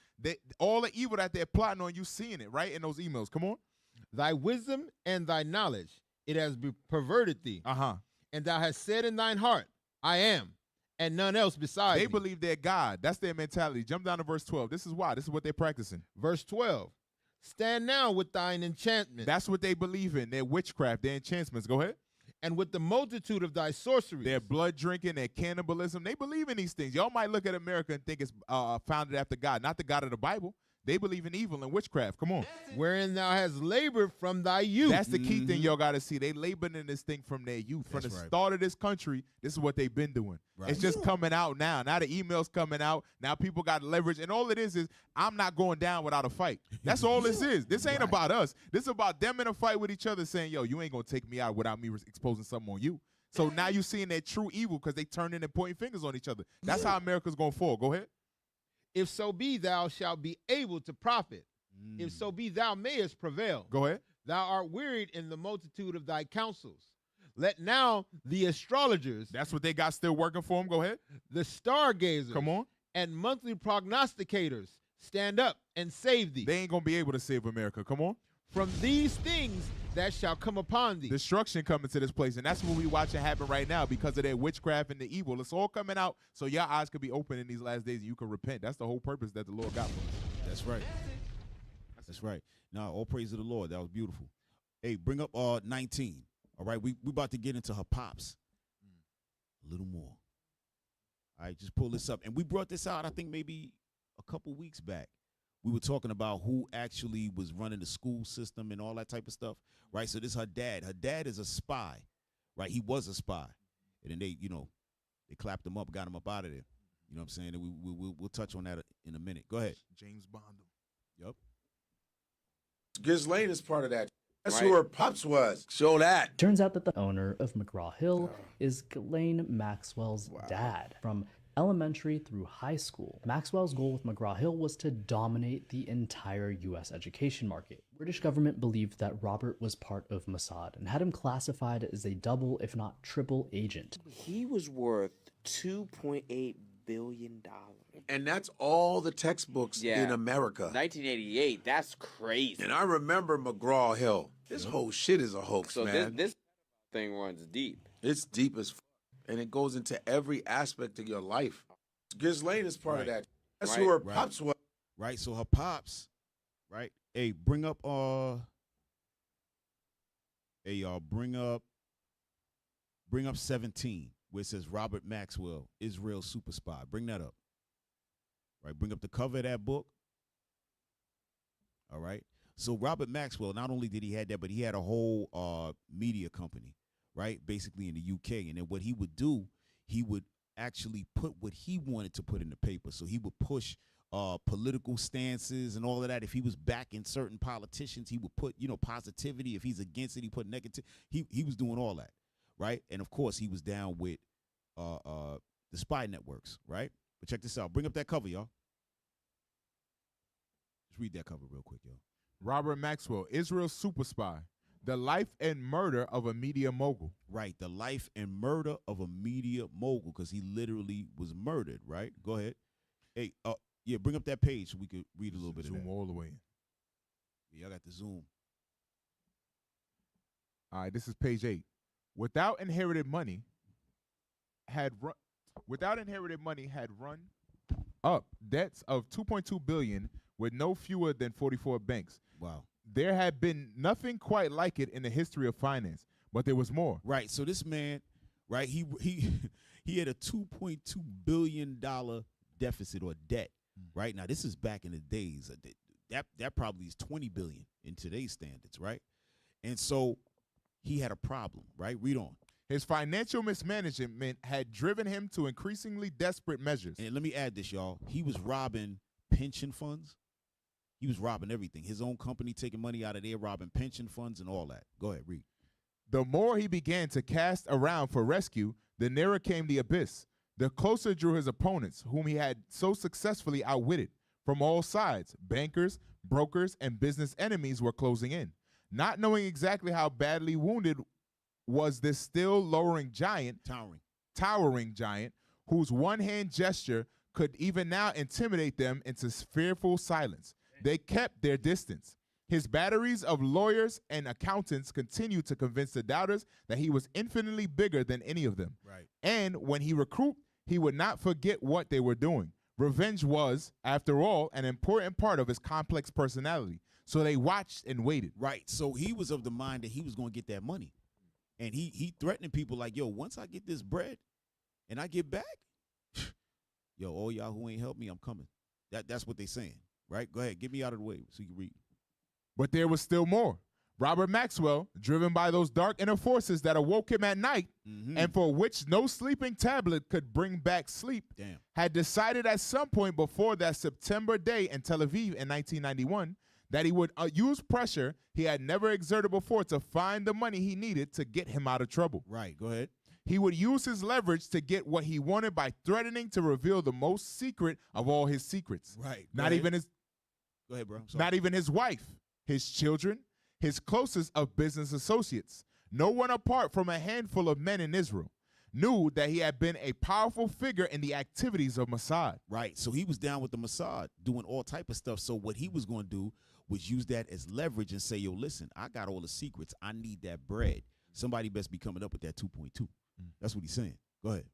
Speaker 7: all the evil that they're plotting on, you seeing it, right? In those emails. Come on.
Speaker 15: Thy wisdom and thy knowledge, it has perverted thee.
Speaker 7: Uh-huh.
Speaker 15: And thou hast said in thine heart, I am, and none else beside
Speaker 7: They
Speaker 15: me.
Speaker 7: believe they're God. That's their mentality. Jump down to verse 12. This is why. This is what they're practicing.
Speaker 15: Verse 12. Stand now with thine enchantment.
Speaker 7: That's what they believe in. Their witchcraft, their enchantments. Go ahead.
Speaker 15: And with the multitude of thy sorceries.
Speaker 7: Their blood drinking, their cannibalism. They believe in these things. Y'all might look at America and think it's founded after God, not the God of the Bible. They believe in evil and witchcraft. Come on.
Speaker 15: Wherein thou hast labored from thy youth.
Speaker 7: That's the key thing y'all got to see. They labored in this thing from their youth. From the start of this country, this is what they've been doing. Right. It's just coming out now. Now the email's coming out. Now people got leverage. And all it is I'm not going down without a fight. That's all this is. This ain't about us. This is about them in a fight with each other saying, yo, you ain't going to take me out without me exposing something on you. So now you seeing that true evil because they turning and pointing fingers on each other. That's how America's going to fall. Go ahead.
Speaker 15: If so be thou shalt be able to profit. If so be thou mayest prevail.
Speaker 7: Go ahead.
Speaker 15: Thou art wearied in the multitude of thy counsels. Let now the astrologers.
Speaker 7: That's what they got still working for them. Go ahead.
Speaker 15: The stargazers.
Speaker 7: Come on.
Speaker 15: And monthly prognosticators stand up and save thee.
Speaker 7: They ain't going to be able to save America. Come on.
Speaker 15: From these things that shall come upon thee.
Speaker 7: Destruction coming to this place. And that's what we watching happen right now because of their witchcraft and the evil. It's all coming out so your eyes could be open in these last days and you can repent. That's the whole purpose that the Lord got for us.
Speaker 3: That's right. That's right. Now, all praise to the Lord. That was beautiful. Hey, bring up 19. All right, we about to get into her pops a little more. All right, just pull this up. And we brought this out, I think, maybe a couple weeks back. We were talking about who actually was running the school system and all that type of stuff, right? So this is her dad. Her dad is a spy, right? He was a spy. And then they clapped him up, got him up out of there. You know what I'm saying? And we'll touch on that in a minute. Go ahead.
Speaker 7: James Bond.
Speaker 3: Yep.
Speaker 6: Ghislaine is part of that. That's
Speaker 8: Right.
Speaker 6: who her pops was. Show that.
Speaker 8: Turns out that the owner of McGraw-Hill is Ghislaine Maxwell's dad. From elementary through high school, Maxwell's goal with McGraw-Hill was to dominate the entire U.S. education market. British government believed that Robert was part of Mossad and had him classified as a double, if not triple agent.
Speaker 9: He was worth $2.8 billion.
Speaker 6: And that's all the textbooks in America.
Speaker 9: 1988, that's crazy.
Speaker 6: And I remember McGraw-Hill. This whole shit is a hoax,
Speaker 9: So
Speaker 6: man.
Speaker 9: this thing runs deep.
Speaker 6: It's deep as and it goes into every aspect of your life. Ghislaine is part of that. That's who her pops was.
Speaker 3: Right, so her pops, right? Hey, bring up hey y'all, bring up 17, where it says Robert Maxwell, Israel super spy. Bring that up. Right, bring up the cover of that book. All right. So Robert Maxwell, not only did he have that, but he had a whole media company, right? Basically in the UK. And then what he would do, he would actually put what he wanted to put in the paper. So he would push political stances and all of that. If he was backing certain politicians, he would put, positivity. If he's against it, he put negative. He was doing all that, right? And of course, he was down with the spy networks, right? But check this out. Bring up that cover, y'all. Just read that cover real quick, y'all.
Speaker 7: Robert Maxwell, Israel's super spy. The life and murder of a media mogul.
Speaker 3: Right, the life and murder of a media mogul, because he literally was murdered, right? Go ahead. Hey, Yeah, bring up that page so we could read a little bit of
Speaker 7: Zoom
Speaker 3: that.
Speaker 7: all the way in.
Speaker 3: Yeah, I got the Zoom.
Speaker 7: All right, this is page 8. Without inherited money had run up debts of 2.2 billion with no fewer than 44 banks.
Speaker 3: Wow.
Speaker 7: There had been nothing quite like it in the history of finance, but there was more.
Speaker 3: Right. So this man, right, he he had a $2.2 billion deficit or debt. Right? Now this is back in the days. That probably is 20 billion in today's standards, right? And so he had a problem, right? Read on.
Speaker 7: His financial mismanagement had driven him to increasingly desperate measures.
Speaker 3: And let me add this, y'all. He was robbing pension funds. He was robbing everything. His own company taking money out of there, robbing pension funds and all that. Go ahead, read.
Speaker 7: The more he began to cast around for rescue, the nearer came the abyss. The closer drew his opponents, whom he had so successfully outwitted. From all sides, bankers, brokers, and business enemies were closing in. Not knowing exactly how badly wounded was this still towering giant, whose one-hand gesture could even now intimidate them into fearful silence. They kept their distance. His batteries of lawyers and accountants continued to convince the doubters that he was infinitely bigger than any of them.
Speaker 3: Right.
Speaker 7: And when he recruited, he would not forget what they were doing. Revenge was, after all, an important part of his complex personality. So they watched and waited.
Speaker 3: Right. So he was of the mind that he was going to get that money. And he threatening people like, yo, once I get this bread and I get back, yo, all y'all who ain't helped me, I'm coming. That's what they saying, right? Go ahead, get me out of the way so you can read.
Speaker 7: But there was still more. Robert Maxwell, driven by those dark inner forces that awoke him at night and for which no sleeping tablet could bring back sleep, had decided at some point before that September day in Tel Aviv in 1991 that he would use pressure he had never exerted before to find the money he needed to get him out of trouble.
Speaker 3: Right, go ahead.
Speaker 7: He would use his leverage to get what he wanted by threatening to reveal the most secret of all his secrets.
Speaker 3: Right.
Speaker 7: Not even his
Speaker 3: Go ahead, bro.
Speaker 7: Not even his wife, his children, his closest of business associates. No one apart from a handful of men in Israel knew that he had been a powerful figure in the activities of Mossad.
Speaker 3: Right. So he was down with the Mossad doing all type of stuff. So what he was going to do was use that as leverage and say, yo, listen, I got all the secrets. I need that bread. Somebody best be coming up with that 2.2. That's what he's saying. Go ahead.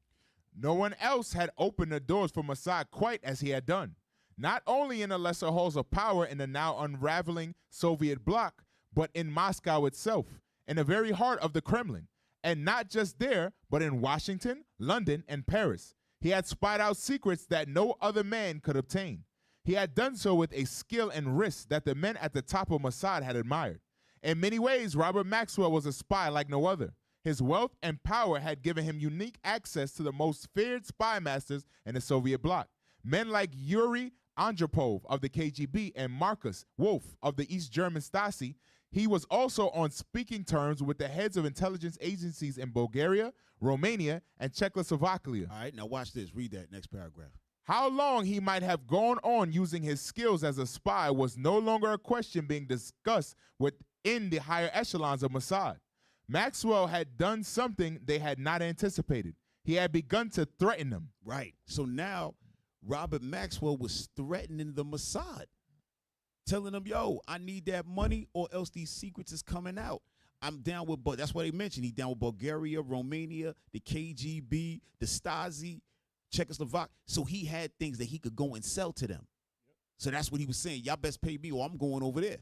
Speaker 7: No one else had opened the doors for Mossad quite as he had done. Not only in the lesser halls of power in the now unraveling Soviet bloc, but in Moscow itself, in the very heart of the Kremlin. And not just there, but in Washington, London, and Paris. He had spied out secrets that no other man could obtain. He had done so with a skill and risk that the men at the top of Mossad had admired. In many ways, Robert Maxwell was a spy like no other. His wealth and power had given him unique access to the most feared spy masters in the Soviet bloc. Men like Yuri Andropov of the KGB and Markus Wolf of the East German Stasi. He was also on speaking terms with the heads of intelligence agencies in Bulgaria, Romania, and Czechoslovakia.
Speaker 3: All right, now watch this. Read that next paragraph.
Speaker 7: How long he might have gone on using his skills as a spy was no longer a question being discussed within the higher echelons of Mossad. Maxwell had done something they had not anticipated. He had begun to threaten them.
Speaker 3: Right. So now Robert Maxwell was threatening the Mossad, telling them, yo, I need that money or else these secrets is coming out. I'm down with, but that's why they mentioned he down with Bulgaria, Romania, the KGB, the Stasi, Czechoslovakia. So he had things that he could go and sell to them. So that's what he was saying. Y'all best pay me or I'm going over there.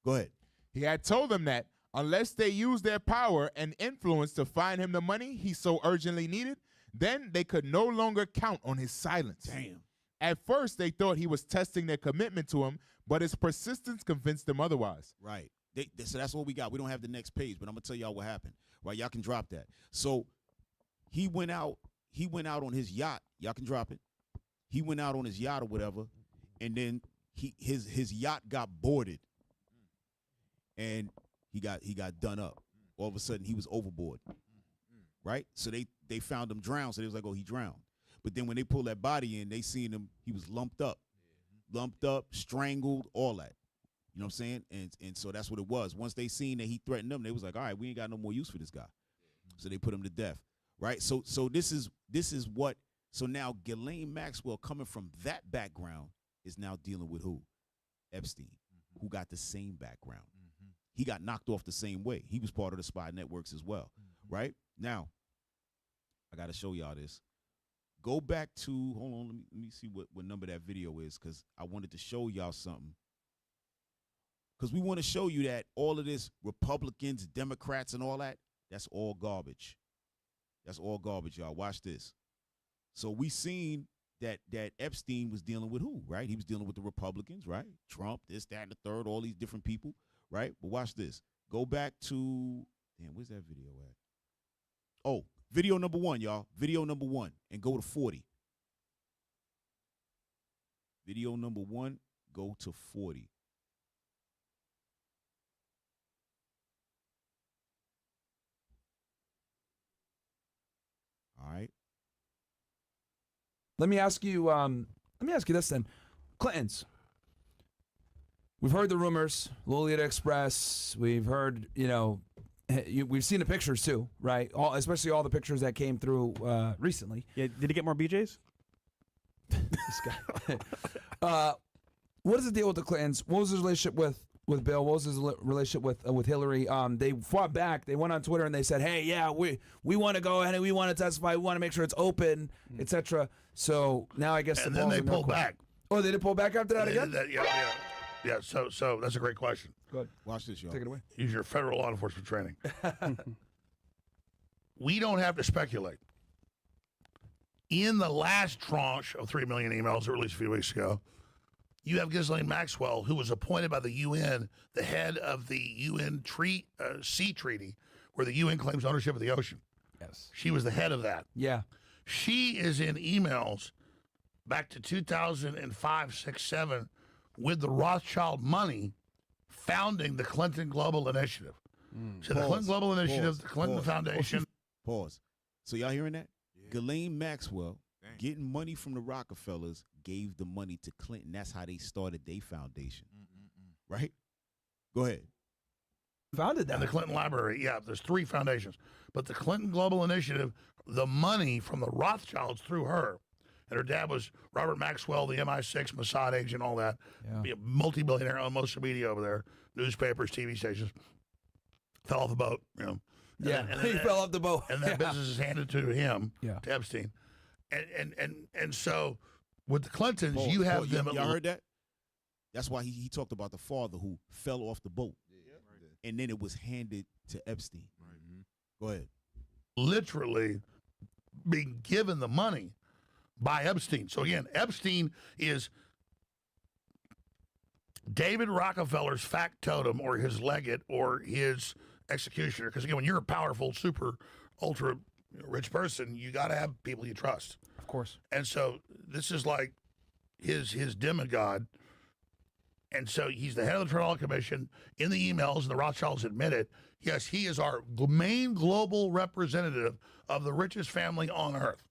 Speaker 3: Go ahead.
Speaker 7: He had told them that unless they used their power and influence to find him the money he so urgently needed, then they could no longer count on his silence.
Speaker 3: Damn.
Speaker 7: At first, they thought he was testing their commitment to him, but his persistence convinced them otherwise.
Speaker 3: Right. So that's what we got. We don't have the next page, but I'm going to tell y'all what happened. Right, y'all can drop that. So he went out on his yacht. Y'all can drop it. He went out on his yacht or whatever, and then his yacht got boarded. And he got done up. All of a sudden, he was overboard. Right? So they found him drowned, so they was like, oh, he drowned. But then when they pulled that body in, they seen him, he was lumped up, strangled, all that. You know what I'm saying? And so that's what it was. Once they seen that he threatened them, they was like, all right, we ain't got no more use for this guy. So they put him to death. Right? So this is what, so now Ghislaine Maxwell coming from that background, is now dealing with who? Epstein, who got the same background. He got knocked off the same way. He was part of the spy networks as well, right? Now, I got to show y'all this. Go back to, hold on, let me see what number that video is, because I wanted to show y'all something. Because we want to show you that all of this Republicans, Democrats, and all that, that's all garbage. That's all garbage, y'all. Watch this. So we seen that Epstein was dealing with who, right? He was dealing with the Republicans, right? Trump, this, that, and the third, all these different people, right? But watch this. Go back to, damn, where's that video at? Oh, video number 1, y'all. Video number 1, and go to 40. Video number 1, go to 40. All right.
Speaker 13: Let me ask you this then. Clintons. We've heard the rumors, Lolita Express. We've heard, we've seen the pictures too, right? Especially all the pictures that came through recently.
Speaker 12: Yeah, did he get more BJs?
Speaker 13: This guy. What is the deal with the Clintons? What was his relationship with Bill? What was his relationship with Hillary? They fought back. They went on Twitter and they said, "Hey, yeah, we want to go ahead and we want to testify. We want to make sure it's open, etc." So now I guess
Speaker 11: and then they pulled back.
Speaker 13: Oh, they did pull back after that again?
Speaker 11: Yeah. So that's a great question.
Speaker 13: Good.
Speaker 3: Watch this, y'all.
Speaker 13: Take it away.
Speaker 11: Use your federal law enforcement training. We don't have to speculate. In the last tranche of 3 million emails released a few weeks ago, you have Ghislaine Maxwell, who was appointed by the UN, the head of the UN Sea Treaty, where the UN claims ownership of the ocean.
Speaker 13: Yes.
Speaker 11: She was the head of that.
Speaker 13: Yeah.
Speaker 11: She is in emails back to 2005, 6, 7 with the Rothschild money founding the Clinton Global Initiative. So the Clinton Global Initiative, the Clinton Foundation.
Speaker 3: Pause. So y'all hearing that? Ghislaine Maxwell getting money from the Rockefellers gave the money to Clinton. That's how they started their foundation. Right? Go ahead.
Speaker 13: Founded that.
Speaker 11: And the Clinton Library. Yeah, there's 3 foundations. But the Clinton Global Initiative, the money from the Rothschilds through her, and her dad was Robert Maxwell, the MI6 Mossad agent, all that.
Speaker 13: Yeah.
Speaker 11: Multi-billionaire, owned most of the media over there, newspapers, TV stations. Fell off the boat,
Speaker 13: He fell off the boat.
Speaker 11: And that business is handed to him, to Epstein. And so with the Clintons, you have them.
Speaker 3: Y'all heard that? That's why he talked about the father who fell off the boat. And then it was handed to Epstein. Go ahead.
Speaker 11: Literally being given the money by Epstein. So again, Epstein is David Rockefeller's factotum or his legate or his executioner. Because again, when you're a powerful, super, ultra rich person, you got to have people you trust.
Speaker 13: Of course.
Speaker 11: And so this is like his demigod. And so he's the head of the Trial Commission. In the emails, and the Rothschilds admit it, yes, he is our main global representative of the richest family on earth.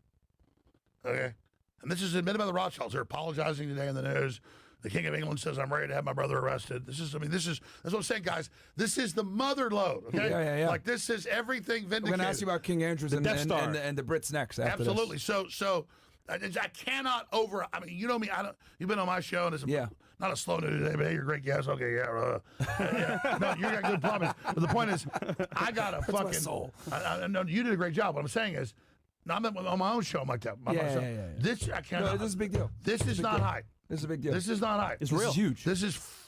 Speaker 11: Okay? And this is admitted by the Rothschilds. They're apologizing today in the news. The King of England says, I'm ready to have my brother arrested. That's what I'm saying, guys. This is the mother lode, okay?
Speaker 13: Yeah.
Speaker 11: Like, this is everything vindicated.
Speaker 13: We're going to ask you about King Andrews and the Brits next. After
Speaker 11: Absolutely.
Speaker 13: This.
Speaker 11: So I cannot you know me, you've been on my show, and it's not a slow news today, but hey, you're a great guest. Okay, no, you got good plumbing. But the point is, I got a fucking soul. No, you did a great job. What I'm saying is, I'm on my own show. I'm like that. This I cannot.
Speaker 13: No, this is a big deal.
Speaker 11: This is not hype.
Speaker 13: This is a big deal.
Speaker 11: This is not hype.
Speaker 13: It's real.
Speaker 11: This is huge.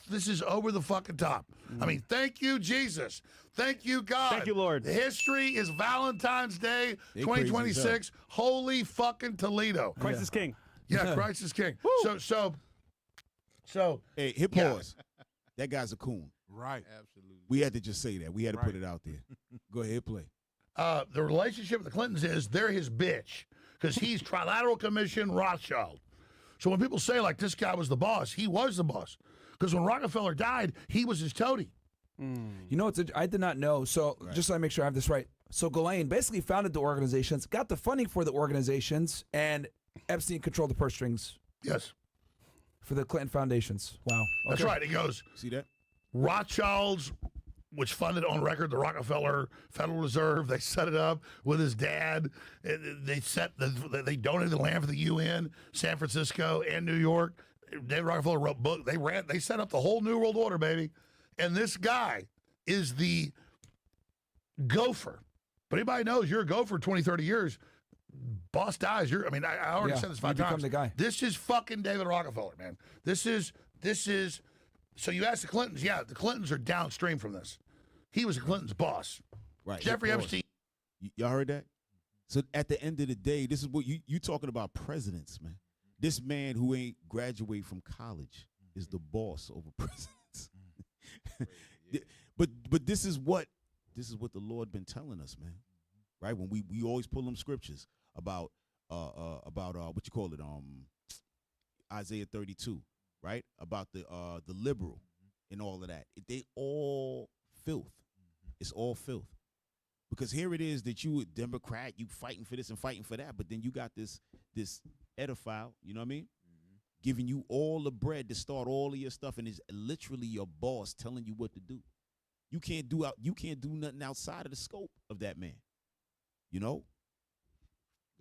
Speaker 11: This is over the fucking top. I mean, thank you, Jesus. Thank you, God.
Speaker 12: Thank you, Lord.
Speaker 11: History is Valentine's Day 2026. Holy fucking Toledo.
Speaker 12: Christ is King.
Speaker 11: Yeah, Christ is King. So
Speaker 3: hey, hit pause. That guy's a coon.
Speaker 7: Right.
Speaker 15: Absolutely.
Speaker 3: We had to just say that. We had to put it out there. Go ahead, play.
Speaker 11: The relationship with the Clintons is they're his bitch because he's Trilateral Commission Rothschild. So when people say, like, this guy was the boss, he was the boss. Because when Rockefeller died, he was his toady.
Speaker 13: You know, I did not know. So just so I make sure I have this right. So Ghislaine basically founded the organizations, got the funding for the organizations, and Epstein controlled the purse strings.
Speaker 11: Yes.
Speaker 13: For the Clinton foundations. Wow.
Speaker 11: That's right. He goes,
Speaker 3: see that?
Speaker 11: Rothschilds, which funded on record the Rockefeller Federal Reserve. They set it up with his dad. They donated the land for the UN, San Francisco and New York. David Rockefeller wrote book. They set up the whole New World Order, baby. And this guy is the gopher. But anybody knows you're a gopher 20, 30 years, boss dies. I already said this 5
Speaker 13: you become
Speaker 11: times.
Speaker 13: the guy.
Speaker 11: This is fucking David Rockefeller, man. This is, so you ask the Clintons, yeah, the Clintons are downstream from this. He was the Clintons' boss.
Speaker 3: Right.
Speaker 11: Jeffrey Epstein.
Speaker 3: Y'all heard that? So at the end of the day, this is what you talking about presidents, man. This man who ain't graduate from college is the boss over presidents. But this is what the Lord been telling us, man. Right? When we always pull them scriptures about what you call it, Isaiah 32, right? About the liberal and all of that. They all filth. It's all filth. Because here it is that you a Democrat, you fighting for this and fighting for that, but then you got this pedophile, you know what I mean? Giving you all the bread to start all of your stuff, and is literally your boss telling you what to do. You can't do nothing outside of the scope of that man. You know?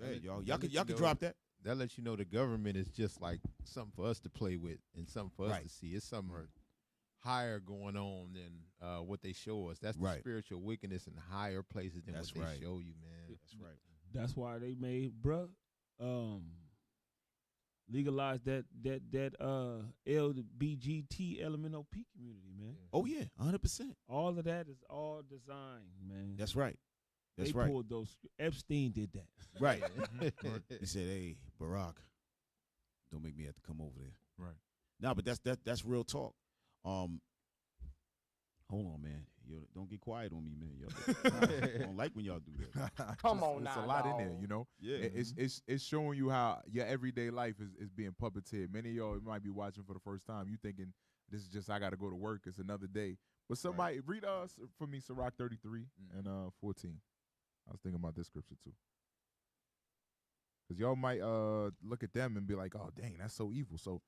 Speaker 3: Hey, y'all can drop that.
Speaker 15: That lets you know the government is just like something for us to play with and something for us to see. It's something higher going on than what they show us. That's the spiritual wickedness in higher places than what they show you, man.
Speaker 3: That's right.
Speaker 5: That's why they made, legalize that LBGT LMNOP community, man.
Speaker 3: Oh yeah, 100%.
Speaker 5: All of that is all designed, man.
Speaker 3: That's right. That's
Speaker 5: they
Speaker 3: right.
Speaker 5: pulled those. Epstein did that.
Speaker 3: Right. He said, "Hey, Barack, don't make me have to come over there."
Speaker 7: Right.
Speaker 3: No, but that's real talk. Hold on, man. Don't get quiet on me, man. I don't like when y'all do that.
Speaker 18: Come on
Speaker 7: It's
Speaker 18: now,
Speaker 7: a lot in
Speaker 18: dog.
Speaker 7: there, you know.
Speaker 3: Yeah.
Speaker 7: It's showing you how your everyday life is being puppeteered. Many of y'all might be watching for the first time. You thinking this is just I got to go to work. It's another day. But somebody read for me Sirach 33 and 14. I was thinking about this scripture too. Because y'all might look at them and be like, oh, dang, that's so evil. So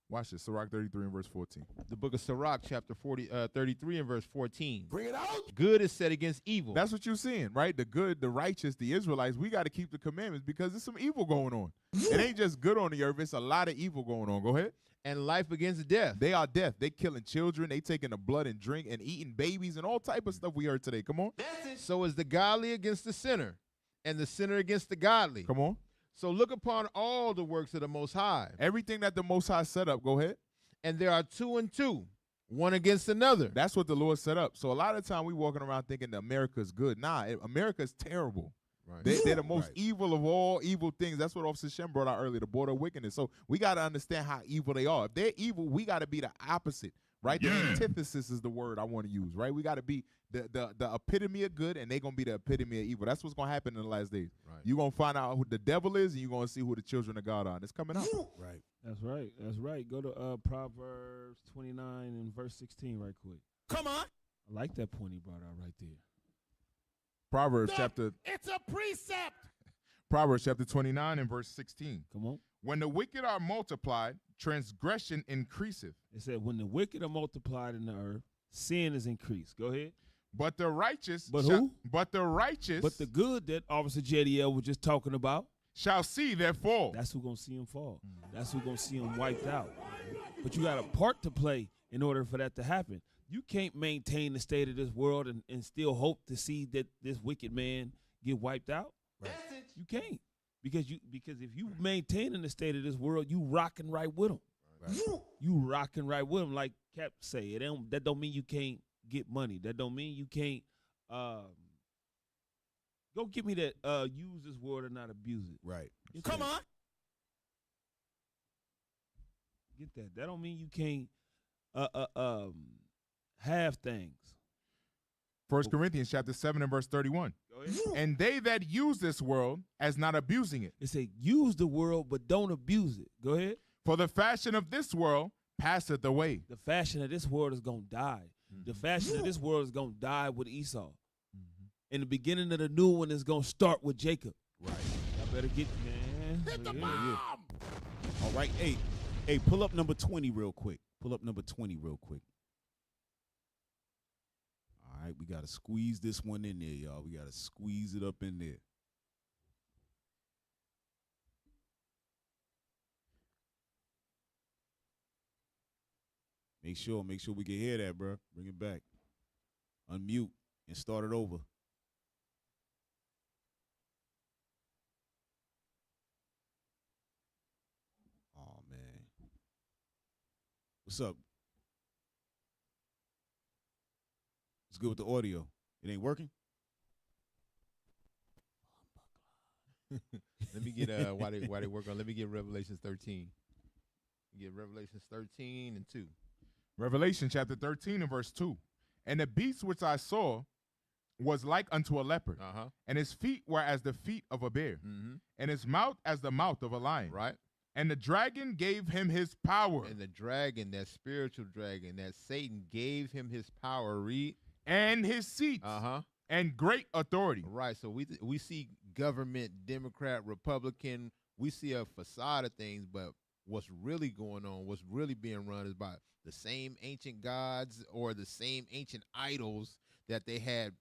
Speaker 7: watch this, Sirach 33 and verse 14.
Speaker 15: The book of Sirach, chapter 33 and verse 14.
Speaker 11: Bring it out.
Speaker 15: Good is set against evil.
Speaker 7: That's what you're seeing, right? The good, the righteous, the Israelites, we got to keep the commandments because there's some evil going on. It ain't just good on the earth. It's a lot of evil going on. Go ahead.
Speaker 15: And life against death.
Speaker 7: They are death. They killing children. They taking the blood and drink and eating babies and all type of stuff we heard today. Come on.
Speaker 15: So is the godly against the sinner, and the sinner against the godly.
Speaker 7: Come on.
Speaker 15: So look upon all the works of the Most High.
Speaker 7: Everything that the Most High set up. Go ahead.
Speaker 15: And there are 2 and 2, one against another.
Speaker 7: That's what the Lord set up. So a lot of time we walking around thinking that America's good. Nah, America's terrible.
Speaker 15: Right.
Speaker 7: They're the most evil of all evil things. That's what Officer Shem brought out earlier, the border of wickedness. So we got to understand how evil they are. If they're evil, we got to be the opposite, right? The antithesis is the word I want to use, right? We got to be the epitome of good, and they're going to be the epitome of evil. That's what's going to happen in the last days.
Speaker 15: Right.
Speaker 7: You're going to find out who the devil is, and you're going to see who the children of God are. And it's coming out.
Speaker 3: Right.
Speaker 5: That's right. That's right. Go to Proverbs 29 and verse 16 right quick.
Speaker 2: Come on.
Speaker 5: I like that point he brought out right there.
Speaker 7: Proverbs chapter
Speaker 2: It's a precept.
Speaker 7: Proverbs chapter 29 and verse 16.
Speaker 5: Come on.
Speaker 7: When the wicked are multiplied, transgression increaseth.
Speaker 5: It said, when the wicked are multiplied in the earth, sin is increased. Go ahead.
Speaker 7: But the righteous
Speaker 5: But who?
Speaker 7: But the righteous
Speaker 5: But the good that Officer JDL was just talking about,
Speaker 7: shall see their fall.
Speaker 5: that's who's going to see him fall. That's who's going to see him wiped out. But you got a part to play in order for that to happen. You can't maintain the state of this world and still hope to see that this wicked man get wiped out.
Speaker 3: Right.
Speaker 5: You can't. Because if you maintaining the state of this world, you rocking right with them.
Speaker 3: Right.
Speaker 5: You rocking right with them, like Cap say. That don't mean you can't get money. That don't mean you can't go get me that use this word or not abuse it.
Speaker 3: Right.
Speaker 2: Come on.
Speaker 5: Get that. That don't mean you can't have things.
Speaker 7: 1 Corinthians chapter 7 and verse 31.
Speaker 5: Go ahead.
Speaker 7: And they that use this world as not abusing it.
Speaker 5: It say use the world but don't abuse it. Go ahead.
Speaker 7: For the fashion of this world passeth away.
Speaker 5: The fashion of this world is gonna die. The fashion of this world is gonna die with Esau. And the beginning of the new one is gonna start with Jacob.
Speaker 3: Right.
Speaker 5: I better get man.
Speaker 2: Hit the
Speaker 5: Yeah,
Speaker 2: bomb.
Speaker 5: yeah.
Speaker 3: All right. Hey, pull up number 20 real quick. Pull up number 20 real quick. All right, we got to squeeze this one in there, y'all. We got to squeeze it up in there. Make sure we can hear that, bro. Bring it back. Unmute and start it over. Oh man. What's up? What's good with the audio? It ain't working?
Speaker 15: Let me get why they work on. Let me get Revelations 13. Get Revelations 13 and 2.
Speaker 7: Revelation chapter 13 and verse 2. And the beast which I saw was like unto a leopard, and his feet were as the feet of a bear, and his mouth as the mouth of a lion.
Speaker 15: Right.
Speaker 7: And the dragon gave him his power.
Speaker 15: And the dragon, that spiritual dragon, that Satan gave him his power. Read.
Speaker 7: And his seat. And great authority.
Speaker 15: Right. So we see government, Democrat, Republican. We see a facade of things, but what's really going on, what's really being run is by the same ancient gods or the same ancient idols that they had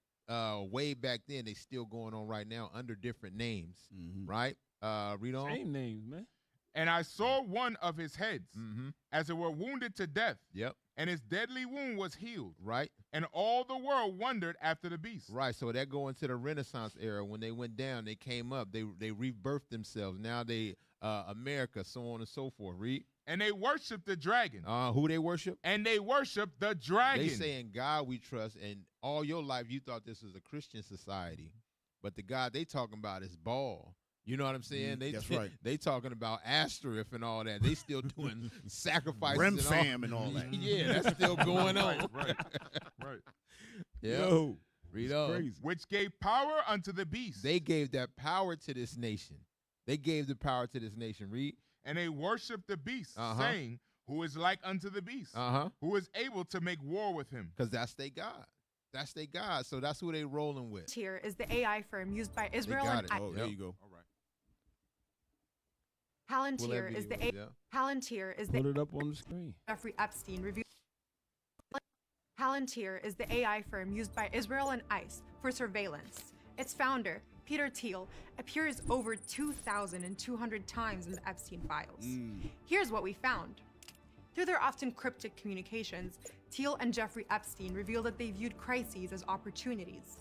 Speaker 15: way back then. They still going on right now under different names. Right. Read on.
Speaker 5: Same names, man.
Speaker 7: And I saw one of his heads, as it were wounded to death.
Speaker 15: Yep.
Speaker 7: And his deadly wound was healed.
Speaker 15: Right.
Speaker 7: And all the world wondered after the beast.
Speaker 15: Right. So that go into the Renaissance era. When they went down, they came up. They rebirthed themselves. Now they America, so on and so forth. Read.
Speaker 7: And they worship the dragon.
Speaker 15: Who they worship?
Speaker 7: And they worship the dragon.
Speaker 15: They say in God we trust. And all your life you thought this was a Christian society, but the God they talking about is Baal. You know what I'm saying?
Speaker 3: That's right.
Speaker 15: They talking about Asterisk and all that. They still doing sacrifices.
Speaker 3: Remfam and all that.
Speaker 15: Yeah, that's still going on.
Speaker 7: Right.
Speaker 15: Yeah.
Speaker 3: Yo,
Speaker 15: read on.
Speaker 3: crazy.
Speaker 7: Which gave power unto the beast.
Speaker 15: They gave that power to this nation. They gave the power to this nation. Read.
Speaker 7: And they worship the beast, saying, who is like unto the beast, who is able to make war with him.
Speaker 15: Because that's their God. That's their God. So that's who they rolling with.
Speaker 10: Here is the AI firm used by Israel
Speaker 15: got
Speaker 10: and
Speaker 15: it.
Speaker 3: Oh, there you go.
Speaker 15: All right.
Speaker 10: Palantir is the Palantir is
Speaker 5: Put
Speaker 10: the
Speaker 5: it up on the screen.
Speaker 10: Jeffrey Epstein reviewed. Palantir is the AI firm used by Israel and ICE for surveillance. Its founder, Peter Thiel, appears over 2,200 times in the Epstein files. Here's what we found. Through their often cryptic communications, Thiel and Jeffrey Epstein revealed that they viewed crises as opportunities,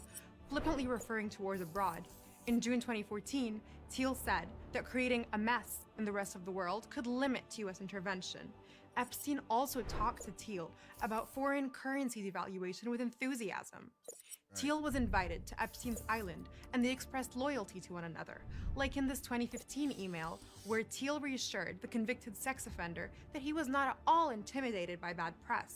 Speaker 10: flippantly referring to wars abroad. In June 2014, Thiel said that creating a mess in the rest of the world could limit U.S. intervention. Epstein also talked to Thiel about foreign currency devaluation with enthusiasm. Thiel was invited to Epstein's island, and they expressed loyalty to one another, like in this 2015 email where Thiel reassured the convicted sex offender that he was not at all intimidated by bad press.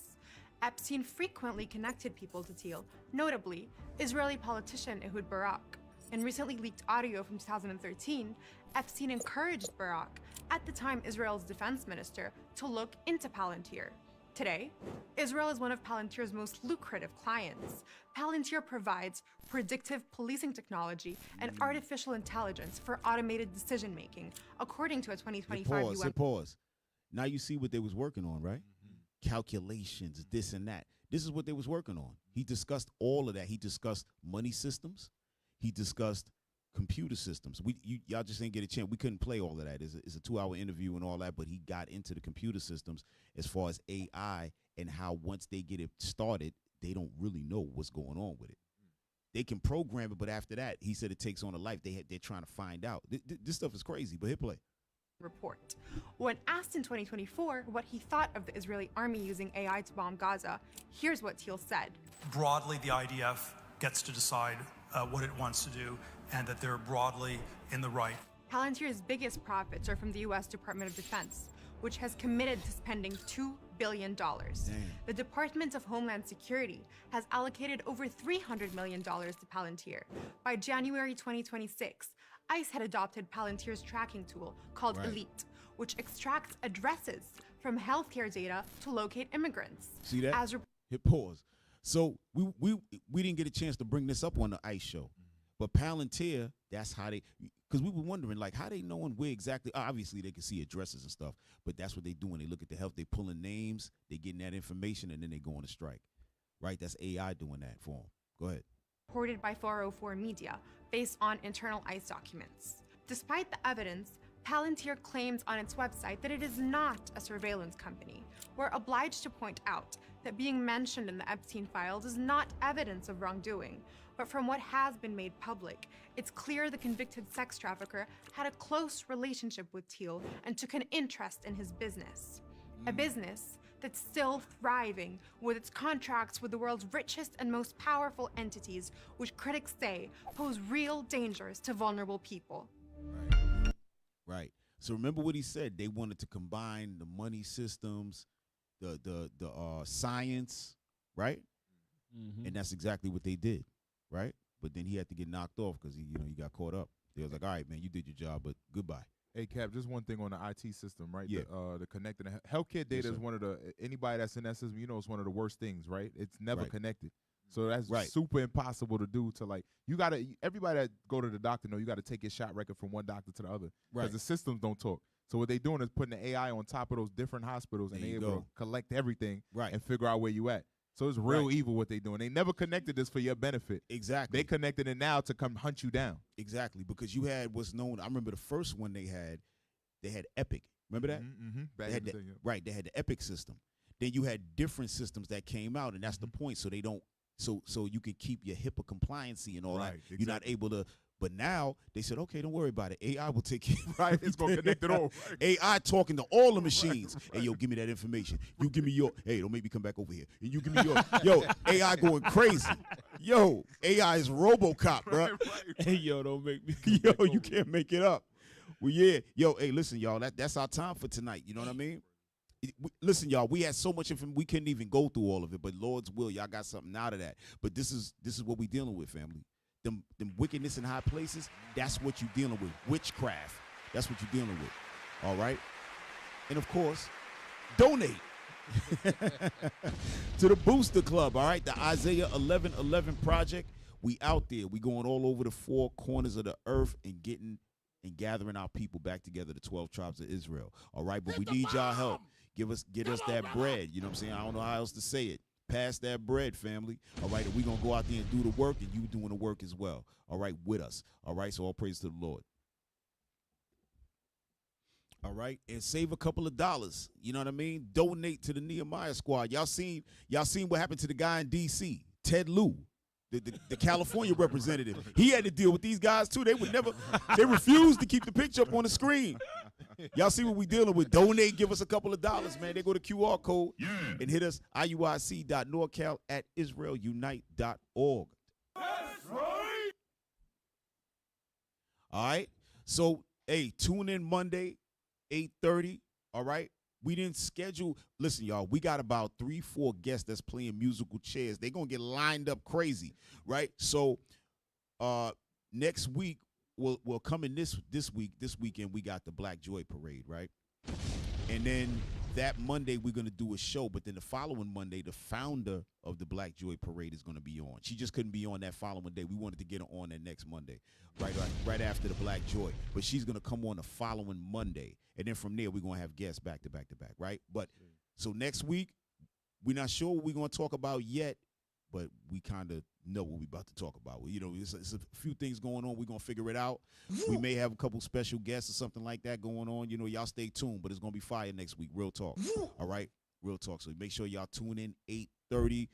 Speaker 10: Epstein frequently connected people to Thiel, notably Israeli politician Ehud Barak. In recently leaked audio from 2013, Epstein encouraged Barak, at the time Israel's defense minister, to look into Palantir. Today, Israel is one of Palantir's most lucrative clients. Palantir provides predictive policing technology and artificial intelligence for automated decision-making, according to a 2025 UN...
Speaker 3: Pause. Now you see what they was working on, right? Calculations, this and that. This is what they was working on. He discussed all of that. He discussed money systems. He discussed computer systems. Y'all just didn't get a chance. We couldn't play all of that. It's a 2-hour interview and all that, but he got into the computer systems as far as AI and how once they get it started, they don't really know what's going on with it. They can program it, but after that, he said it takes on a life. They're trying to find out. This stuff is crazy, but hit play.
Speaker 10: Report. When asked in 2024 what he thought of the Israeli army using AI to bomb Gaza, here's what Thiel said.
Speaker 14: Broadly, the IDF gets to decide what it wants to do, and that they're broadly in the right.
Speaker 10: Palantir's biggest profits are from the U.S. Department of Defense, which has committed to spending $2 billion. The Department of Homeland Security has allocated over $300 million to Palantir. By January 2026, ICE had adopted Palantir's tracking tool called Elite, which extracts addresses from healthcare data to locate immigrants.
Speaker 3: See that? Hit pause. So we didn't get a chance to bring this up on the ICE show. But Palantir, that's how they, because we were wondering, like, how they knowing where exactly, obviously they can see addresses and stuff, but that's what they do when they look at the health. They pulling names, they getting that information, and then they go on a strike, right? That's AI doing that for them. Go ahead.
Speaker 10: Reported by 404 Media, based on internal ICE documents. Despite the evidence, Palantir claims on its website that it is not a surveillance company. We're obliged to point out that being mentioned in the Epstein files is not evidence of wrongdoing, but from what has been made public, it's clear the convicted sex trafficker had a close relationship with Thiel and took an interest in his business. A business that's still thriving with its contracts with the world's richest and most powerful entities, which critics say pose real dangers to vulnerable people.
Speaker 3: Right. So remember what he said. They wanted to combine the money systems, the science, right?
Speaker 5: Mm-hmm.
Speaker 3: And that's exactly what they did, right? But then he had to get knocked off because he got caught up. They was like, all right, man, you did your job, but goodbye.
Speaker 7: Hey, Cap, just one thing on the IT system, right?
Speaker 3: Yeah.
Speaker 7: The connected healthcare data
Speaker 3: Yes,
Speaker 7: is one of the, anybody that's in that system, it's one of the worst things, right? It's never
Speaker 3: Right.
Speaker 7: connected. So that's
Speaker 3: Right.
Speaker 7: super impossible to do. To like, everybody that go to the doctor know you got to take your shot record from one doctor to the other because
Speaker 3: Right.
Speaker 7: the systems don't talk. So what they doing is putting the AI on top of those different hospitals and
Speaker 3: There
Speaker 7: they
Speaker 3: you
Speaker 7: able
Speaker 3: go.
Speaker 7: to collect everything
Speaker 3: Right.
Speaker 7: and figure out where you at. So it's real
Speaker 3: Right.
Speaker 7: evil what they doing. They never connected this for your benefit.
Speaker 3: Exactly.
Speaker 7: They connected it now to come hunt you down.
Speaker 3: Exactly, because you had what's known. I remember the first one they had Epic. Remember that?
Speaker 7: Mm-hmm.
Speaker 3: They had right. They had the Epic system. Then you had different systems that came out, and that's the point. So they don't. So you can keep your HIPAA compliancy and all that.
Speaker 7: Right,
Speaker 3: You're not able to. But now they said, okay, don't worry about it. AI will take care of
Speaker 7: Right, it's gonna connect it all.
Speaker 3: AI talking to all the machines. Hey, yo, give me that information. You give me your. Hey, don't make me come back over here. And you give me your. Yo, AI going crazy. Yo, AI is RoboCop, bro.
Speaker 5: Hey, yo, don't make me.
Speaker 3: Yo, you can't make it up. Well, yeah. Yo, hey, listen, y'all. That's our time for tonight. You know what I mean? Listen, y'all. We had so much information. We couldn't even go through all of it. But Lord's will, y'all got something out of that. But this is what we dealing with, family. Them wickedness in high places. That's what you dealing with. Witchcraft. That's what you're dealing with. All right. And of course, donate to the Booster Club. All right. The Isaiah 11:11 Project. We out there. We going all over the four corners of the earth and gathering our people back together, the 12 tribes of Israel. All right, but we need y'all help. Get us that bread. You know what I'm saying? I don't know how else to say it. Pass that bread, family. All right, and we're going to go out there and do the work, and you doing the work as well. All right, with us. All right, so all praise to the Lord. All right, and save a couple of dollars. You know what I mean? Donate to the Nehemiah squad. Y'all seen what happened to the guy in D.C., Ted Lieu. The California representative. He had to deal with these guys too. They refused to keep the picture up on the screen. Y'all see what we dealing with. Donate, give us a couple of dollars, man. They go to QR code and hit us, iuic.norcal@israelunite.org. That's right. All right. So, hey, tune in Monday, 8:30. All right. We didn't schedule. Listen, y'all, we got about 3-4 guests that's playing musical chairs. They're going to get lined up crazy, right? So next week, we'll come in this weekend, we got the Black Joy Parade, right? And then that Monday, we're going to do a show. But then the following Monday, the founder of the Black Joy Parade is going to be on. She just couldn't be on that following day. We wanted to get her on that next Monday, right after the Black Joy. But she's going to come on the following Monday. And then from there, we're going to have guests back to back to back, right? But so next week, we're not sure what we're going to talk about yet, but we kind of know what we're about to talk about. You know, it's a few things going on. We're going to figure it out. We may have a couple special guests or something like that going on. You know, y'all stay tuned, but it's going to be fire next week. Real talk. All right? Real talk. So make sure y'all tune in 8:30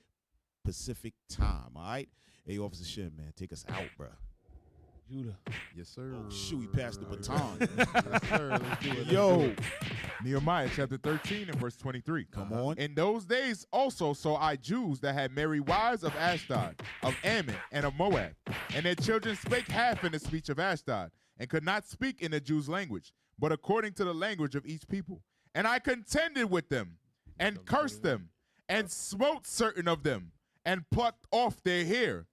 Speaker 3: Pacific time, all right? Hey, Officer Shin, man, take us out, bro.
Speaker 5: Judah.
Speaker 7: Yes, sir.
Speaker 3: Oh, shoot, he passed the baton.
Speaker 7: Yes, sir. Let's do it.
Speaker 3: Yo.
Speaker 7: Nehemiah chapter 13 and verse 23.
Speaker 3: Come on.
Speaker 7: In those days also saw I Jews that had married wives of Ashdod, of Ammon, and of Moab. And their children spake half in the speech of Ashdod, and could not speak in the Jews' language, but according to the language of each people. And I contended with them, and cursed them, and smote certain of them, and plucked off their hair,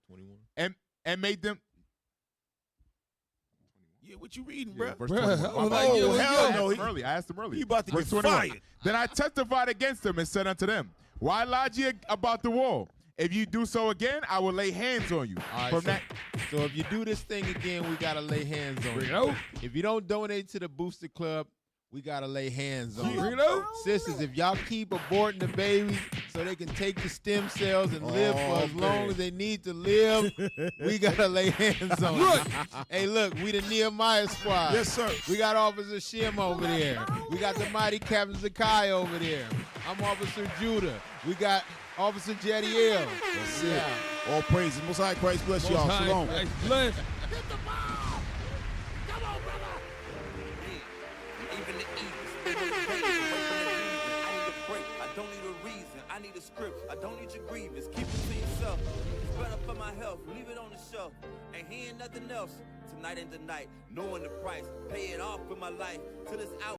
Speaker 7: and made them.
Speaker 3: Yeah, what you reading, bro?
Speaker 7: Verse 21.
Speaker 3: Hell no.
Speaker 7: I asked him earlier.
Speaker 3: He about to
Speaker 7: Verse
Speaker 3: get
Speaker 7: 21.
Speaker 3: fired.
Speaker 7: Then I testified against them and said unto them, why lodge ye about the wall? If you do so again, I will lay hands on you.
Speaker 15: All right, so if you do this thing again, we got to lay hands on you. If you don't donate to the Booster Club, we got to lay hands on you. Sisters, if y'all keep aborting the babies, so they can take the stem cells and live for as long as they need to live. We gotta lay hands on them. Hey, look, we the Nehemiah squad.
Speaker 3: Yes, sir.
Speaker 15: We got Officer Shim over there. We got the mighty Captain Zakai over there. I'm Officer Judah. We got Officer Jadiel.
Speaker 3: That's it. All praises. Most High Christ bless y'all. Shalom.
Speaker 5: Bless.
Speaker 4: I need a script. I don't need your grievance. Keep it to yourself. It's better for my health. Leave it on the shelf. Ain't hearing nothing else. Tonight ain't the night. Knowing the price. Pay it off with my life till it's out.